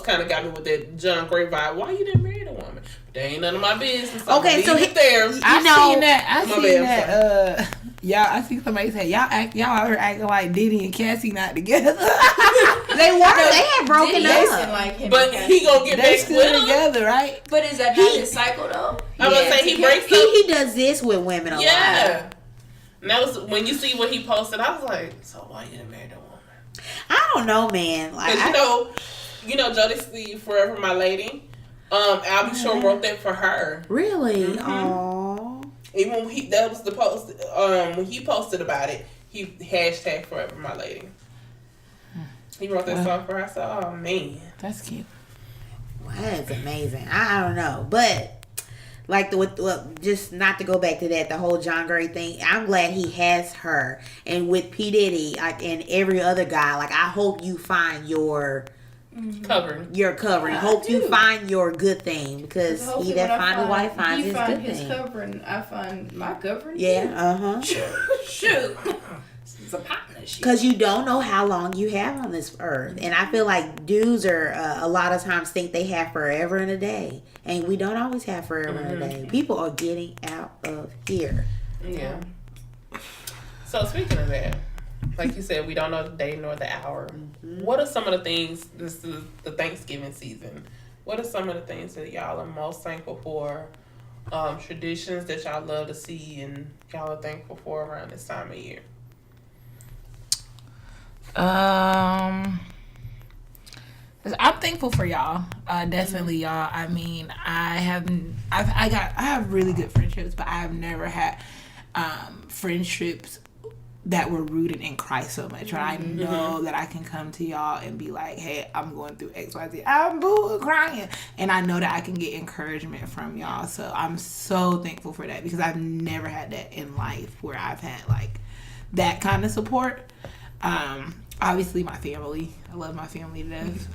Speaker 2: kind of got me with that John Gray vibe. Why you didn't marry the woman? That ain't none of my business.
Speaker 3: Okay, so
Speaker 2: there.
Speaker 5: I seen that.
Speaker 2: Sorry.
Speaker 5: Y'all, I see somebody say y'all out here acting like Diddy and Cassie not together.
Speaker 3: They were. They had broken up.
Speaker 1: Like him
Speaker 2: But
Speaker 1: and
Speaker 2: he gonna get
Speaker 5: They
Speaker 2: back
Speaker 5: still
Speaker 2: with him.
Speaker 5: together, right?
Speaker 1: But is that not his cycle though?
Speaker 2: I'm gonna say he breaks up.
Speaker 3: He does this with women a lot.
Speaker 2: Yeah. And that was when you see what he posted. I was like, so why you didn't marry that woman?
Speaker 3: I don't know, man. Like,
Speaker 2: Because you know, Jodeci Forever My Lady. Albie Shore wrote that for her.
Speaker 3: really?
Speaker 2: Mhm.
Speaker 3: Oh.
Speaker 2: Even when that was the post. When he posted about it, he hashtag Forever My Lady. He wrote that song for her. I said, oh man,
Speaker 5: That's cute.
Speaker 3: Well, that's amazing. I don't know, but like just not to go back to that, the whole John Gray thing. I'm glad he has her, and with P Diddy, like, and every other guy. Like, I hope you find your
Speaker 2: covering.
Speaker 3: Hope you find your good thing, because he that finds a wife finds his good
Speaker 1: his
Speaker 3: thing.
Speaker 1: covering. I find my covering.
Speaker 3: Yeah.
Speaker 1: Shoot. This is a partnership.
Speaker 3: Because you don't know how long you have on this earth. And I feel like dudes are a lot of times think they have forever and a day. And we don't always have forever and a day. People are getting out of here.
Speaker 2: Yeah. So speaking of that, like you said, we don't know the day nor the hour. What are some of the things, this is the Thanksgiving season, what are some of the things that y'all are most thankful for? Traditions that y'all love to see and y'all are thankful for around this time of year?
Speaker 5: I'm thankful for y'all. Definitely y'all. I mean, I have really good friendships, but I've never had friendships that were rooted in Christ so much. Right? I know that I can come to y'all and be like, hey, I'm going through XYZ. I'm crying. And I know that I can get encouragement from y'all. So I'm so thankful for that, because I've never had that in life where I've had like that kind of support. Obviously my family. I love my family to death.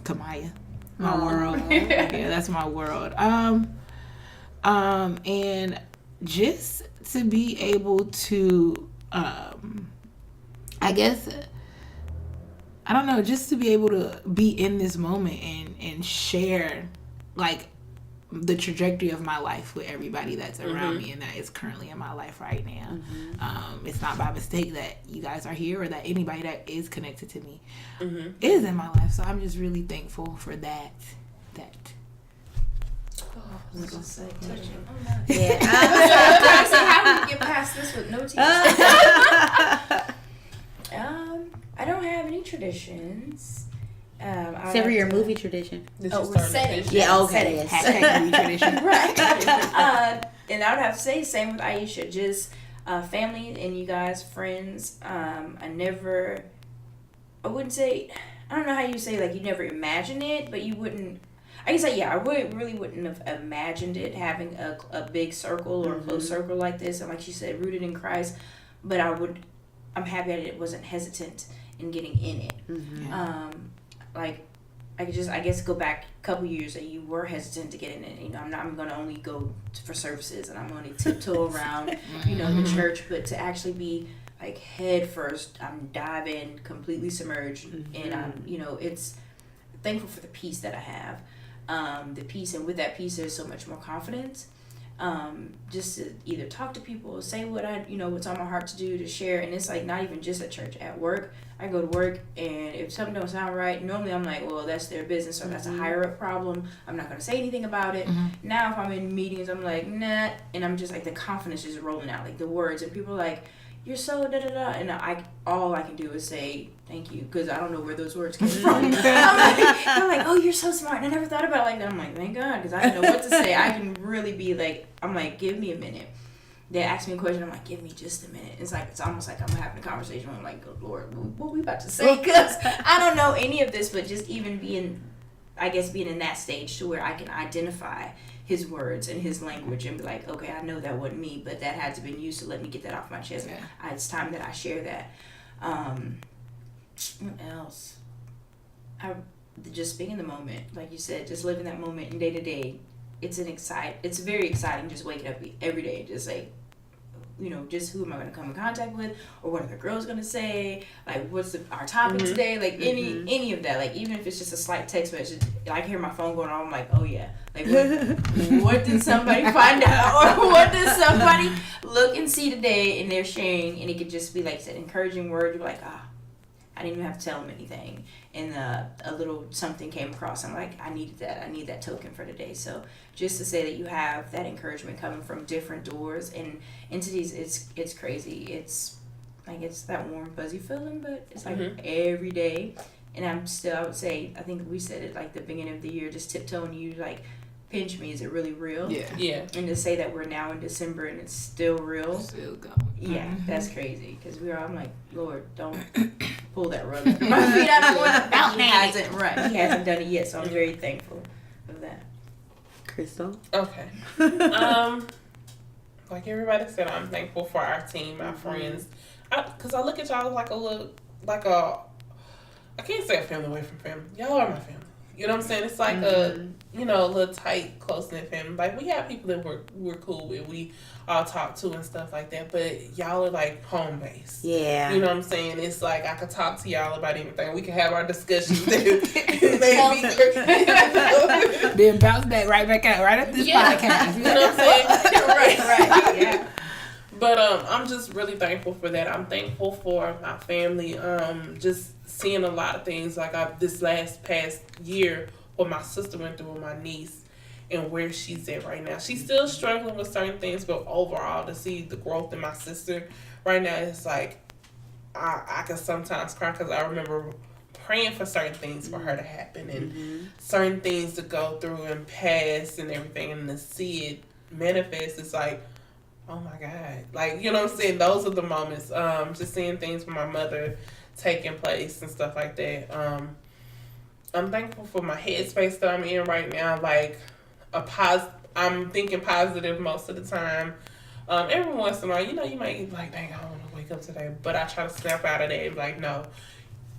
Speaker 5: Kamaya. My world. Yeah, that's my world. And just to be able to I guess I don't know, just to be able to be in this moment and share like the trajectory of my life with everybody that's around me and that is currently in my life right now. It's not by mistake that you guys are here or that anybody that is connected to me is in my life. So I'm just really thankful for that.
Speaker 1: Say, touching.
Speaker 3: Yeah.
Speaker 1: I say, how do we get past this with no tears?
Speaker 3: every year movie tradition.
Speaker 2: This
Speaker 1: Oh,
Speaker 2: is
Speaker 1: we're
Speaker 2: starting to
Speaker 1: setting.
Speaker 2: finish.
Speaker 3: Yeah, okay,
Speaker 1: Setting.
Speaker 3: yes.
Speaker 5: Hashtag movie tradition.
Speaker 1: Right. And I would have to say, same with Aisha, just family and you guys, friends. I wouldn't say, I don't know how you say, like, you never imagined it, but you wouldn't, I can say, yeah, really wouldn't have imagined it, having a big circle or a close circle like this, and like you said, rooted in Christ, but I'm happy that it wasn't hesitant in getting in it. Like, I could just, I guess, go back a couple years that you were hesitant to get in it. You know, I'm going to only go for services and I'm going to tiptoe around, you know, the church, but to actually be like head first, I'm diving, completely submerged, and I'm, you know, it's thankful for the peace that I have. The peace, and with that peace, there's so much more confidence. Just to either talk to people, say what what's on my heart to do, to share. And it's like not even just at church, at work. I go to work, and if something don't sound right, normally I'm like, well, that's their business, or that's a higher up problem. I'm not going to say anything about it. Now, if I'm in meetings, I'm like, nah, and I'm just like, the confidence is rolling out, like the words, and people are like, you're so da da da, and all I can do is say thank you, because I don't know where those words came from. I'm like, oh, you're so smart, and I never thought about it like that. I'm like, thank God, because I don't know what to say. I can really be like, I'm like, give me a minute. They ask me a question, I'm like, give me just a minute. It's like, it's almost like I'm having a conversation where I'm like, good Lord, what we about to say? Because I don't know any of this, but just even being in that stage to where I can identify his words and his language and be like, okay, I know that wasn't me, but that had to been used to let me get that off my chest.
Speaker 5: Yeah.
Speaker 1: It's time that I share that. What else? Just being in the moment, like you said, just living that moment and day to day. It's very exciting just waking up every day, just like, you know, just who am I going to come in contact with, or what are the girls going to say, like what's our topic today, like any of that, like even if it's just a slight text message, I can hear my phone going on, I'm like, oh yeah, like what did somebody find out, or what did somebody look and see today, and they're sharing, and it could just be like an encouraging word, you're like, I didn't even have to tell them anything, and a little something came across. I'm like, I need that token for today. So just to say that you have that encouragement coming from different doors and entities, it's crazy. It's like, it's that warm fuzzy feeling, but it's like every day. And I would say, I think we said it like the beginning of the year, just tiptoeing, you like, pinch me, is it really real?
Speaker 2: Yeah.
Speaker 1: And to say that we're now in December and it's still real,
Speaker 5: Still going.
Speaker 1: yeah, that's crazy. Because I'm like, Lord, don't pull that rug under my feet. I don't want to. He hasn't done it yet, so I'm very thankful of that.
Speaker 3: Crystal?
Speaker 2: Okay. Like everybody said, I'm thankful for our team, my friends. Because I look at y'all like I can't say a family away from family. Y'all are my family. You know what I'm saying? It's like a little tight, close-knit family. Like, we have people that we're cool with. We all talk to and stuff like that. But y'all are, like, home-based.
Speaker 3: Yeah.
Speaker 2: You know what I'm saying? It's like, I could talk to y'all about anything. We can have our discussions.
Speaker 5: Then bounce back right back out, right at this podcast.
Speaker 2: You know what I'm saying?
Speaker 1: right, yeah.
Speaker 2: But I'm just really thankful for that. I'm thankful for my family. Just seeing a lot of things, like this past year, what my sister went through with my niece and where she's at right now. She's still struggling with certain things, but overall, to see the growth in my sister right now, it's like I can sometimes cry, because I remember praying for certain things for her to happen and certain things to go through and pass and everything, and to see it manifest, it's like, oh my God. Like, you know what I'm saying? Those are the moments. Just seeing things with my mother taking place and stuff like that. I'm thankful for my headspace that I'm in right now. Like, I'm thinking positive most of the time. Every once in a while, you might be like, dang, I don't want to wake up today. But I try to snap out of that and be like, no,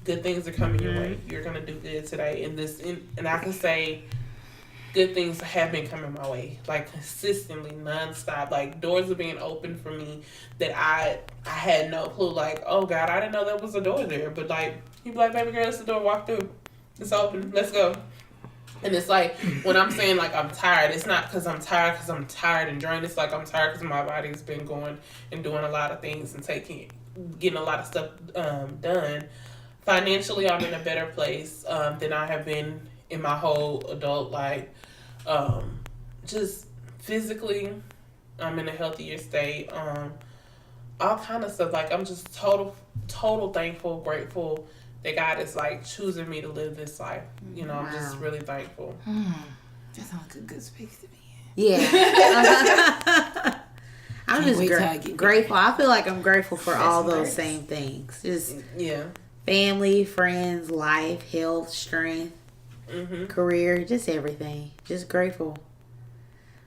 Speaker 2: good things are coming your way. You're going to do good today. And I can say, good things have been coming my way, like consistently, nonstop. Like, doors are being opened for me that I had no clue. Like, oh God, I didn't know there was a door there. But like, you be like, baby girl, it's the door. Walk through. It's open. Let's go. And it's like, when I'm saying like I'm tired, it's not because I'm tired and drained. It's like I'm tired because my body's been going and doing a lot of things and getting a lot of stuff done. Financially, I'm in a better place than I have been in my whole adult life. Just physically, I'm in a healthier state. All kind of stuff. Like, I'm just total thankful, grateful that God is like choosing me to live this life. You know, I'm just
Speaker 3: Wow.
Speaker 2: really thankful.
Speaker 5: That sounds like a good space to be
Speaker 3: Yeah. I'm
Speaker 5: Can't
Speaker 3: just
Speaker 5: wait till I get
Speaker 3: grateful. I feel like I'm grateful for all those
Speaker 1: nice.
Speaker 3: same things. Just
Speaker 2: Yeah.
Speaker 3: family, friends, life, health, strength, career, just everything. Just grateful.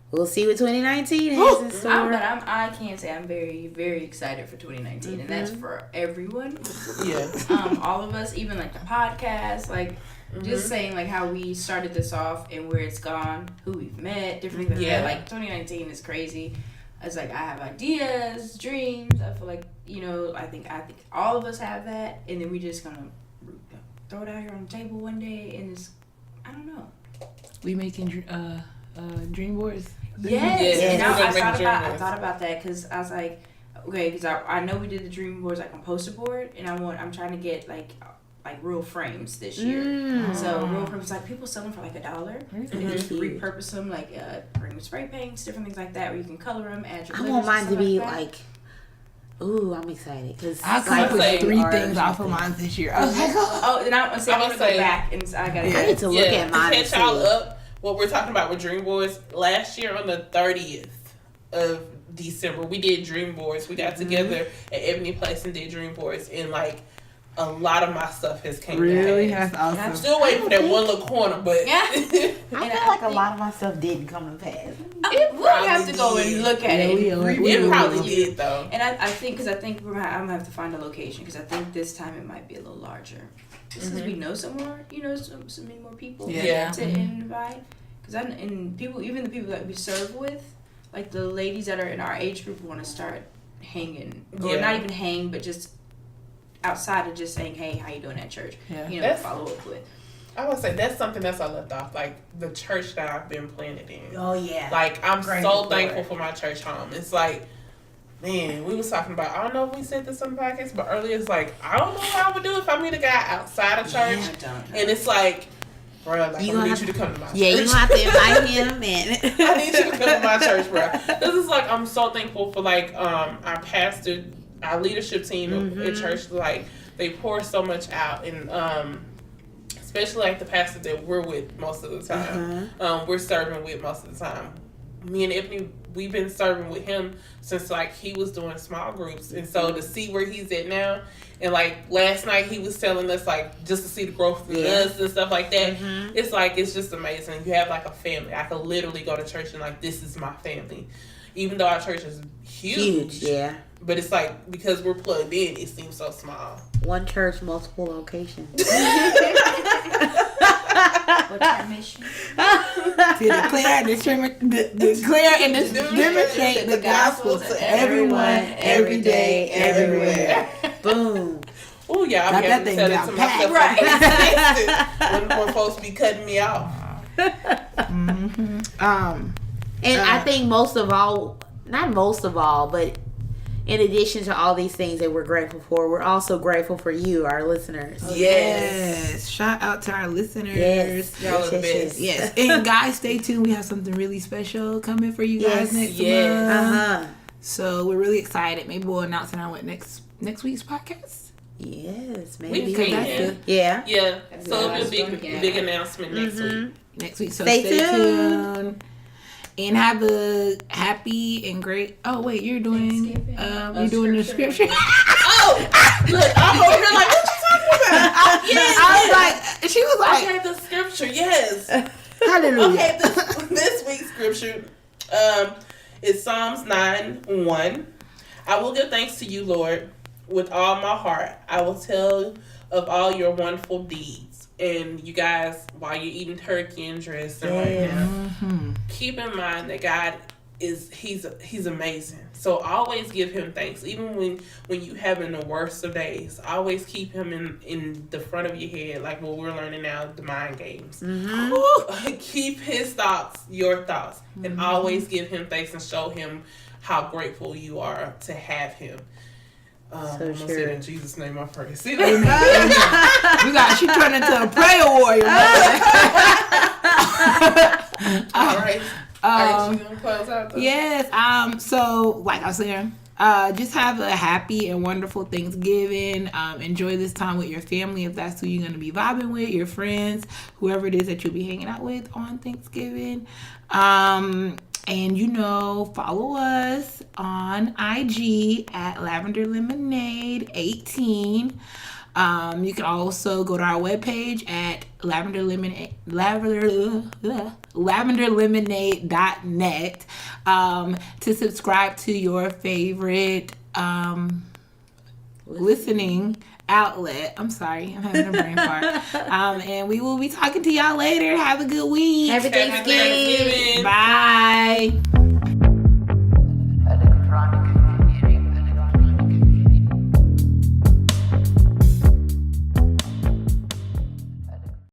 Speaker 3: We'll see what 2019 has in store.
Speaker 1: I can't say I'm very, very excited for 2019, and that's for everyone.
Speaker 2: Yeah.
Speaker 1: All of us, even like the podcast, like just saying like how we started this off and where it's gone, who we've met, different things like
Speaker 2: Yeah.
Speaker 1: that. Like 2019 is crazy. It's like I have ideas, dreams. I feel like I think all of us have that, and then we just gonna throw it out here on the table one day, and it's I don't know.
Speaker 5: We making dream boards.
Speaker 1: Yes.
Speaker 2: Yes.
Speaker 1: Now,
Speaker 2: We're
Speaker 1: I
Speaker 2: gonna make dream
Speaker 1: thought
Speaker 2: boards.
Speaker 1: about that because I was like, okay, because I know we did the dream boards like on poster board, and I'm trying to get like real frames this year. So real frames, like people sell them for like $1, and then you can repurpose them, like bring spray paints, different things like that, where you can color them, add your.
Speaker 3: I
Speaker 1: glitters
Speaker 3: want mine
Speaker 1: and
Speaker 3: to
Speaker 1: stuff
Speaker 3: be
Speaker 1: that.
Speaker 3: like, ooh, I'm excited because
Speaker 5: I come up with 3 things off of mine this year. I was like,
Speaker 1: Oh, and I'm gonna
Speaker 2: say-
Speaker 1: go back and I gotta.
Speaker 3: I need to look at mine
Speaker 2: To
Speaker 3: and
Speaker 2: catch y'all
Speaker 3: see.
Speaker 2: up, what we're talking about with dream boards, last year on the 30th of December, we did dream boards. We got together at Ebony Place and did dream boards, and like a lot of my stuff has came
Speaker 5: really?
Speaker 2: to pass.
Speaker 5: That's
Speaker 2: I'm
Speaker 5: awesome.
Speaker 2: still waiting for that one little corner, but
Speaker 1: Yeah.
Speaker 3: I feel like a lot of my stuff didn't come to pass.
Speaker 1: We'll have to go and look at it.
Speaker 5: Yeah,
Speaker 1: and
Speaker 5: we
Speaker 1: review
Speaker 2: it
Speaker 5: will.
Speaker 2: probably
Speaker 1: with you.
Speaker 2: did though.
Speaker 1: And I think I'm gonna have to find a location because I think this time it might be a little larger. Just because we know some more, so many more people
Speaker 2: Yeah.
Speaker 1: to invite. Because even the people that we serve with, like the ladies that are in our age group, want to start hanging, or
Speaker 2: Yeah.
Speaker 1: not even hang, but just outside of just saying, "Hey, how you doing at church?"
Speaker 5: Yeah.
Speaker 2: That's-
Speaker 1: Follow up with.
Speaker 2: I would say that's something else I left off, like the church that I've been planted in.
Speaker 3: Oh yeah.
Speaker 2: Like I'm
Speaker 1: Grateful
Speaker 2: so
Speaker 1: for
Speaker 2: thankful
Speaker 1: it.
Speaker 2: for my church home. It's like, man, we was talking about. I don't know if we said this on the podcast, but earlier it's like I don't know what I would do if I meet a guy outside of church,
Speaker 1: I don't know.
Speaker 2: and it's like, bro, like
Speaker 3: You
Speaker 2: I
Speaker 3: gonna
Speaker 2: need
Speaker 3: have-
Speaker 2: you to come to my
Speaker 3: Yeah,
Speaker 2: church.
Speaker 3: you gonna have to invite him in.
Speaker 2: I need you to come to my church, bro. This is like I'm so thankful for like our pastor, our leadership team at church. Like they pour so much out, and especially like the pastor that we're with most of the time. We're serving with most of the time. Me and Ebony, we've been serving with him since like he was doing small groups, and so to see where he's at now, and like last night he was telling us like just to see the growth in us and stuff like that. It's like it's just amazing. You have like a family. I could literally go to church and like this is my family, even though our church is huge.
Speaker 3: Yeah.
Speaker 2: But it's like because we're plugged in, it seems so small.
Speaker 3: One church, multiple locations.
Speaker 1: What's our mission?
Speaker 5: To declare and demonstrate the gospel to everyone, every day, everywhere.
Speaker 3: Boom.
Speaker 2: Oh yeah, I'm
Speaker 5: Got that
Speaker 2: having to
Speaker 5: thing
Speaker 2: tell it
Speaker 5: down
Speaker 2: to
Speaker 5: pat.
Speaker 2: myself. When folks be cutting me off.
Speaker 3: And I think not most of all, but in addition to all these things that we're grateful for, we're also grateful for you, our listeners.
Speaker 5: Yes. Shout out to our listeners.
Speaker 3: Yes.
Speaker 2: Y'all are the best.
Speaker 5: Yes. And guys, stay tuned. We have something really special coming for you guys next month. So we're really excited. Maybe we'll announce it on next week's podcast.
Speaker 3: Yes,
Speaker 2: We
Speaker 3: maybe.
Speaker 2: can.
Speaker 3: Yeah.
Speaker 2: Yeah. So it'll be a
Speaker 1: Yeah.
Speaker 2: big announcement next week.
Speaker 5: Next week. So
Speaker 3: Stay
Speaker 5: stay
Speaker 3: tuned.
Speaker 5: tuned. And have a happy and great. Oh wait, you're doing. You're doing the scripture.
Speaker 2: Oh, look, I'm over here like, what you talking about? Yes,
Speaker 5: I was like, she was like,
Speaker 2: okay, the scripture, yes.
Speaker 5: hallelujah.
Speaker 2: Okay, this week's scripture is Psalms 9:1. I will give thanks to you, Lord, with all my heart. I will tell of all your wonderful deeds. And you guys, while you're eating turkey and dressing right now, keep in mind that God he's amazing. So always give him thanks. Even when you having the worst of days, always keep him in the front of your head, like what we're learning now, the mind games. Keep his thoughts your thoughts, and always give him thanks and show him how grateful you are to have him. I'm gonna say that in Jesus' name I pray. See that?
Speaker 5: She turned into a prayer warrior.
Speaker 2: All right. All right, you gonna close out though?
Speaker 5: Yes. So like I was saying, just have a happy and wonderful Thanksgiving. Enjoy this time with your family if that's who you're going to be vibing with, your friends, whoever it is that you'll be hanging out with on Thanksgiving. And follow us on IG at Lavender Lemonade 18. You can also go to our webpage at lavenderlemonade.net to subscribe to your favorite listening outlet. I'm sorry, I'm having a brain fart. And we will be talking to y'all later. Have a good week.
Speaker 3: Happy Thanksgiving.